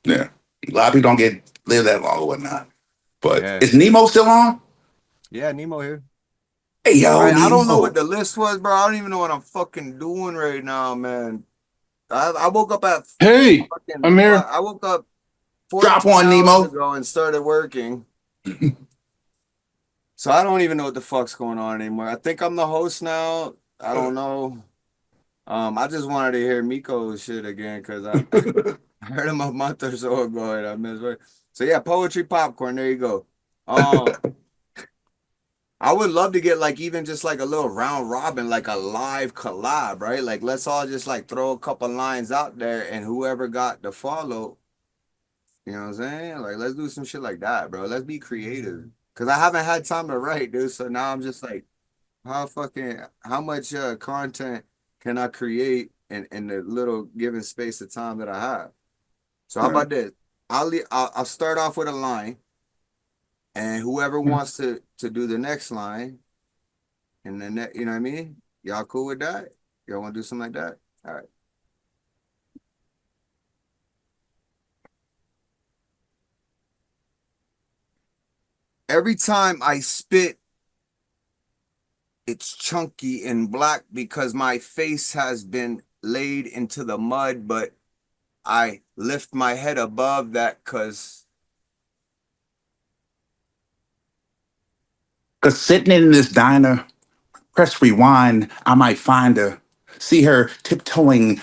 bro. Yeah. A lot of people don't live that long or whatnot. But is Nemo still on? Yeah, Nemo here. Hey, yo, right, I don't Nemo. know what the list was, bro. I don't even know what I'm fucking doing right now, man. I woke up at Amir. I woke up 14 Drop one, hours Nemo. ago and started working. So I don't even know what the fuck's going on anymore. I think I'm the host now. I don't know. I just wanted to hear Miko's shit again because I heard him a month or so ago and I missed it. So yeah, poetry popcorn. There you go. I would love to get like even just like a little round robin, like a live collab, right? Like let's all just like throw a couple lines out there and whoever got the follow, you know what I'm saying? Like let's do some shit like that, bro. Let's be creative. Cause I haven't had time to write, dude. So now I'm just like, how much content can I create in the little given space of time that I have? So how about this? I'll start off with a line. And whoever wants to do the next line, and then you know what I mean? Y'all cool with that? Y'all want to do something like that? All right. Every time I spit, it's chunky and black because my face has been laid into the mud, but I lift my head above that because Cause sitting in this diner, press rewind, I might find her. See her tiptoeing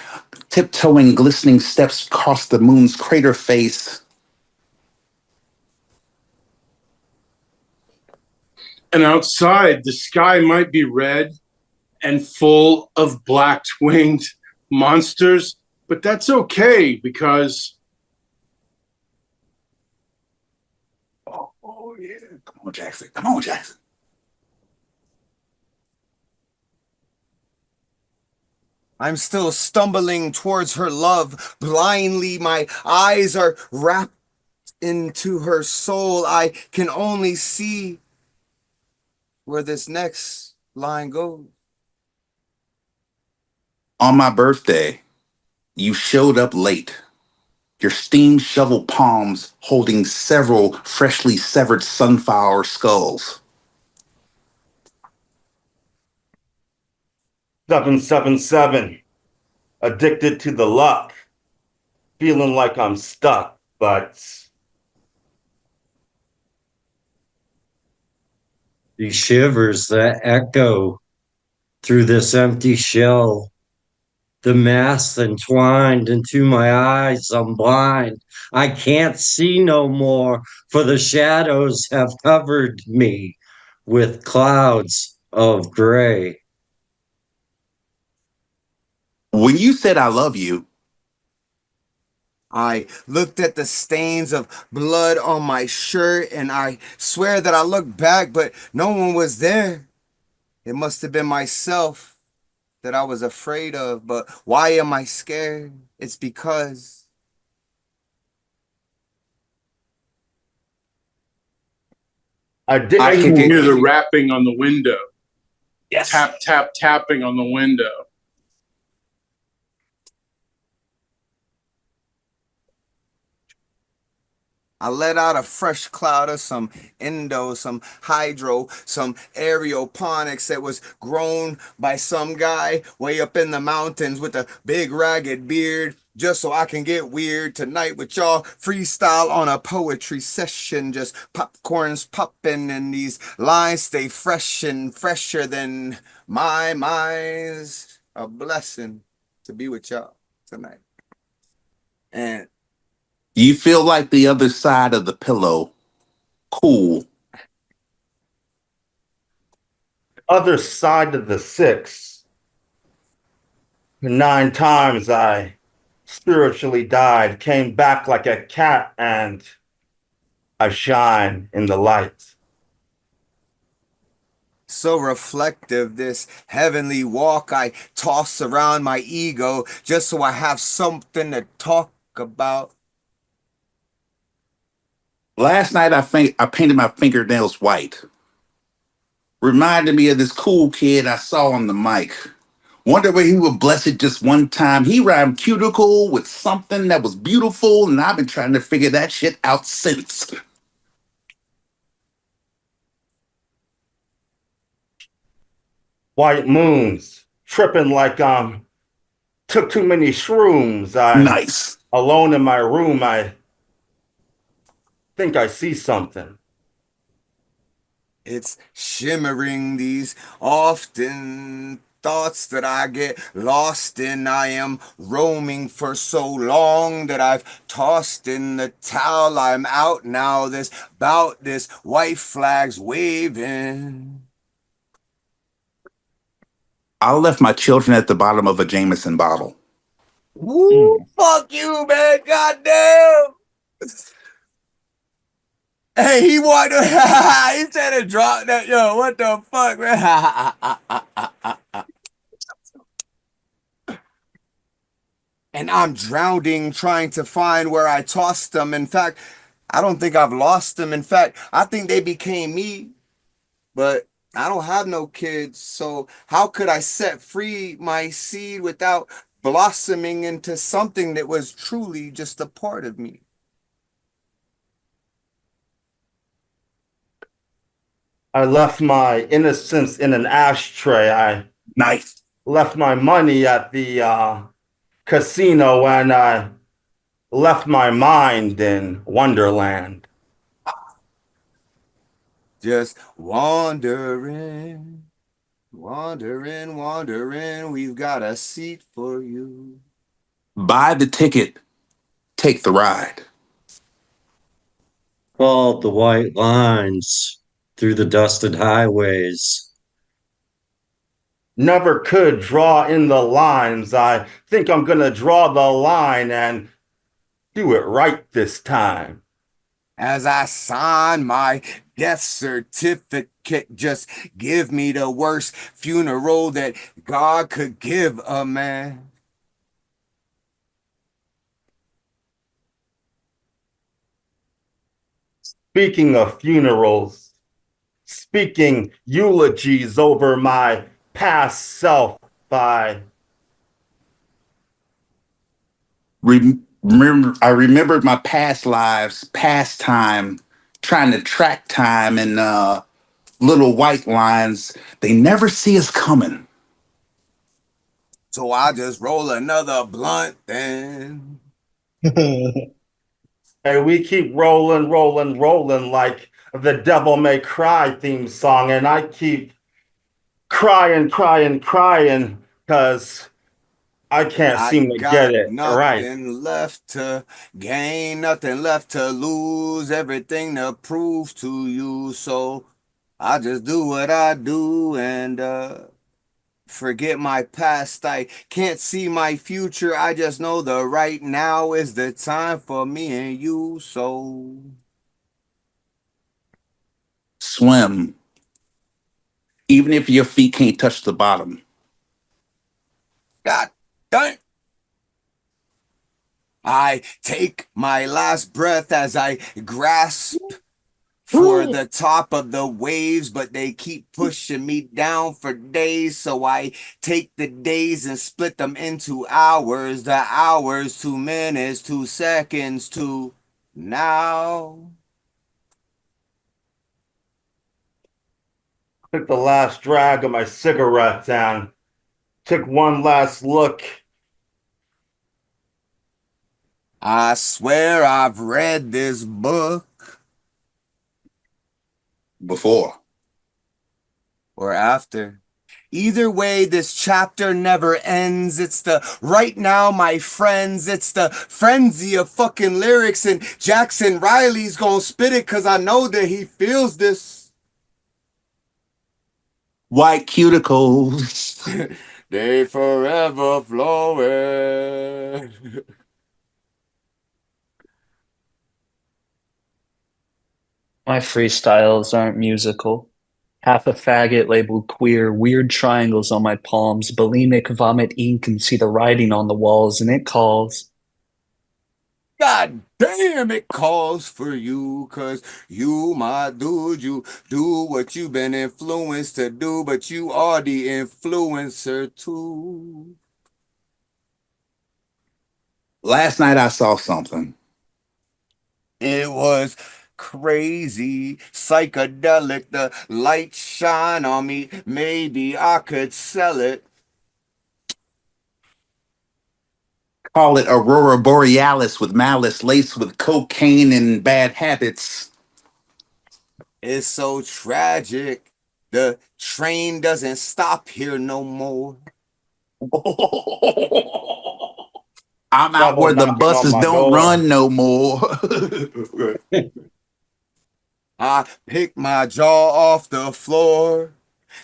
glistening steps across the moon's crater face. And outside, the sky might be red and full of black-winged monsters, but that's okay because... Oh yeah, come on, Jackson. Come on, Jackson. I'm still stumbling towards her love. Blindly, my eyes are wrapped into her soul. I can only see where this next line goes. On my birthday, you showed up late. Your steam shovel palms holding several freshly severed sunflower skulls. 777. Addicted to the luck. Feeling like I'm stuck, but These shivers that echo through this empty shell. The mass entwined into my eyes, I'm blind. I can't see no more, for the shadows have covered me with clouds of gray. When you said I love you, I looked at the stains of blood on my shirt, and I swear that I looked back, but no one was there. It must have been myself that I was afraid of, but why am I scared? It's because I can hear the rapping on the window. Yes. Tap, tap, tapping on the window. I let out a fresh cloud of some endo, some hydro, some aeroponics that was grown by some guy way up in the mountains with a big ragged beard, just so I can get weird tonight with y'all. Freestyle on a poetry session, just popcorn's popping and these lines stay fresh and fresher than my mind's. A blessing to be with y'all tonight. And you feel like the other side of the pillow. Cool. other side of the 6. 9 times I spiritually died, came back like a cat, and I shine in the light. So reflective, this heavenly walk. I toss around my ego just so I have something to talk about. Last night I painted my fingernails white. Reminded me of this cool kid I saw on the mic. Wonder where he would bless it just one time. He rhymed cuticle with something that was beautiful, and I've been trying to figure that shit out since. White moons, tripping like took too many shrooms. Nice. Alone in my room, I think I see something. It's shimmering, these often thoughts that I get lost in. I am roaming for so long that I've tossed in the towel. I'm out now, this white flag's waving. I left my children at the bottom of a Jameson bottle. Woo, fuck you, man, goddamn. Hey, he wanted he said to drop that. Yo, what the fuck, man? And I'm drowning trying to find where I tossed them. In fact, I don't think I've lost them. In fact, I think they became me. But I don't have no kids, so how could I set free my seed without blossoming into something that was truly just a part of me? I left my innocence in an ashtray. I left my money at the casino, and I left my mind in Wonderland. just wandering, wandering. We've got a seat for you. Buy the ticket, take the ride. Followed the white lines through the dusted highways. Never could draw in the lines. I think I'm gonna draw the line and do it right this time. As I sign my death certificate, just give me the worst funeral that God could give a man. Speaking of funerals, speaking eulogies over my past self, I remembered my past lives, past time, trying to track time and little white lines. They never see us coming. So I just roll another blunt then. And we keep rolling like the Devil May Cry theme song, and I keep crying, because I can't seem to get it right. Nothing left to gain, nothing left to lose, everything to prove to you. So I just do what I do and forget my past. I can't see my future. I just know the right now is the time for me and you. So swim, even if your feet can't touch the bottom. God damn. I take my last breath as I grasp for the top of the waves, but they keep pushing me down for days. So I take the days and split them into hours, the hours, 2 minutes, 2 seconds to now. Took the last drag of my cigarette down. Took one last look. I swear I've read this book before or after. Either way, this chapter never ends. It's the right now, my friends. It's the frenzy of fucking lyrics, and Jackson Riley's gonna spit it because I know that he feels this. White cuticles. They forever flowing. My freestyles aren't musical. Half a faggot labeled queer, weird triangles on my palms, bulimic vomit ink and see the writing on the walls, and it calls. God damn, it calls for you, cause you, my dude, you do what you've been influenced to do, but you are the influencer too. Last night I saw something. It was crazy, psychedelic, the light shine on me, maybe I could sell it. Call it Aurora Borealis with malice laced with cocaine and bad habits. It's so tragic. The train doesn't stop here no more. I'm out where the buses don't run no more. I picked my jaw off the floor.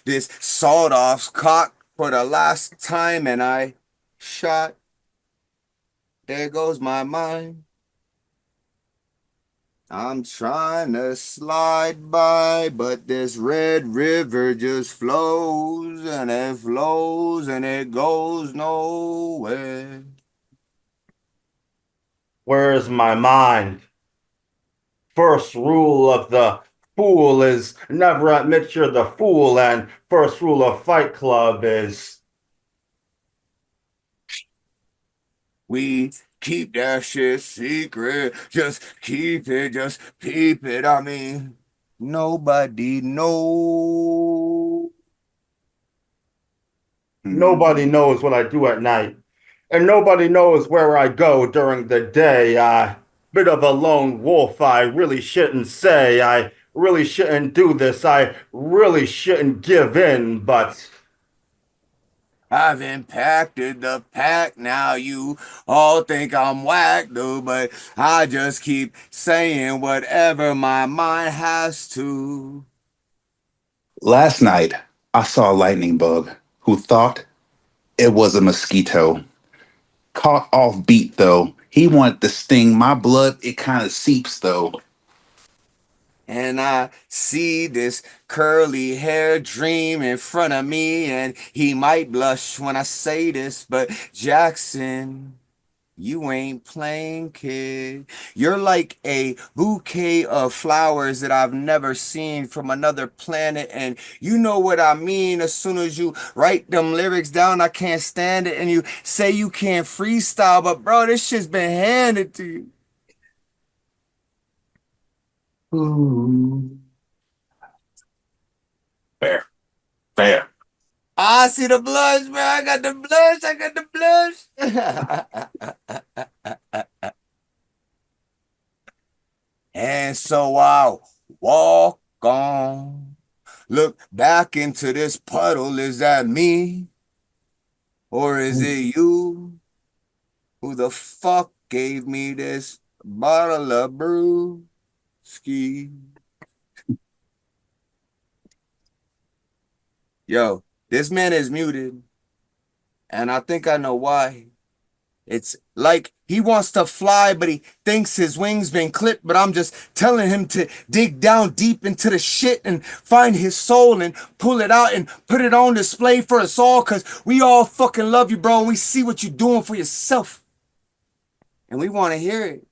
This sawed-off's cocked for the last time and I shot. There goes my mind. I'm trying to slide by, but this red river just flows and it goes nowhere. Where's my mind? First rule of the fool is never admit you're the fool, and first rule of Fight Club is we keep that shit secret. Just keep it, just keep it. I mean, nobody knows. Nobody knows what I do at night, and nobody knows where I go during the day. Bit of a lone wolf, I really shouldn't say. I really shouldn't do this. I really shouldn't give in, but I've impacted the pack. Now you all think I'm whack, dude, but I just keep saying whatever my mind has to. Last night, I saw a lightning bug who thought it was a mosquito. Caught off beat, though. He wanted to sting my blood. It kind of seeps, though. And I see this curly hair dream in front of me, and he might blush when I say this, but Jackson, you ain't playing, kid. You're like a bouquet of flowers that I've never seen from another planet, and you know what I mean. As soon as you write them lyrics down, I can't stand it, and you say you can't freestyle, but bro, this shit's been handed to you. Ooh. Fair. Fair. I see the blush, man. I got the blush. I got the blush. And so I walk on. Look back into this puddle. Is that me? Or is it you? Who the fuck gave me this bottle of brewski? Yo, this man is muted, and I think I know why. It's like he wants to fly, but he thinks his wings been clipped, but I'm just telling him to dig down deep into the shit and find his soul and pull it out and put it on display for us all, because we all fucking love you, bro, and we see what you're doing for yourself. And we want to hear it.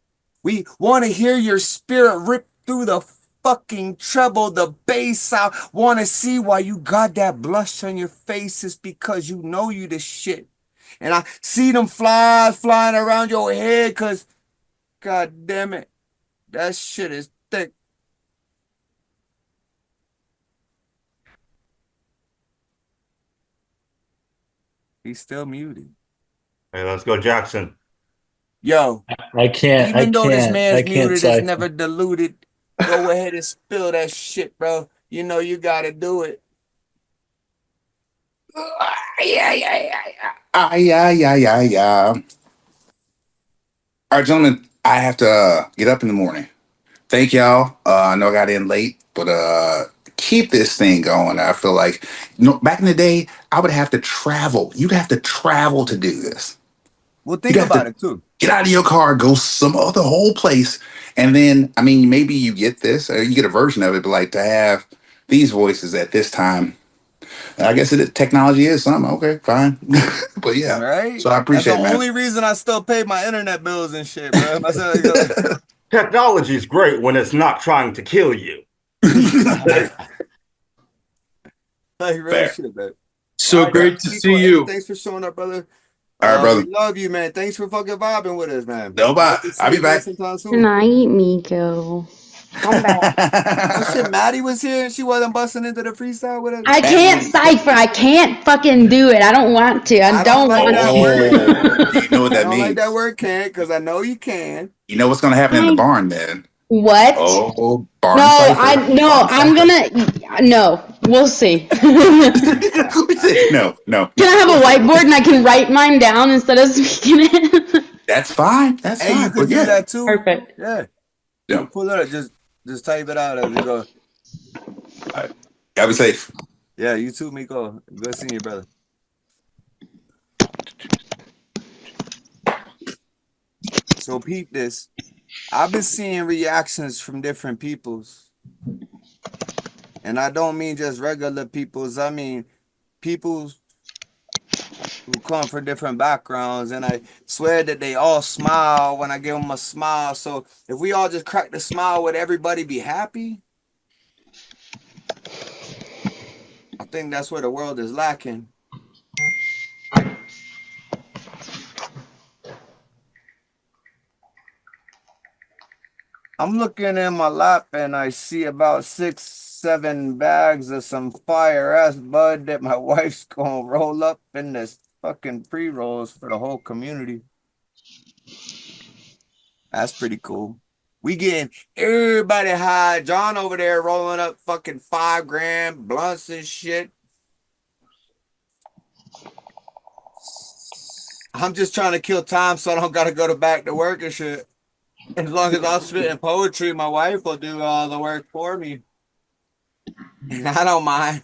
We want to hear your spirit rip through the fucking treble, the bass. I want to see why you got that blush on your face. It's because you know you the shit. And I see them flies flying around your head because, god damn it, that shit is thick. He's still muted. Hey, let's go, Jackson. Yo, I can't. even though this man's muted, it's cipher. never diluted. Go ahead and spill that shit, bro. You know you gotta do it. Yeah. All right, gentlemen, I have to get up in the morning. Thank y'all. I know I got in late, but keep this thing going. I feel like, back in the day, I would have to travel. You'd have to travel to do this. Well, think about it too. Get out of your car, go some other whole place, and then, I mean, maybe you get this, or you get a version of it, but like to have these voices at this time, I guess technology is something. Okay, fine. But yeah, right? So I appreciate it, That's the man. only reason I still pay my internet bills and shit, bro. Technology is great when it's not trying to kill you. Like, real shit, man. So All right, great to see you. Thanks for showing up, brother. All right, brother. We love you, man. Thanks for fucking vibing with us, man. No bye. I'll be back. Sometime soon. Good night, Miko. Come back. Oh shit, Maddie was here and she wasn't busting into the freestyle with us. I can't cipher. I can't fucking do it. I don't want to. I don't like want that to. word. You know what I that don't means. like that word can't, because I know you can. You know what's going to happen in the barn, then. What? Oh, barn No, cipher. I'm gonna. No, we'll see. No. Can I have a whiteboard and I can write mine down instead of speaking it? That's fine. That's Hey, fine. you could do that too. Perfect. Yeah. Yeah. Pull it up. Just type it out as you go. All right. Gotta be safe. Yeah, you too, Miko. Good seeing you, brother. So peep this. I've been seeing reactions from different peoples. And I don't mean just regular peoples. I mean people who come from different backgrounds. And I swear that they all smile when I give them a smile. So if we all just crack the smile, would everybody be happy? I think that's where the world is lacking. I'm looking in my lap and I see about 6-7 bags of some fire ass bud that my wife's gonna roll up in this fucking pre-rolls for the whole community. That's pretty cool. We getting everybody high. John over there rolling up fucking 5 gram blunts and shit. I'm just trying to kill time so I don't gotta go back to work and shit. As long as I'm spitting poetry, my wife will do all the work for me. And I don't mind.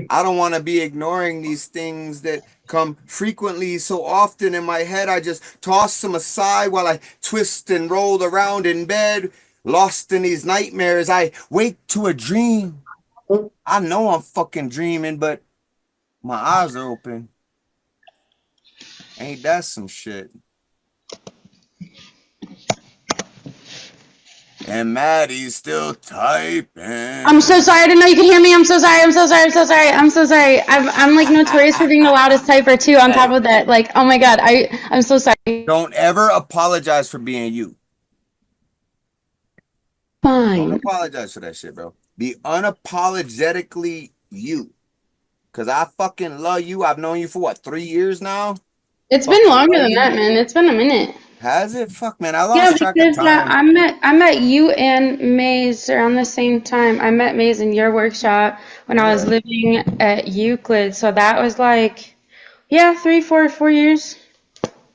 I don't want to be ignoring these things that come frequently so often in my head. I just toss them aside while I twist and roll around in bed. Lost in these nightmares, I wake to a dream. I know I'm fucking dreaming, but my eyes are open. Ain't that some shit? And Maddie's still typing. I'm so sorry. I didn't know you could hear me. I'm so sorry. I'm so sorry. I'm so sorry. I'm so sorry. I'm like notorious for being the loudest typer too. On top of that, like, oh my god, I'm so sorry. Don't ever apologize for being you. Fine. Don't apologize for that shit, bro. Be unapologetically you. Cause I fucking love you. I've known you for what, 3 years now? It's been longer than that, man. It's been a minute. Has it? Fuck, man. I lost track of because time. I met you and Maze around the same time. I met Maze in your workshop when I was living at Euclid. So that was like, yeah, 4 years.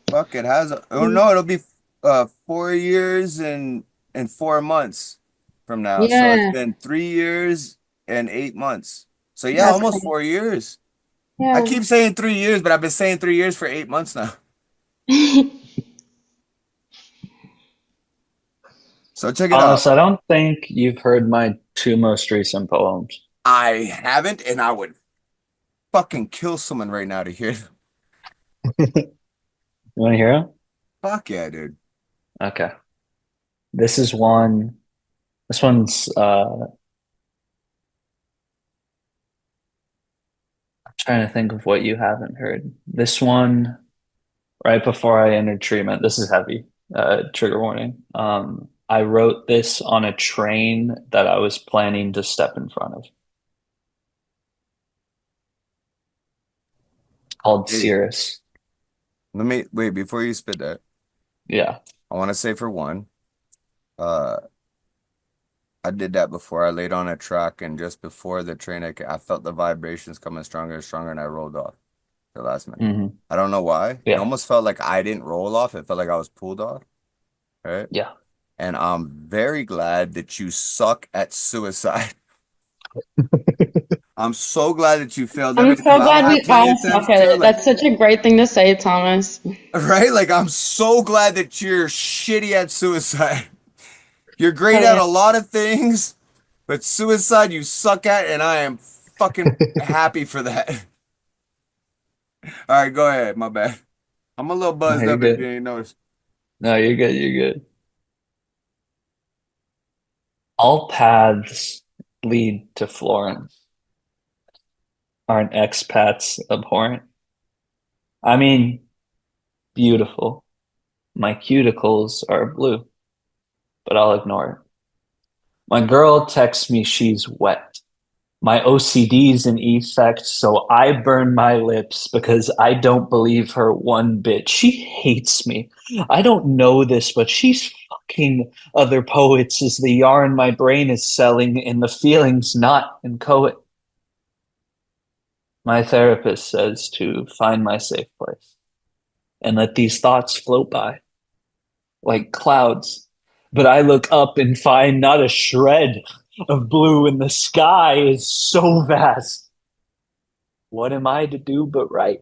Fuck, it has. Oh no, it'll be 4 years and 4 months from now. So Yeah. it's been 3 years and 8 months. So yeah, That's almost crazy. 4 years. Yeah. I keep saying 3 years, but I've been saying 3 years for 8 months now. So check it Thomas, out. I don't think you've heard my 2 most recent poems. I haven't, and I would fucking kill someone right now to hear them. You want to hear them? Fuck yeah, dude. Okay. This one's I'm trying to think of what you haven't heard. This one, right before I entered treatment, this is heavy. Trigger warning. I wrote this on a train that I was planning to step in front of. It's called Cirrus. Let me wait before you spit that. Yeah. I want to say for one, I did that before. I laid on a track, and just before the train, I felt the vibrations coming stronger and stronger, and I rolled off the last minute. Mhm. I don't know why. It Yeah. almost felt like I didn't roll off. It felt like I was pulled off. Right? Yeah. And I'm very glad that you suck at suicide. I'm so glad that you failed I'm everything. so 'cause I glad don't we have plenty all of suck attention at to it. it. Like, That's such a great thing to say, Thomas. right? Like, I'm so glad that you're shitty at suicide. You're great Oh, at yeah. a lot of things, but suicide you suck at, and I am fucking happy for that. All right, go ahead. My bad. I'm a little No, buzzed you're up if good. you ain't noticed. No, you're good. You're good. All paths lead to Florence. Aren't expats abhorrent? I mean, beautiful. My cuticles are blue, but I'll ignore it. My girl texts me she's wet. My OCD's in effect, so I burn my lips because I don't believe her one bit. She hates me. I don't know this, but she's fucking other poets is the yarn my brain is selling and the feelings not inchoate. My therapist says to find my safe place and let these thoughts float by like clouds. But I look up and find not a shred of blue, and the sky is so vast. What am I to do but write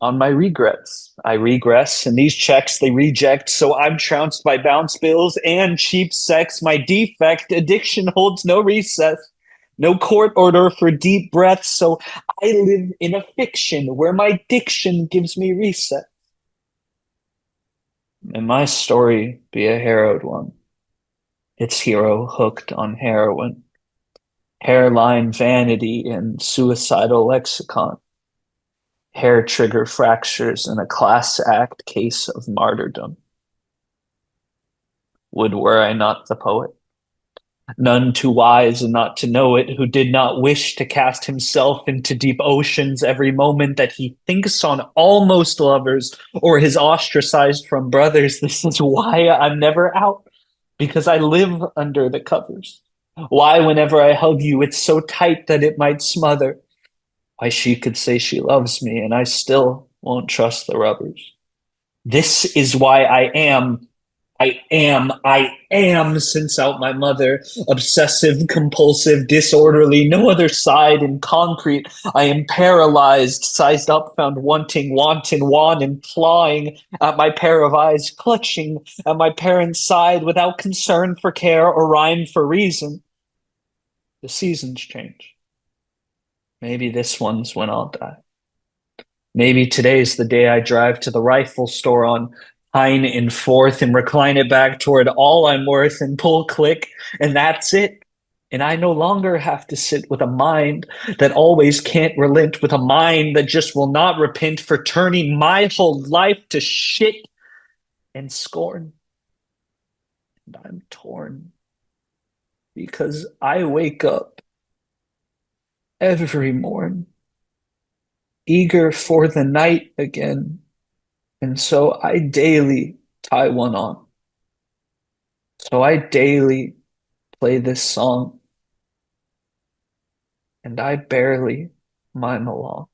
on my regrets? I regress, and these checks they reject, so I'm trounced by bounce bills and cheap sex. My defect addiction holds no recess, no court order for deep breaths, so I live in a fiction where my diction gives me reset. And my story be a harrowed one. Its hero hooked on heroin, hairline vanity and suicidal lexicon, hair trigger fractures and a class act case of martyrdom. Would were I not the poet, None too wise and not to know it, who did not wish to cast himself into deep oceans every moment that he thinks on almost lovers or his ostracized from brothers. This is why I'm never out, because I live under the covers. Why, whenever I hug you, it's so tight that it might smother. Why she could say she loves me and I still won't trust the rubbers. This is why I am, since out my mother, obsessive, compulsive, disorderly, no other side in concrete. I am paralyzed, sized up, found wanting, wanton, wan, and clawing at my pair of eyes, clutching at my parents' side without concern for care or rhyme for reason. The seasons change. Maybe this one's when I'll die. Maybe today's the day I drive to the rifle store on Pine and Fourth and recline it back toward all I'm worth and pull click, and that's it. And I no longer have to sit with a mind that always can't relent, with a mind that just will not repent for turning my whole life to shit and scorn. And I'm torn because I wake up every morn eager for the night again. And so I daily tie one on. So I daily play this song. And I barely mime along.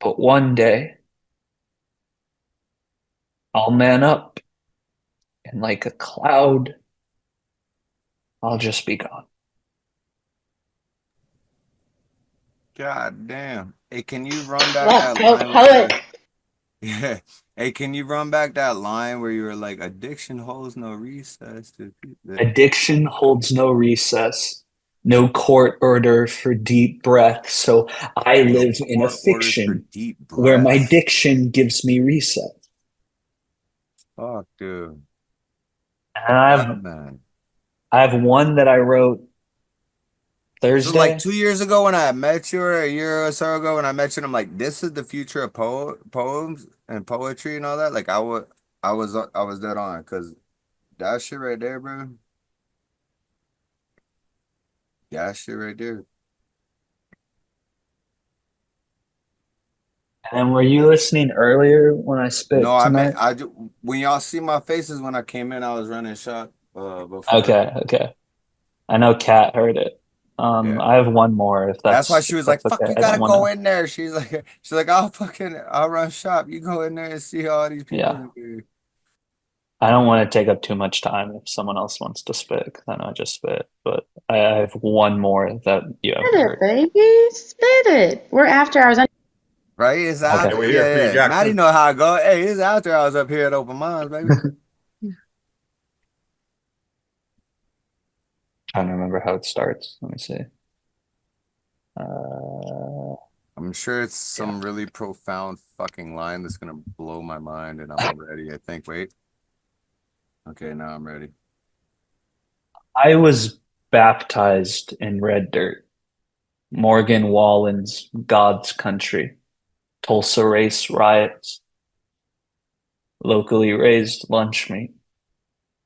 But one day, I'll man up. And like a cloud, I'll just be gone. God damn. Hey, can you run back Let's that go, line? poet. Yeah. Hey, can you run back that line where you were like, addiction holds no recess? Addiction holds no recess, no court order for deep breath. So I live in a fiction where my diction gives me recess. Fuck, dude. And I have one that I wrote Thursday. So like 2 years ago when I met you, or a year or so ago when I met you, and I'm like, this is the future of poems and poetry and all that. Like I was dead on, because that shit right there, bro. That shit right there. And were you listening earlier when I spit No, I tonight? meant when y'all see my faces when I came in, I was running shot before. Okay. I know Kat heard it. I have one more if That's why that's she was like, "Fuck, okay. you I gotta don't go wanna. in there." She's like, I'll run shop. You go in there and see all these people in there. I don't want to take up too much time if someone else wants to spit, 'cause I know I just spit, but I have one more that you haven't Spit heard. it, baby. Spit it. We're after hours. Right? It's out. Okay. We're here for you, Jackson. Maddie know how I go. Hey, it's out there. I was up here at Open Minds, baby. Trying to remember how it starts. Let me see. I'm sure it's some really profound fucking line that's gonna blow my mind, and I'm ready. I think. Wait. Okay, now I'm ready. I was baptized in red dirt. Morgan Wallen's God's Country. Tulsa race riots. Locally raised lunch meat.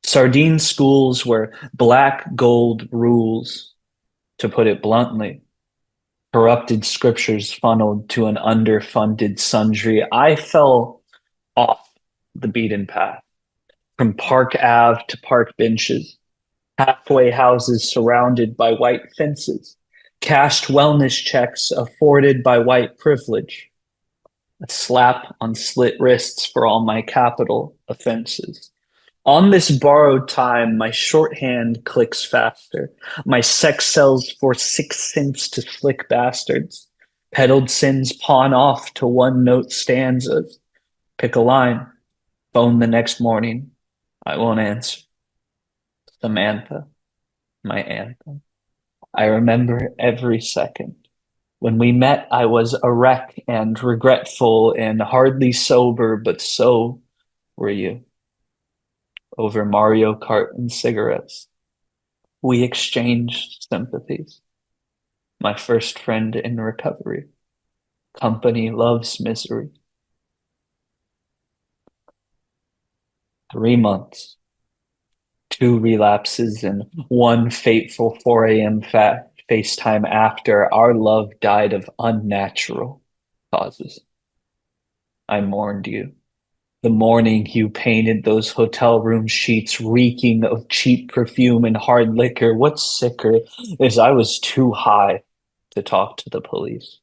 Sardine schools where black gold rules, to put it bluntly. Corrupted scriptures funneled to an underfunded sundry. I fell off the beaten path. From Park Ave to park benches. Halfway houses surrounded by white fences. Cashed wellness checks afforded by white privilege. A slap on slit wrists for all my capital offenses. On this borrowed time, my shorthand clicks faster. My sex sells for 6 cents to slick bastards. Peddled sins pawn off to one-note stanzas. Pick a line. Phone the next morning. I won't answer. Samantha, my anthem. I remember every second. When we met, I was a wreck and regretful and hardly sober, but so were you. Over Mario Kart and cigarettes, we exchanged sympathies. My first friend in recovery. Company loves misery. 3 months. 2 relapses, and 1 fateful 4 a.m. FaceTime after, our love died of unnatural causes. I mourned you. The morning you painted those hotel room sheets reeking of cheap perfume and hard liquor. What's sicker is I was too high to talk to the police.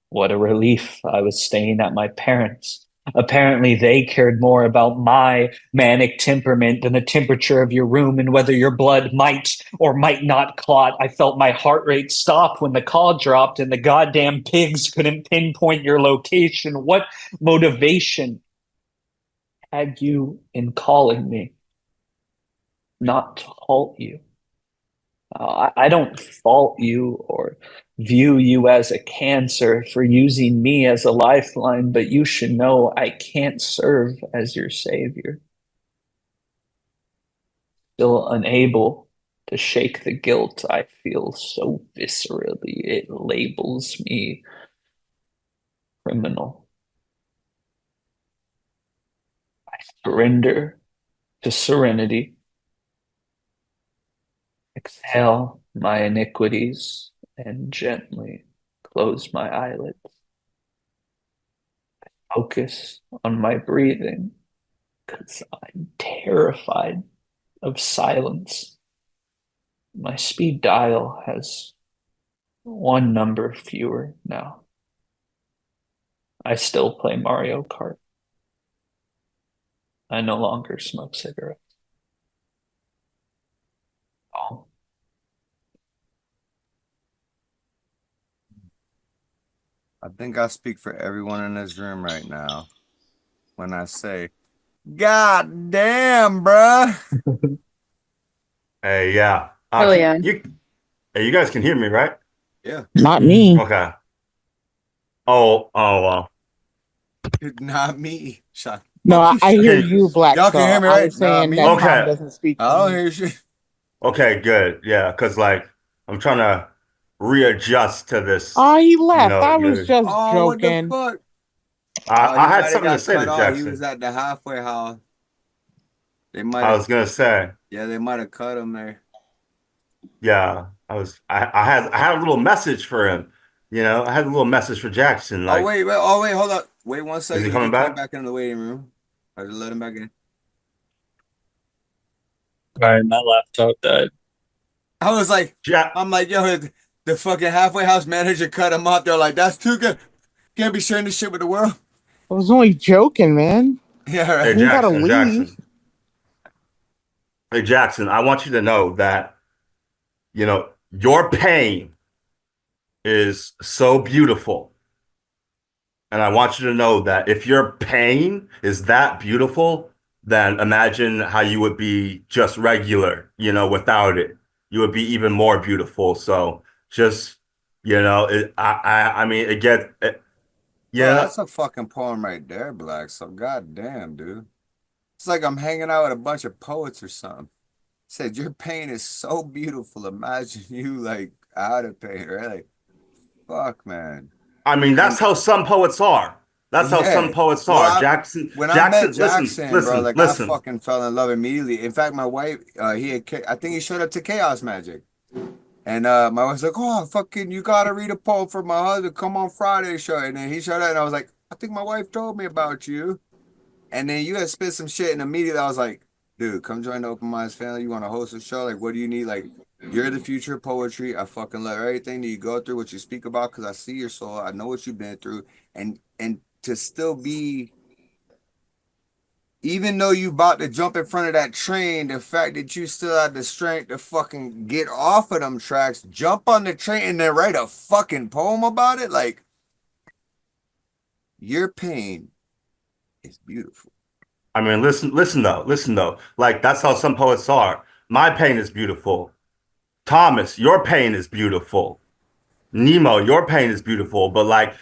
What a relief I was staying at my parents'. Apparently they cared more about my manic temperament than the temperature of your room and whether your blood might or might not clot. I felt my heart rate stop when the call dropped and the goddamn pigs couldn't pinpoint your location. What motivation had you in calling me? Not to halt you. I don't fault you or view you as a cancer for using me as a lifeline, but you should know I can't serve as your savior. Still unable to shake the guilt I feel so viscerally, it labels me criminal. I surrender to serenity. Exhale my iniquities and gently close my eyelids. I focus on my breathing because I'm terrified of silence. My speed dial has 1 number fewer now. I still play Mario Kart. I no longer smoke cigarettes. Oh. I think I speak for everyone in this room right now when I say, God damn, bruh. Hey, yeah. Hell yeah. Hey, you guys can hear me, right? Yeah. Not me. Okay. Oh, well. Not me. Shut. No, I hear Can- you, Black Y'all can Star. hear me, I right? was saying me. that Tom Okay. doesn't speak. I don't hear shit. Okay, good. Yeah, because like I'm trying to readjust to this. Oh, he left. I you was know, just Oh, what the joking. fuck? I He had might something to have say got to cut off. He Jackson. was at the halfway house. They might I have, was gonna say, yeah, they might have cut him there. yeah, I had a little message for him. You know, I had a little message for Jackson. Oh Like, wait, hold up. Wait 1 is second. he He coming can come back? back in the waiting room. I just let him back in. All right, my laptop died. I was like, Ja- I'm like, yo, the fucking halfway house manager cut him off. They're like, that's too good. Can't be sharing this shit with the world. I was only joking, man. Yeah, right. Hey You gotta Jackson, leave. Jackson. Hey Jackson, I want you to know that, you know, your pain is so beautiful. And I want you to know that if your pain is that beautiful, then imagine how you would be just regular, you know, without it. You would be even more beautiful. So just, you know, I mean, it gets, Bro, yeah. that's a fucking poem right there, Black. So goddamn, dude. It's like I'm hanging out with a bunch of poets or something. Said your pain is so beautiful. Imagine you like out of pain, right? Like, fuck, man. I mean, that's how some poets are. That's how some Yeah. poets Well, are. Jackson, when I met listen, Jackson, bro, listen, like I listen. fucking fell in love immediately. In fact, my wife, I think he showed up to Chaos Magic. And my wife's like, oh, fucking, you gotta read a poem for my husband. Come on Friday show. And then he showed up and I was like, I think my wife told me about you. And then you had spit some shit and immediately I was like, dude, come join the Open Minds family. You want to host a show? Like, what do you need? Like, you're the future of poetry. I fucking love everything that you go through, what you speak about, because I see your soul. I know what you've been through. And to still be, even though you about to jump in front of that train, the fact that you still had the strength to fucking get off of them tracks, jump on the train, and then write a fucking poem about it, like, your pain is beautiful. I mean, listen though. Like, that's how some poets are. My pain is beautiful. Thomas, your pain is beautiful. Nemo, your pain is beautiful. But like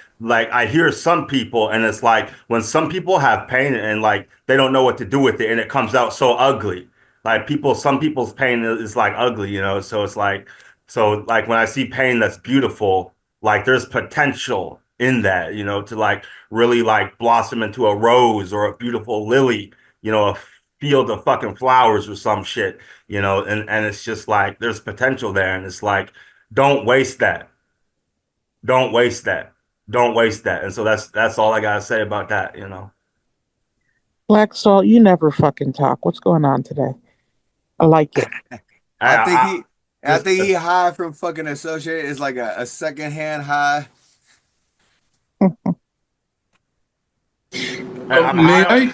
I hear some people, and it's like when some people have pain and like they don't know what to do with it, and it comes out so ugly. Like some people's pain is like ugly, you know. So it's like, when I see pain that's beautiful, like there's potential in that, you know, to like really like blossom into a rose or a beautiful lily, you know, field of fucking flowers or some shit, you know, and it's just like there's potential there, and it's like don't waste that. Don't waste that. Don't waste that. And so that's all I gotta say about that, you know. Black Salt, you never fucking talk. What's going on today? I like it. I think he high from fucking associated. It's like a secondhand high. May I?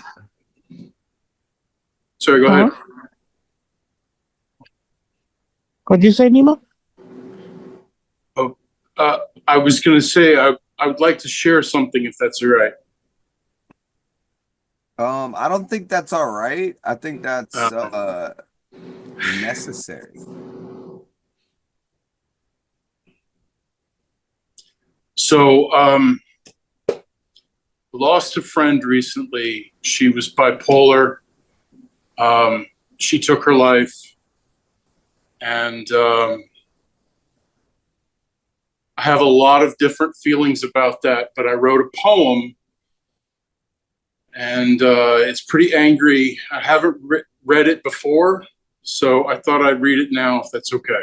Sorry, go ahead. What'd you say, Nemo? Oh, I was going to say I would like to share something if that's all right. I don't think that's all right. I think that's necessary. So, lost a friend recently. She was bipolar. She took her life, and I have a lot of different feelings about that, but I wrote a poem, and it's pretty angry. I haven't read it before, so I thought I'd read it now, if that's okay.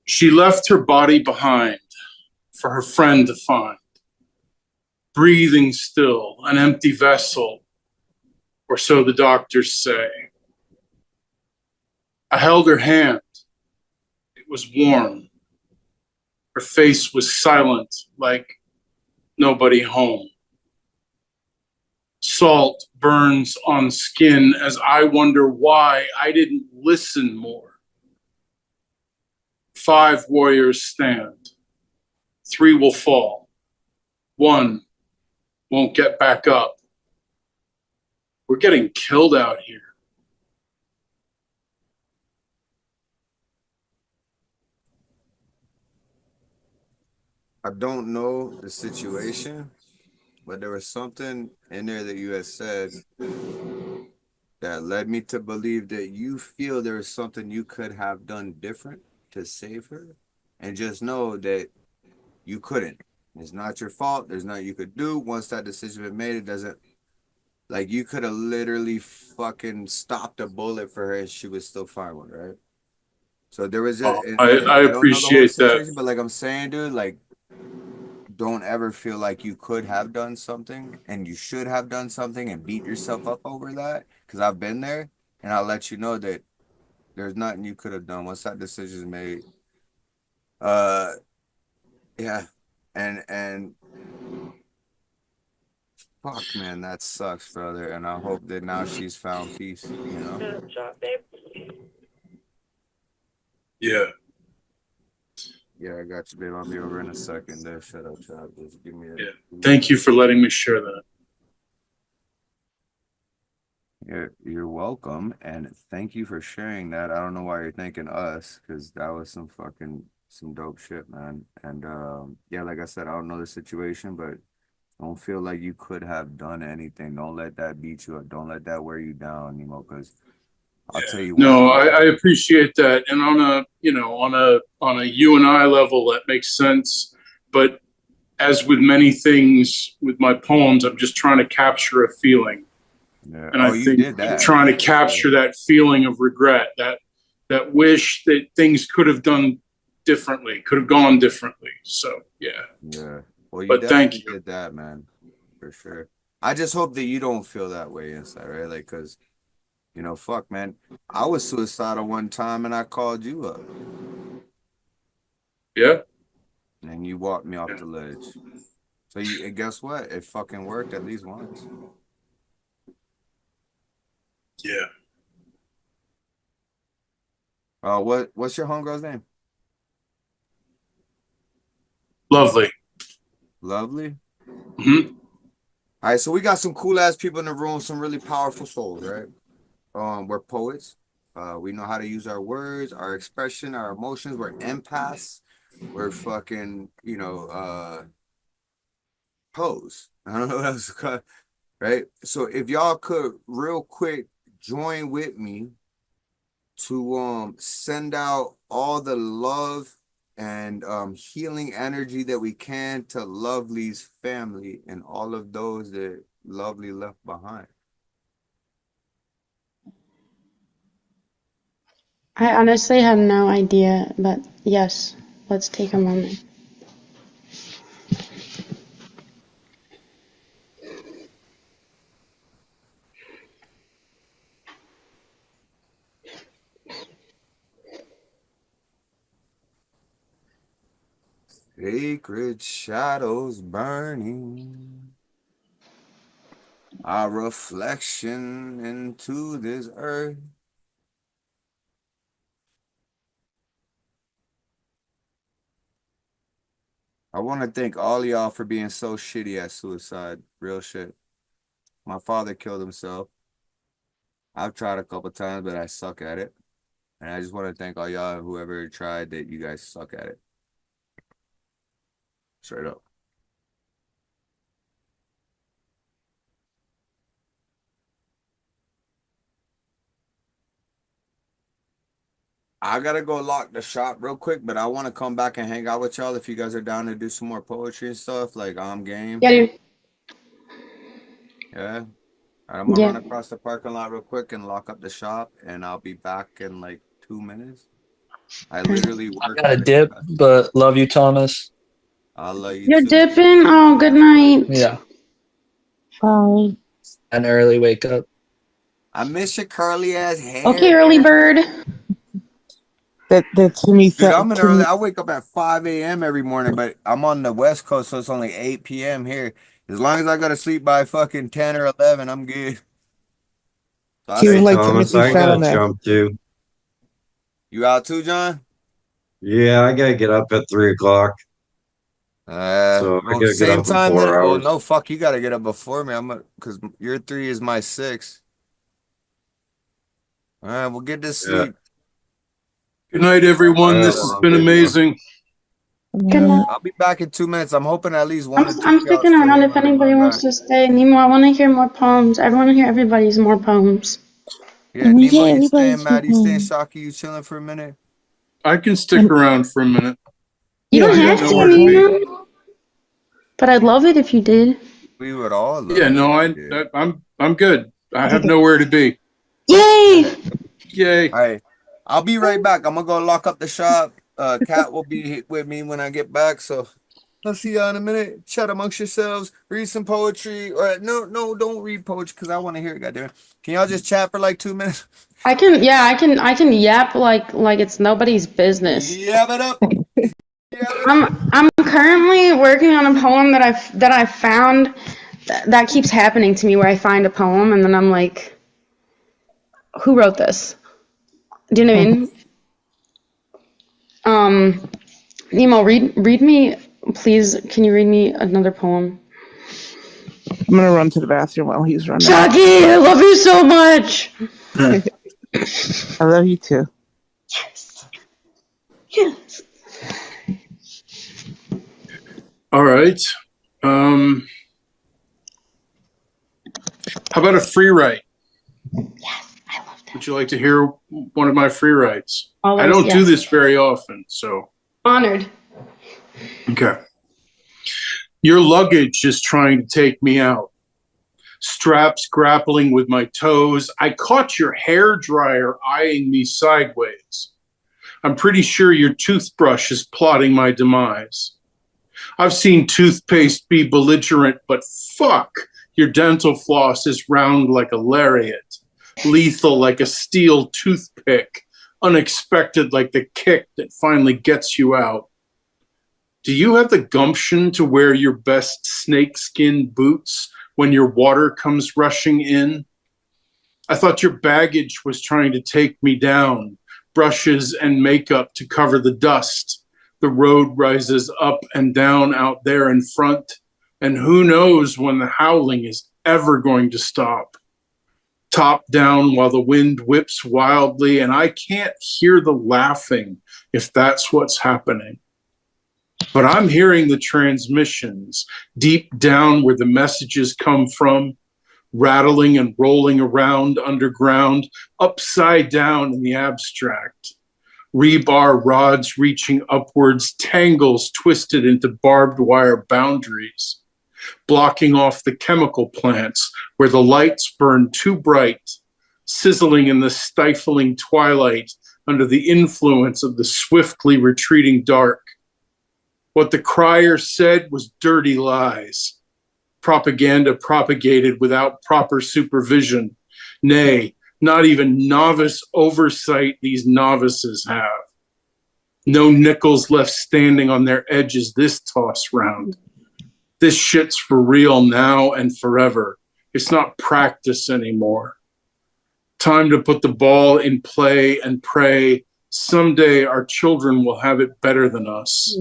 She left her body behind for her friend to find, breathing still, an empty vessel, or so the doctors say. I held her hand. It was warm. Her face was silent, like nobody home. Salt burns on skin as I wonder why I didn't listen more. 5 warriors stand. 3 will fall. 1 won't get back up. We're getting killed out here. I don't know the situation, but there was something in there that you had said that led me to believe that you feel there is something you could have done different to save her, and just know that you couldn't. It's not your fault. There's nothing you could do. Once that decision been made, it doesn't, like, you could have literally fucking stopped a bullet for her and she was still fine with it, right? So there was just, I appreciate that. but like I'm saying, dude, like, don't ever feel like you could have done something and you should have done something and beat yourself up over that, because I've been there, and I'll let you know that there's nothing you could have done once that decision is made. Yeah, and fuck, man, that sucks, brother. And I hope that now she's found peace, you know? Yeah. Yeah, I got you, babe. I'll be over in a second there. Shut up, child. Just give me a... Yeah. Thank you for letting me share that. You're welcome, and thank you for sharing that. I don't know why you're thanking us, because that was some dope shit, man. And yeah, like I said, I don't know the situation, but don't feel like you could have done anything. Don't let that beat you up. Don't let that wear you down, you know, because I'll tell you No, what. I appreciate that. And on a, you know, on a you and I level, that makes sense. But as with many things with my poems, I'm just trying to capture a feeling. Yeah. And I think trying to capture that feeling of regret, that wish that things could have done differently, could have gone differently. So yeah. Yeah. Well, but thank you. Did that, man, for sure. I just hope that you don't feel that way inside, right? Like, cause, you know, fuck, man. I was suicidal one time and I called you up. Yeah. And you walked me off the ledge. So and guess what? It fucking worked at least once. Yeah. What's your homegirl's name? Lovely. Lovely? Mm-hmm. All right, so we got some cool ass people in the room, some really powerful souls, right? We're poets. We know how to use our words, our expression, our emotions. We're empaths. We're fucking, you know, pose. I don't know what else to call it, right? So if y'all could real quick join with me to send out all the love and healing energy that we can to Lovely's family and all of those that Lovely left behind. I honestly have no idea, but yes, let's take a moment. Sacred shadows burning, our reflection into this earth. I want to thank all y'all for being so shitty at suicide. Real shit. My father killed himself. I've tried a couple times, but I suck at it. And I just want to thank all y'all, whoever tried, that you guys suck at it. Straight up. I gotta go lock the shop real quick, but I want to come back and hang out with y'all if you guys are down to do some more poetry and stuff. Like, I'm game. Yeah, dude. Yeah. I'm gonna Yeah. run across the parking lot real quick and lock up the shop, and I'll be back in like 2 minutes. I literally I work. gotta dip, but love you, Thomas. I love you You're too. dipping? Oh, good night. Yeah. Bye. An early wake up. I miss your curly ass hair. Okay, early bird. That to me, Dude, I'm an to early. me, I wake up at 5 a.m. every morning, but I'm on the West Coast, so it's only 8 p.m. here. As long as I go to sleep by fucking 10 or 11, I'm good. So he was like Thomas, Timothy I gotta Chalamet. jump too. You out too, John? Yeah, I gotta get up at 3 o'clock. So I Well, gotta get same up in time 4 that. Well, hours. no, fuck. You gotta get up before me. Because your 3 is my 6. All right, we'll get to Yeah. sleep. Good night, everyone. This has been amazing. Good night. I'll be back in 2 minutes. I'm hoping at least one or two. I'm sticking around if anybody wants to stay. Nemo, I want to hear more poems. I want to hear everybody's more poems. Yeah, Nemo, you staying? Matt, you staying? Shocky, you chilling for a minute? I can stick around for a minute. You don't I have got to, nowhere to be. Nemo. But I'd love it if you did. We would all love Yeah, no, it. I'm good. I have nowhere to be. Yay! Yay! All right, I'll be right back. I'm gonna go lock up the shop. Kat will be with me when I get back, so I'll see y'all in a minute. Chat amongst yourselves, read some poetry, or no, don't read poetry because I want to hear it. Goddamn, can y'all just chat for like 2 minutes? I can yap like it's nobody's business. Yap it up. I'm currently working on a poem that I found that keeps happening to me where I find a poem and then I'm like, who wrote this? Do you know what I mean? Nemo, read me, please. Can you read me another poem? I'm gonna run to the bathroom while he's running. Chucky, I love you so much. I love you too. Yes. All right. How about a free write? Yes, I love that. Would you like to hear one of my free writes? Always, I don't do yes. this very often, so. Honored. Okay. Your luggage is trying to take me out. Straps grappling with my toes. I caught your hairdryer eyeing me sideways. I'm pretty sure your toothbrush is plotting my demise. I've seen toothpaste be belligerent, but fuck, your dental floss is round like a lariat, lethal like a steel toothpick, unexpected like the kick that finally gets you out. Do you have the gumption to wear your best snakeskin boots when your water comes rushing in? I thought your baggage was trying to take me down, brushes and makeup to cover the dust. The road rises up and down out there in front, and who knows when the howling is ever going to stop. Top down while the wind whips wildly, and I can't hear the laughing if that's what's happening. But I'm hearing the transmissions deep down where the messages come from, rattling and rolling around underground, upside down in the abstract. Rebar rods reaching upwards, tangles twisted into barbed wire boundaries, blocking off the chemical plants where the lights burn too bright, sizzling in the stifling twilight under the influence of the swiftly retreating dark. What the crier said was dirty lies, propaganda propagated without proper supervision. Nay, not even novice oversight these novices have. No nickels left standing on their edges this toss round. This shit's for real now and forever. It's not practice anymore. Time to put the ball in play and pray. Someday our children will have it better than us.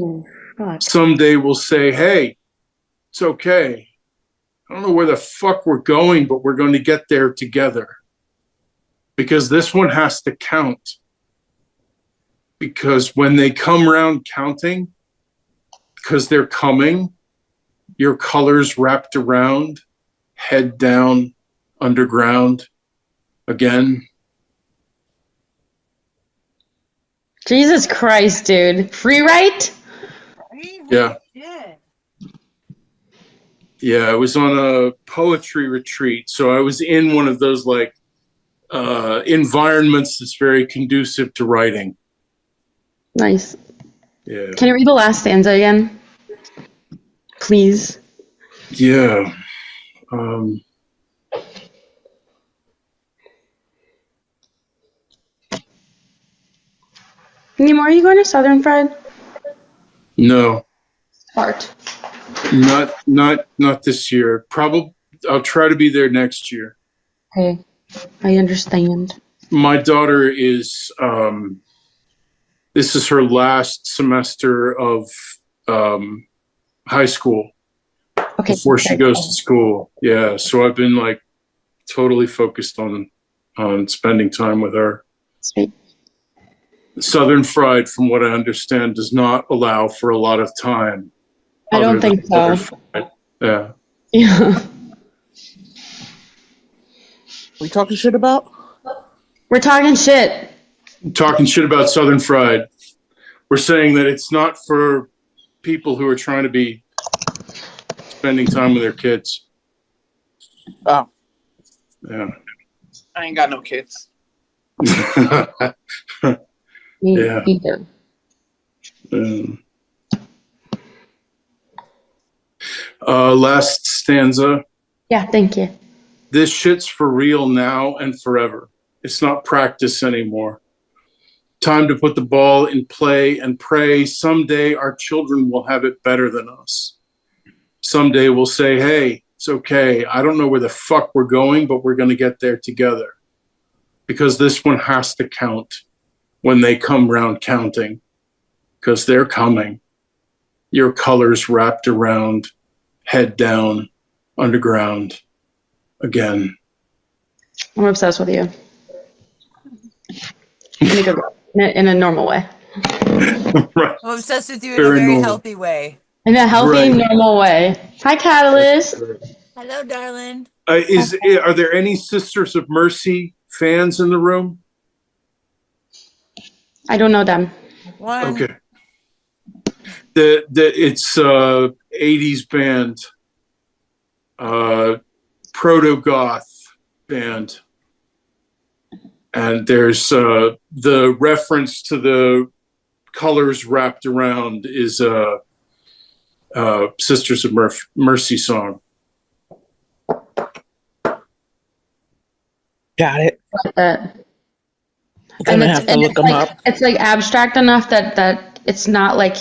Someday we'll say, hey, it's okay. I don't know where the fuck we're going, but we're going to get there together. Because this one has to count. Because when they come around counting, because they're coming, your colors wrapped around, head down, underground, again. Jesus Christ, dude. Free write? Yeah. Yeah, I was on a poetry retreat, so I was in one of those like environments that's very conducive to writing. Nice. Yeah. Can you read the last stanza again? Please. Yeah. Nemo, are you going to Southern Fried? No. Art. Not this year. Probably I'll try to be there next year. Hey, I understand. My daughter is this is her last semester of high school before she goes to school. Yeah, so I've been like totally focused on spending time with her. Sweet. Southern Fried, from what I understand, does not allow for a lot of time. I don't think so. Yeah. Yeah. We talking shit about? We're talking shit. Talking shit about Southern Fried. We're saying that it's not for people who are trying to be spending time with their kids. Oh. Yeah. I ain't got no kids. Me Yeah. either. Last stanza. Yeah, thank you. This shit's for real now and forever. It's not practice anymore. Time to put the ball in play and pray. Someday our children will have it better than us. Someday we'll say, hey, it's okay. I don't know where the fuck we're going, but we're going to get there together. Because this one has to count when they come round counting. Because they're coming. Your colors wrapped around, head down, underground, again. I'm obsessed with you. In a good way. In a normal way. Right. I'm obsessed with you in Very a very normal. healthy way. In a healthy, Right. normal way. Hi, Catalyst. Hello, darling. Are there any Sisters of Mercy fans in the room? I don't know them. One. Okay. It's 80s band, proto-goth band. And there's the reference to the colors wrapped around is Sisters of Mercy song. Got it. That. I'm gonna have to look them like, up. It's like abstract enough that it's not like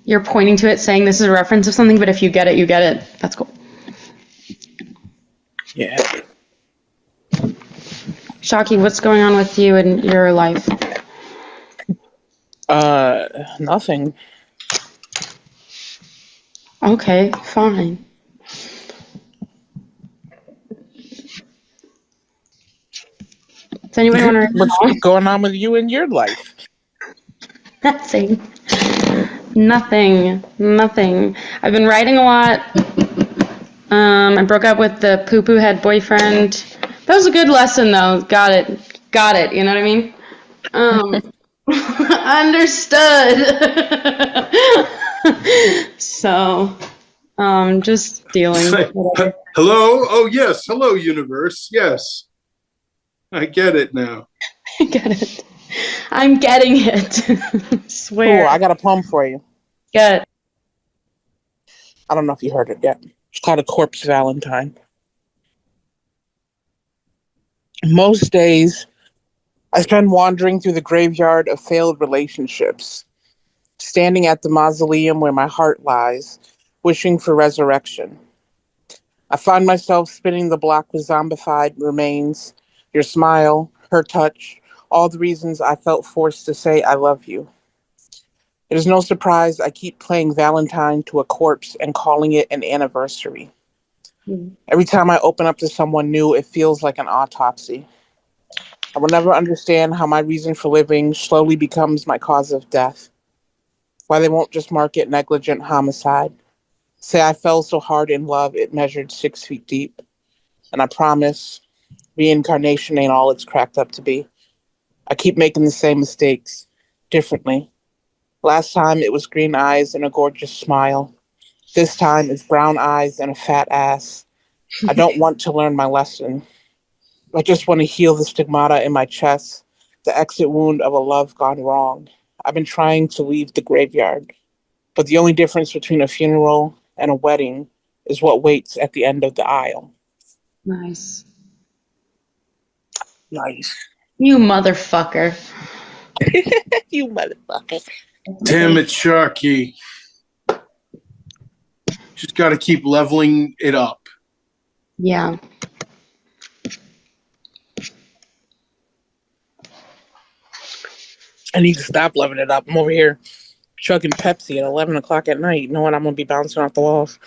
you're pointing to it saying this is a reference of something, but if you get it, you get it. That's cool. Yeah. Shocky, what's going on with you in your life? Nothing. Okay, fine. Does anybody want to? What's going on with you in your life? Nothing. Nothing. I've been writing a lot. I broke up with the poo-poo head boyfriend. That was a good lesson, though. Got it. You know what I mean? Understood. So, just dealing with whatever. Hello? Oh, yes. Hello, universe. Yes. I get it now. I get it. I'm getting it. Swear. Ooh, I got a poem for you. Good. I don't know if you heard it yet. It's called A Corpse Valentine. Most days, I spend wandering through the graveyard of failed relationships, standing at the mausoleum where my heart lies, wishing for resurrection. I find myself spinning the block with zombified remains, your smile, her touch, all the reasons I felt forced to say I love you. It is no surprise I keep playing Valentine to a corpse and calling it an anniversary. Every time I open up to someone new, it feels like an autopsy. I will never understand how my reason for living slowly becomes my cause of death. Why they won't just mark it negligent homicide. Say I fell so hard in love it measured 6 feet deep. And I promise, reincarnation ain't all it's cracked up to be. I keep making the same mistakes, differently. Last time it was green eyes and a gorgeous smile. This time it's brown eyes and a fat ass. I don't want to learn my lesson. I just want to heal the stigmata in my chest, the exit wound of a love gone wrong. I've been trying to leave the graveyard, but the only difference between a funeral and a wedding is what waits at the end of the aisle. Nice. Nice. You motherfucker. You motherfucker. Damn it, Sharky. Just got to keep leveling it up. Yeah. I need to stop loving it up. I'm over here chugging Pepsi at 11 o'clock at night, knowing I'm going to be bouncing off the walls.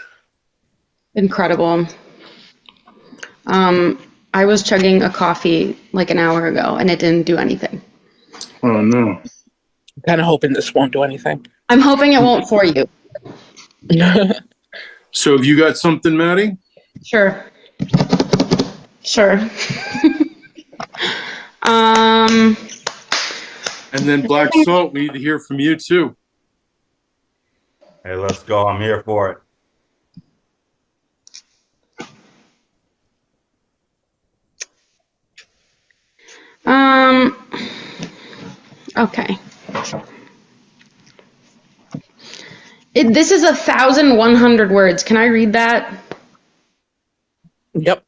Incredible. I was chugging a coffee like an hour ago, and it didn't do anything. Oh, no. I'm kind of hoping this won't do anything. I'm hoping it won't for you. So have you got something, Maddie? Sure. Sure. And then Black Salt, we need to hear from you, too. Hey, let's go. I'm here for it. Okay. This is 1,100 words. Can I read that? Yep.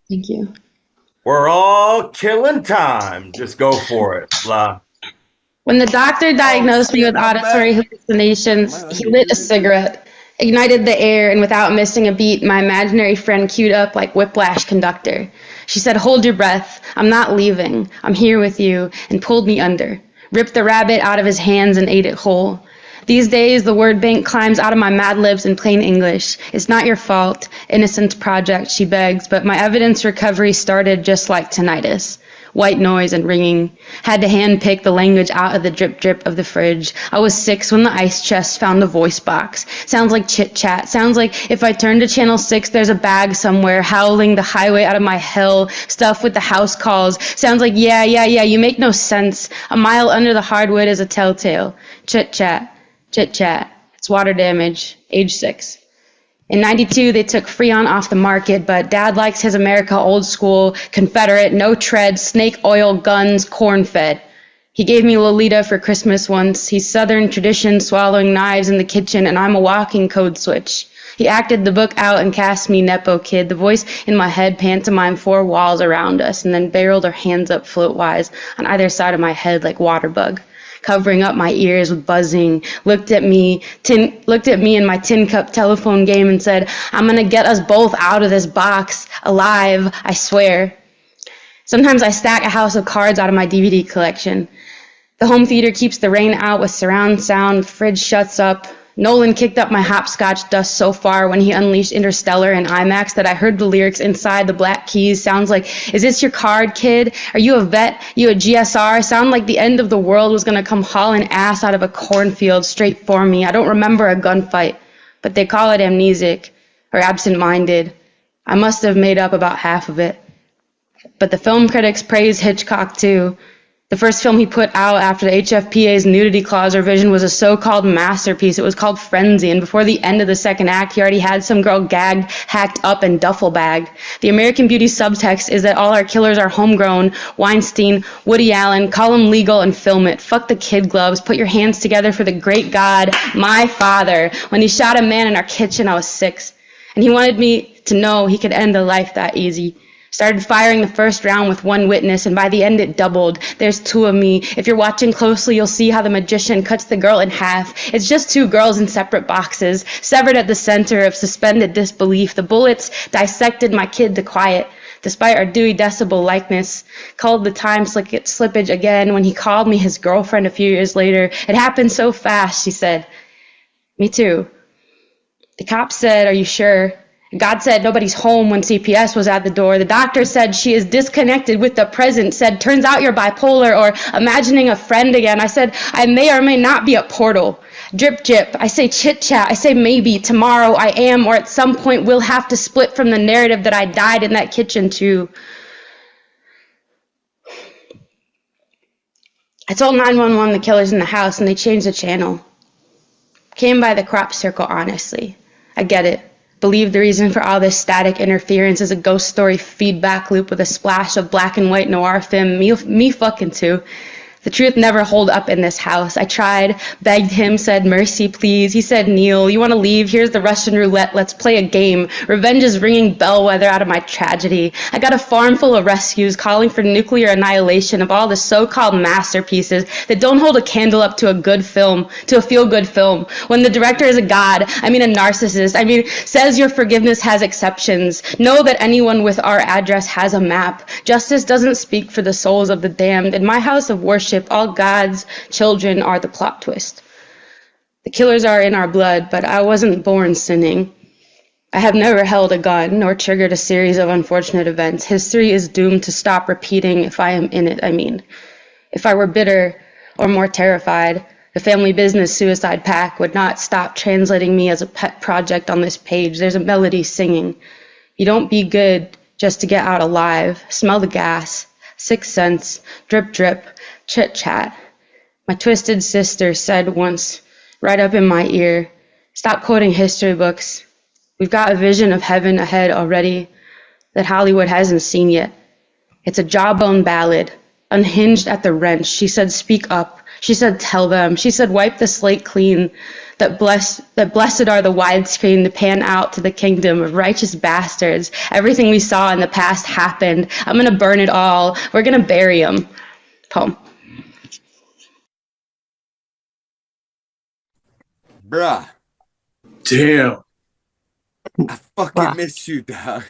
Thank you. We're all killing time. Just go for it, blah. When the doctor diagnosed me with auditory hallucinations, he lit a cigarette, ignited the air, and without missing a beat, my imaginary friend queued up like Whiplash conductor. She said, "Hold your breath. I'm not leaving. I'm here with you," and pulled me under, ripped the rabbit out of his hands and ate it whole. These days, the word bank climbs out of my mad libs in plain English. It's not your fault, innocent project, she begs, but my evidence recovery started just like tinnitus. White noise and ringing. Had to handpick the language out of the drip drip of the fridge. I was 6 when the ice chest found the voice box. Sounds like chit chat. Sounds like if I turn to channel 6, there's a bag somewhere howling the highway out of my hell. Stuff with the house calls. Sounds like yeah, you make no sense. A mile under the hardwood is a telltale. Chit chat. Chit chat. It's water damage. Age 6. In 92, they took Freon off the market, but Dad likes his America old school, Confederate, no tread, snake oil, guns, corn-fed. He gave me Lolita for Christmas once. He's Southern tradition, swallowing knives in the kitchen, and I'm a walking code switch. He acted the book out and cast me Nepo kid, the voice in my head pantomime 4 walls around us, and then barreled her hands up float-wise on either side of my head like water bug. Covering up my ears with buzzing, looked at me in my tin cup telephone game and said, "I'm gonna get us both out of this box, alive, I swear." Sometimes I stack a house of cards out of my DVD collection. The home theater keeps the rain out with surround sound, the fridge shuts up. Nolan kicked up my hopscotch dust so far when he unleashed Interstellar in IMAX that I heard the lyrics inside the black keys. Sounds like, "Is this your card, kid? Are you a vet? You a GSR?" Sound like the end of the world was gonna come hauling ass out of a cornfield straight for me. I don't remember a gunfight, but they call it amnesic or absent-minded. I must have made up about half of it. But the film critics praise Hitchcock too. The first film he put out after the HFPA's nudity clause revision was a so-called masterpiece. It was called Frenzy, and before the end of the second act, he already had some girl gagged, hacked up, and duffel bagged. The American Beauty subtext is that all our killers are homegrown. Weinstein, Woody Allen, call them legal and film it. Fuck the kid gloves. Put your hands together for the great God, my father. When he shot a man in our kitchen, I was 6, and he wanted me to know he could end a life that easy. Started firing the first round with 1 witness, and by the end it doubled. There's 2 of me. If you're watching closely, you'll see how the magician cuts the girl in half. It's just 2 girls in separate boxes, severed at the center of suspended disbelief. The bullets dissected my kid to quiet, despite our Dewey Decibel likeness. Called the time slippage again when he called me his girlfriend a few years later. It happened so fast, she said. Me too. The cop said, are you sure? God said nobody's home when CPS was at the door. The doctor said she is disconnected with the present, said turns out you're bipolar or imagining a friend again. I said I may or may not be a portal. Drip drip, I say chit chat, I say maybe, tomorrow I am, or at some point we'll have to split from the narrative that I died in that kitchen too. I told 911 the killer's in the house and they changed the channel. Came by the crop circle, honestly. I get it. Believe the reason for all this static interference is a ghost story feedback loop with a splash of black and white noir film. Me fucking too. The truth never hold up in this house. I tried, begged him, said mercy please. He said kneel, you want to leave? Here's the Russian roulette, let's play a game. Revenge is ringing bellwether out of my tragedy. I got a farm full of rescues calling for nuclear annihilation of all the so-called masterpieces that don't hold a candle up to a good film, to a feel-good film. When the director is a god, I mean a narcissist, I mean says your forgiveness has exceptions. Know that anyone with our address has a map. Justice doesn't speak for the souls of the damned. In my house of worship, all God's children are the plot twist. The killers are in our blood, but I wasn't born sinning. I have never held a gun nor triggered a series of unfortunate events. History is doomed to stop repeating if I am in it, I mean. If I were bitter or more terrified, the family business suicide pact would not stop translating me as a pet project on this page. There's a melody singing. You don't be good just to get out alive. Smell the gas. 6th sense. Drip drip. Chit chat. My twisted sister said once, right up in my ear, stop quoting history books. We've got a vision of heaven ahead already that Hollywood hasn't seen yet. It's a jawbone ballad, unhinged at the wrench. She said, speak up. She said, tell them. She said, wipe the slate clean. That blessed are the widescreen to pan out to the kingdom of righteous bastards. Everything we saw in the past happened. I'm gonna burn it all. We're gonna bury them. Poem. Bruh. Damn. I fucking miss you, dog.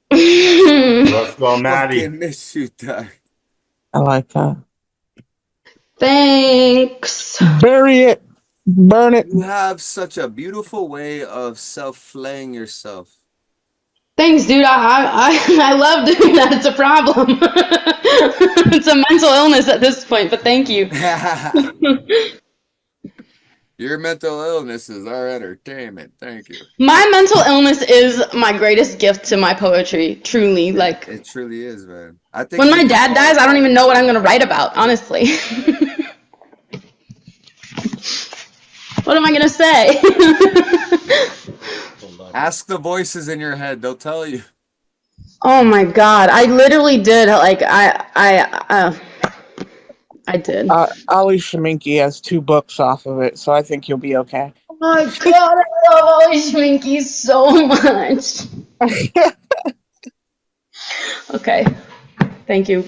Let's go, Maddie. Fucking miss you, dog. I like that. Thanks. Bury it. Burn it. You have such a beautiful way of self-flaying yourself. Thanks, dude. I love doing that. It's a problem. It's a mental illness at this point, but thank you. Your mental illness is our entertainment. Thank you. My mental illness is my greatest gift to my poetry. Truly, like It truly is, man. I think when my dad dies, I don't even know what I'm gonna write about. Honestly, what am I gonna say? Ask the voices in your head; they'll tell you. Oh my god, I literally did. Like I did. Ali Shaminky has 2 books off of it, so I think you'll be okay. Oh my god, I love Ollie Schminky so much. Okay, thank you.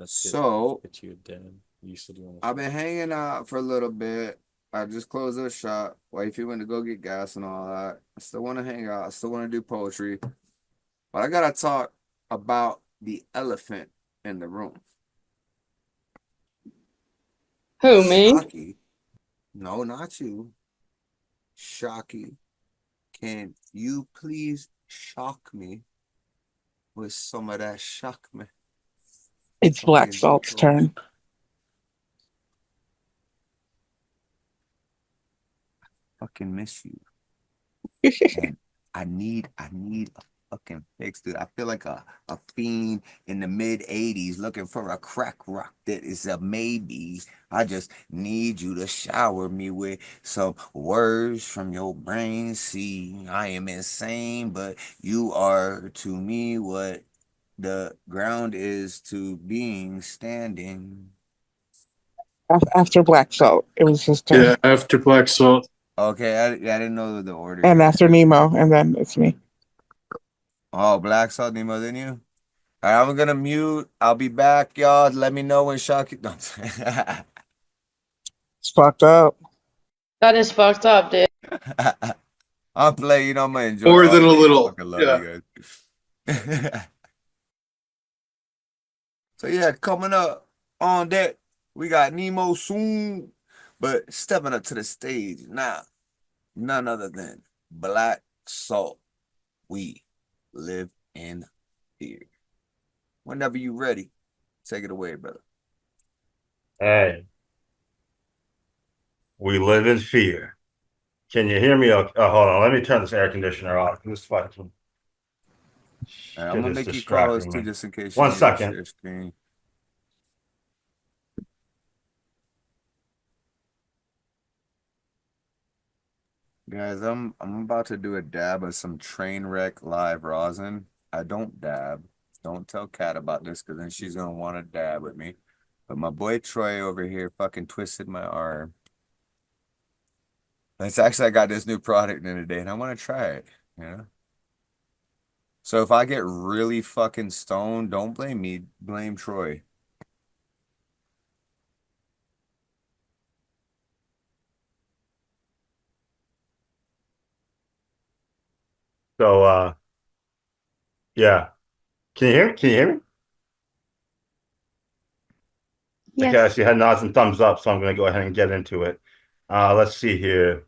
So, I've been hanging out for a little bit. I just closed the shop. Wifey went to go get gas and all that. I still want to hang out. I still want to do poetry. But I got to talk about the elephant in the room. Who, me? Shocky. No, not you. Shocky. Can you please shock me with some of that shock me? It's Black Salt's turn. Fucking miss you. And I need a fucking fix, dude. I feel like a fiend in the mid 80s looking for a crack rock that is a maybe. I just need you to shower me with some words from your brain. See, I am insane, but you are to me what the ground is to being standing. After Black Salt, it was his turn. Yeah, after Black Salt. Okay, I didn't know the order. And after Nemo, and then it's me. Oh, Black Salt, Nemo, then you? All right, I'm gonna mute. I'll be back, y'all. Let me know when Shocky. No, It's fucked up. That is fucked up, dude. I'll play, you know, I'm gonna enjoy More all than a day. little. I fucking love Yeah. you guys. So yeah, coming up on deck, we got Nemo soon. But stepping up to the stage now, none other than Black Salt. We live in fear. Whenever you ready, take it away, brother. Hey, we live in fear. Can you hear me? Oh, hold on. Let me turn this air conditioner off. This fucking I'm gonna shit is make you co-host distracting too, me. just in case you 1 need to second. share screen. Guys, I'm about to do a dab of some train wreck live rosin. I don't dab. Don't tell Kat about this because then she's gonna want to dab with me. But my boy Troy over here fucking twisted my arm. It's actually I got this new product in today and I want to try it, you know? So if I get really fucking stoned, don't blame me, blame Troy. So yeah. Can you hear me? Can you hear me? Yes. Okay, I see head nods and thumbs up, so I'm gonna go ahead and get into it. Let's see here.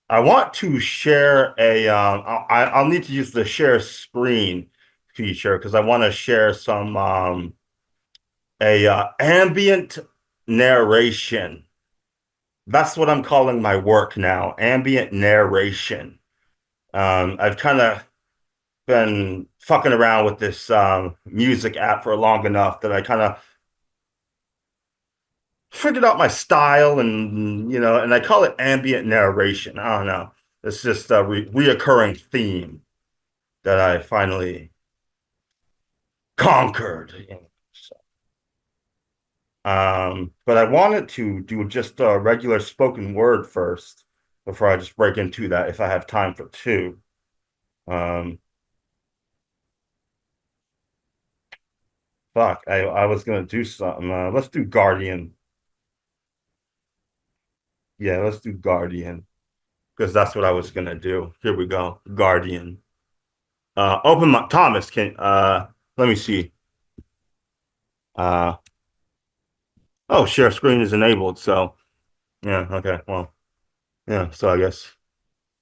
I want to share a I'll need to use the share screen feature because I want to share some ambient narration. That's what I'm calling my work now, ambient narration. I've kind of been fucking around with this music app for long enough that I kind of figured out my style, and and I call it ambient narration. I don't know. It's just a reoccurring theme that I finally conquered. But I wanted to do just a regular spoken word first before I just break into that, if I have time for two. Fuck, I was gonna do something. Let's do Guardian. Yeah, let's do Guardian because that's what I was gonna do. Here we go, Guardian. Open my Thomas. Let me see. Oh, share screen is enabled. So yeah, okay. Well, yeah. So I guess.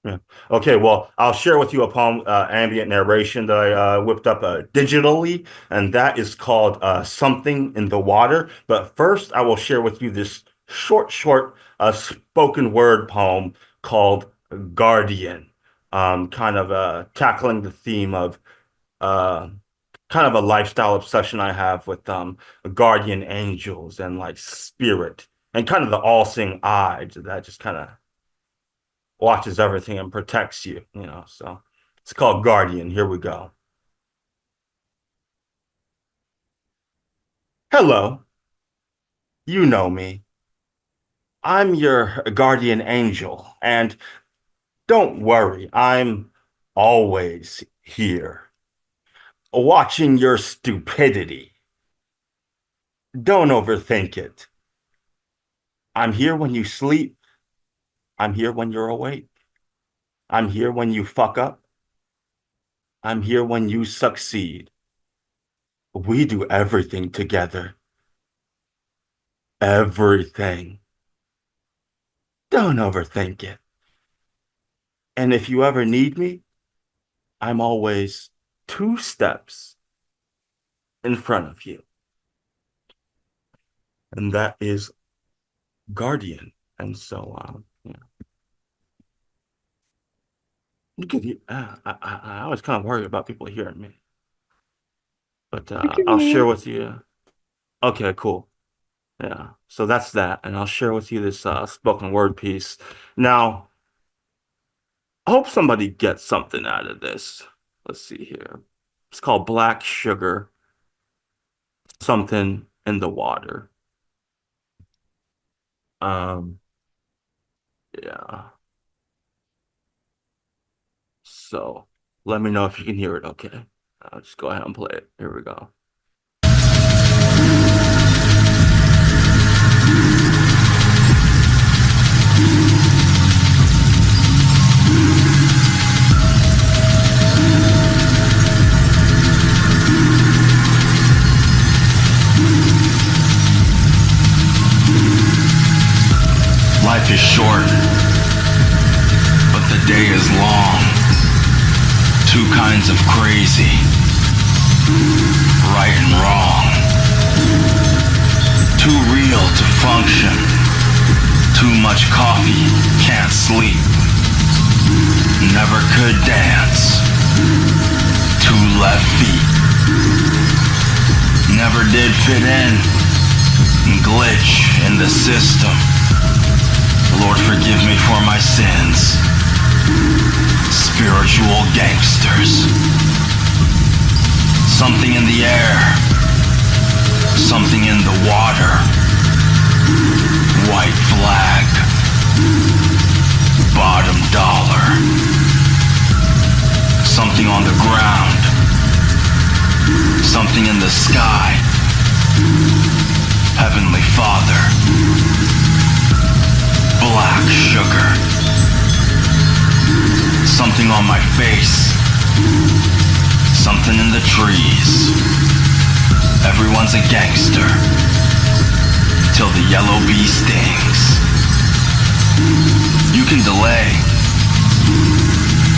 Yeah. Okay, well, I'll share with you a poem, ambient narration that I whipped up digitally, and that is called Something in the Water. But first, I will share with you this short spoken word poem called Guardian, kind of tackling the theme of kind of a lifestyle obsession I have with guardian angels and like spirit and kind of the all-seeing eye that just kind of watches everything and protects you, So it's called Guardian. Here we go. Hello, you know me. I'm your guardian angel, and don't worry, I'm always here, watching your stupidity. Don't overthink it. I'm here when you sleep. I'm here when you're awake. I'm here when you fuck up. I'm here when you succeed. We do everything together. Everything. Don't overthink it. And if you ever need me, I'm always 2 steps in front of you. And that is Guardian. And so, yeah. You can hear, I was kind of worried about people hearing me, but can I'll hear share you. with you. Okay, cool. Yeah, so that's that, and I'll share with you this spoken word piece. Now, I hope somebody gets something out of this. Let's see here. It's called Black Sugar, something in the water. Um, yeah. So let me know if you can hear it, okay? I'll just go ahead and play it. Here we go. Life is short, but the day is long. Two kinds of crazy, right and wrong. Too real to function. Too much coffee, can't sleep. Never could dance. Two left feet. Never did fit in. Glitch in the system. Lord, forgive me for my sins. Spiritual gangsters. Something in the air. Something in the water. White flag. Bottom dollar. Something on the ground. Something in the sky. Heavenly Father. Black sugar. Something on my face. Something in the trees. Everyone's a gangster. Till the yellow bee stings. You can delay,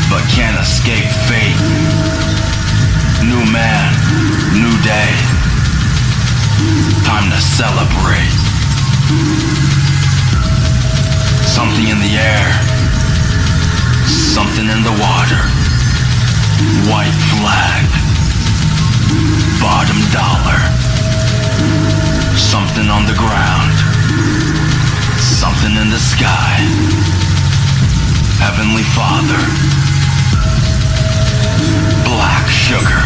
but can't escape fate. New man, new day. Time to celebrate. Something in the air. Something in the water. White flag. Bottom dollar. Something on the ground. Something in the sky. Heavenly Father. Black sugar.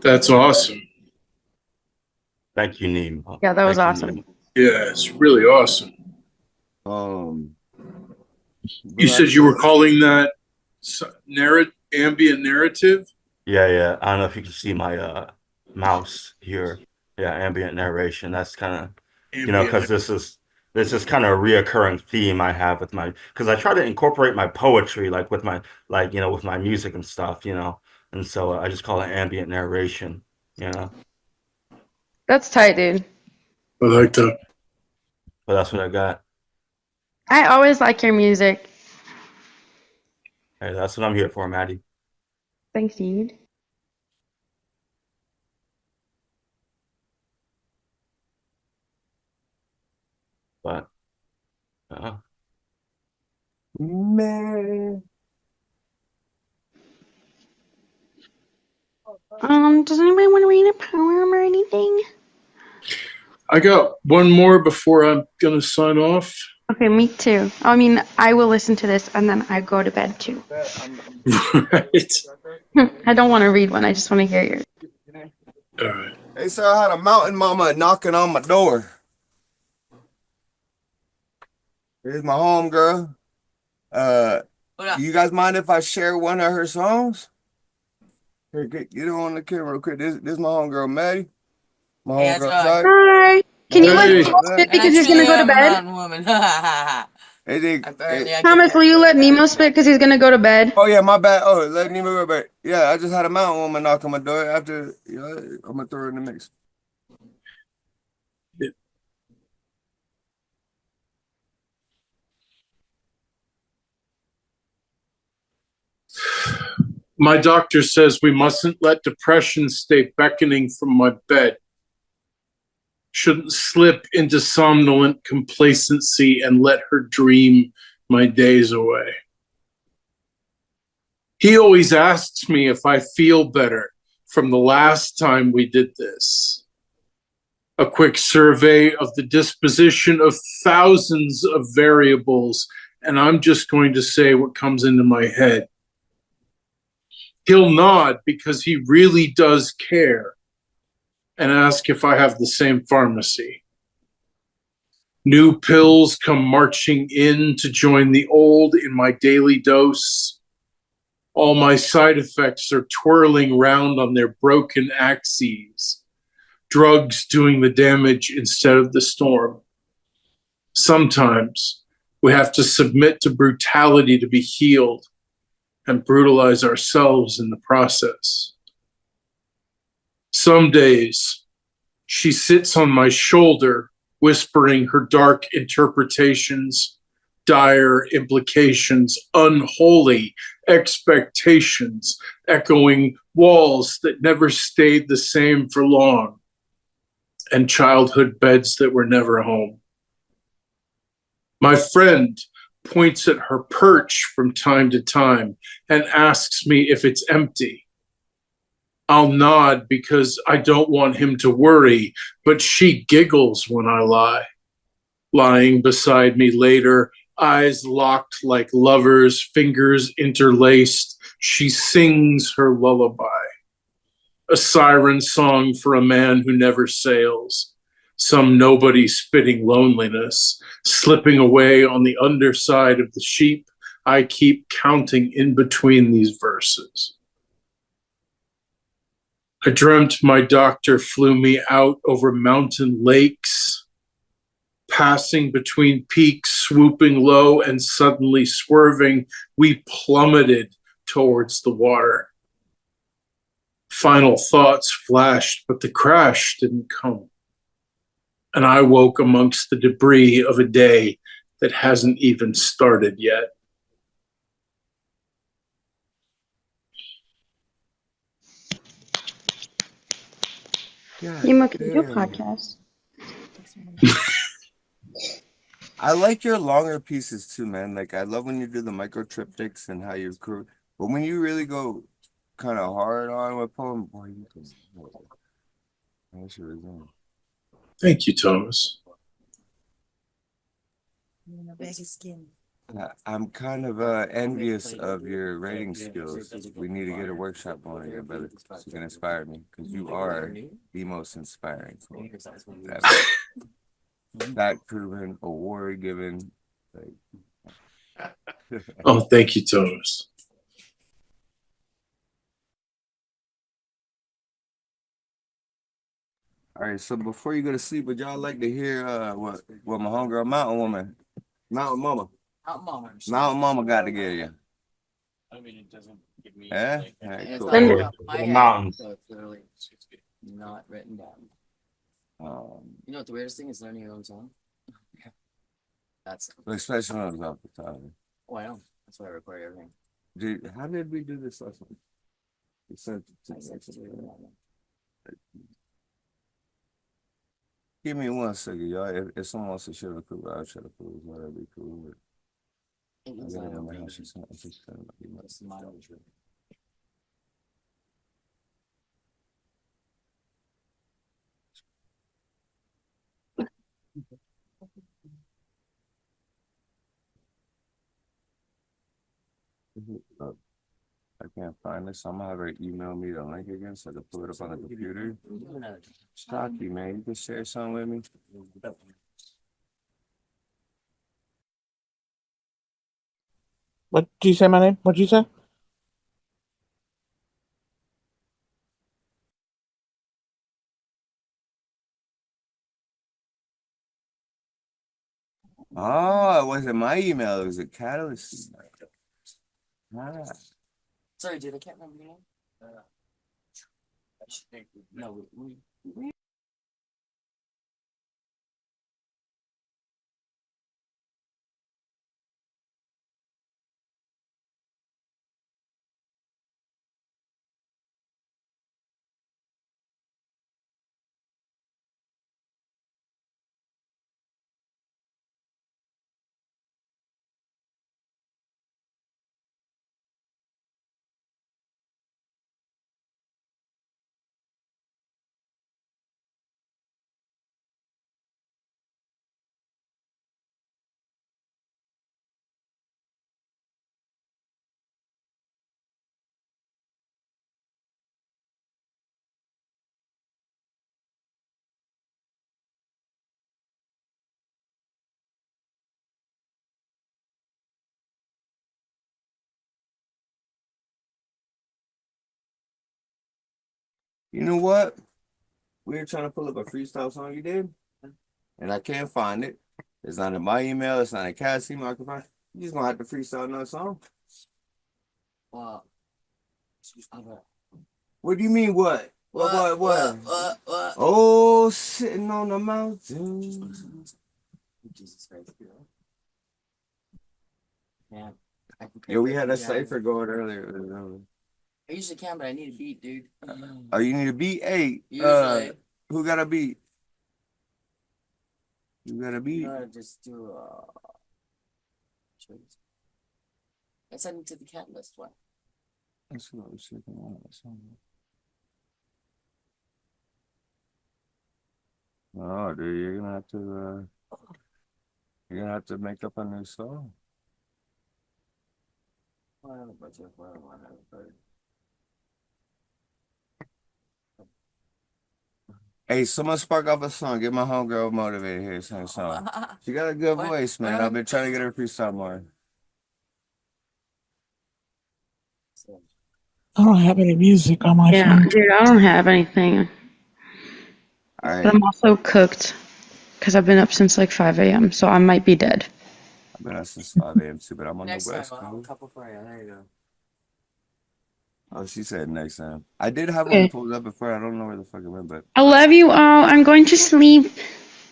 That's awesome. Thank you, Neem. Yeah, that was Thank you, awesome. Neem. Yeah, it's really awesome. You said you were calling that ambient narrative? Yeah. I don't know if you can see my mouse here. Yeah, ambient narration. That's kind of, because this is kind of a reoccurring theme I have with because I try to incorporate my poetry with my with my music and stuff, and so I just call it ambient narration, That's tight, dude. I like that. But that's what I got. I always like your music. Hey, that's what I'm here for, Maddie. Thanks, dude. But Man. Does anybody want to read a poem or anything? I got one more before I'm going to sign off. Okay, me too. I mean, I will listen to this and then I go to bed too. Right. I don't want to read one. I just want to hear yours. All right. Hey, sir, I had a mountain mama knocking on my door. Here's my home girl. You guys mind if I share one of her songs? Here, get her on the camera real quick. This is my homegirl, Maddie. My homegirl, Ty. Hi. Can you let Hey. Nemo spit And I because he's truly gonna go to am a bed? mountain woman. Hey, they, Apparently, I Thomas, will you let Nemo spit because he's gonna go to bed? oh yeah, my bad. Oh, let Nemo go back. Yeah, I just had a mountain woman knock on my door. After, I'm gonna throw her in the mix. My doctor says we mustn't let depression stay beckoning from my bed. Shouldn't slip into somnolent complacency and let her dream my days away. He always asks me if I feel better from the last time we did this. A quick survey of the disposition of thousands of variables, and I'm just going to say what comes into my head. He'll nod because he really does care and ask if I have the same pharmacy. New pills come marching in to join the old in my daily dose. All my side effects are twirling round on their broken axes, drugs doing the damage instead of the storm. Sometimes we have to submit to brutality to be healed and brutalize ourselves in the process. Some days, she sits on my shoulder, whispering her dark interpretations, dire implications, unholy expectations, echoing walls that never stayed the same for long, and childhood beds that were never home. My friend points at her perch from time to time and asks me if it's empty. I'll nod because I don't want him to worry, but she giggles when I lie. Lying beside me later, eyes locked like lovers, fingers interlaced, she sings her lullaby. A siren song for a man who never sails. Some nobody spitting loneliness, slipping away on the underside of the sheep. I keep counting in between these verses. I dreamt my doctor flew me out over mountain lakes, passing between peaks, swooping low and suddenly swerving. We plummeted towards the water. Final thoughts flashed, but the crash didn't come. And I woke amongst the debris of a day that hasn't even started yet. Nemo, can you do a podcast? I like your longer pieces too, man. Like I love when you do the micro triptychs and how you crew. But when you really go kind of hard on with poem, boy, you can. That's your reason. Thank you, Thomas. I'm kind of envious of your writing skills. We need to get a workshop going again, brother. So you can inspire me because you are the most inspiring. Fact proven, award given. Oh, thank you, Thomas. All right, so before you go to sleep, would y'all like to hear what my homegirl Mountain Woman, Mountain Mama got to give you? I mean, it doesn't give me. Yeah? All right, cool. The mountains. So it's literally not written down. You know what the weirdest thing is learning your own song? That's Especially when I was off the top. oh, I know. That's why I record everything. Dude, how did we do this last one? We sent it to Give me 1 second, y'all. If someone wants to share the cool, I'll share the cool. That'd be cool. I gotta remember how she sent it. I can't find this, so I'm gonna have her email me the link again so I can pull it up on the computer. Stocky, man, you can share something with me. What did you say my name? What did you say? Oh, it wasn't my email. It was a Catalyst. Ah. Sorry, dude, I can't remember your name. I should think. No, we You know what? We were trying to pull up a freestyle song you did, and I can't find it. It's not in my email. It's not in Cass email. I can find. You just gonna have to freestyle another song. Well, What do you mean? What? What? Oh, sitting on the mountain. Jesus Christ, man. Yo, we had a cipher going earlier. I usually can, but I need a beat, dude. Oh, you need a beat? Hey, Usually. who got a beat? You got a beat? Just do I sent it to the cat list one. Let's see what we're checking out. Oh, dude, you're gonna have to make up a new song. I have a bunch of fun. Hey, someone spark off a song. Get my homegirl motivated here. Sing a song. She got a good voice, man. I've been trying to get her freestyle more. I don't have any music on my phone. Dude, I don't have anything. All right. But I'm also cooked because I've been up since like 5 a.m. So I might be dead. I've been up since 5 a.m. too, but I'm on Next the time, West I'll have a Coast. couple for you. There you go. Oh, she said next time. I did have Okay. one pulled up before. I don't know where the fuck it went, but I love you all. I'm going to sleep.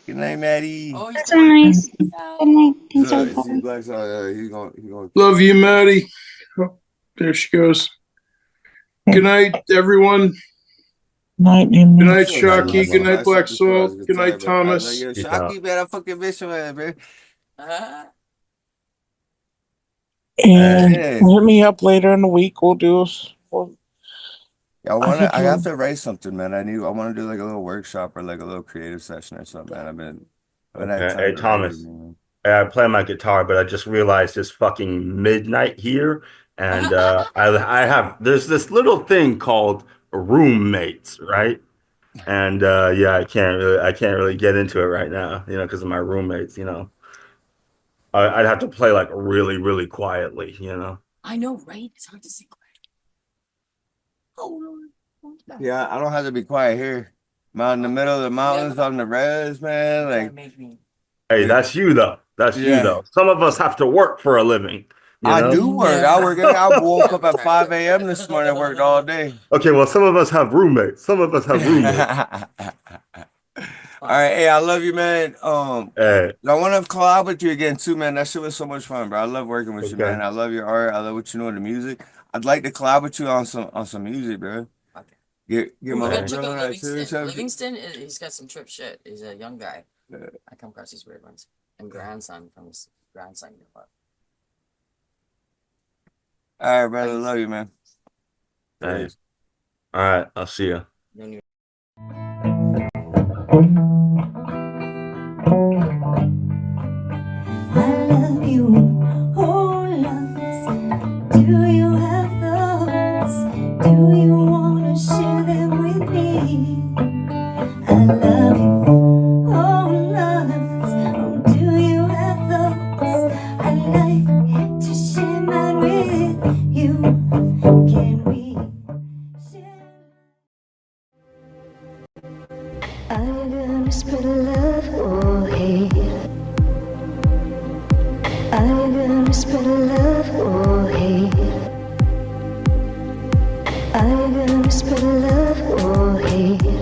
good night, Maddie. Oh, That's so nice. Good night. Thanks, Look, everybody. see, Black Star, he's going. Love you, Maddie. Oh, there she goes. Good night, everyone. Night, Good night, Shocky. Good night, Black Salt. Good night, Thomas. Yo, Shocky, man, I fucking miss you, man. And Hey. hit me up later in the week. We'll do. I have to write something, man. I want to do like a little workshop or like a little creative session or something, man. I've been had Okay. time Hey, to Thomas. write, I play my guitar, but I just realized it's fucking midnight here, and I have there's this little thing called roommates, right? And yeah, I can't really get into it right now, because of my roommates. I'd have to play like really, really quietly, I know, right? It's hard to see quiet. Oh, Lord. Yeah, I don't have to be quiet here. I'm out in the middle of the mountains on the res, man. Like, Hey, that's you though. That's you though. Some of us have to work for a living. I do work. I woke up at 5 a.m. this morning and worked all day. Okay, well, some of us have roommates. All right, hey, I love you, man. Hey. I want to collab with you again too, man. That shit was so much fun, bro. I love working with you, Okay. man. I love your art. I love what you know in the music. I'd like to collab with you on some music, bro. Get my Check brother out that too. Livingston. Livingston, he's got some trip shit. He's a young guy. I come across these weird ones. And grandson from his grandson. All right, brother. Love you, man. Hey. All right, I'll see you. I love you, oh loves. Do you have those? Do you wanna share them with me? I love you, oh loves. Oh, do you have those? I'd like to share mine with you. Can we share? Are you gonna spread love or hate? Are you gonna spread love or hate?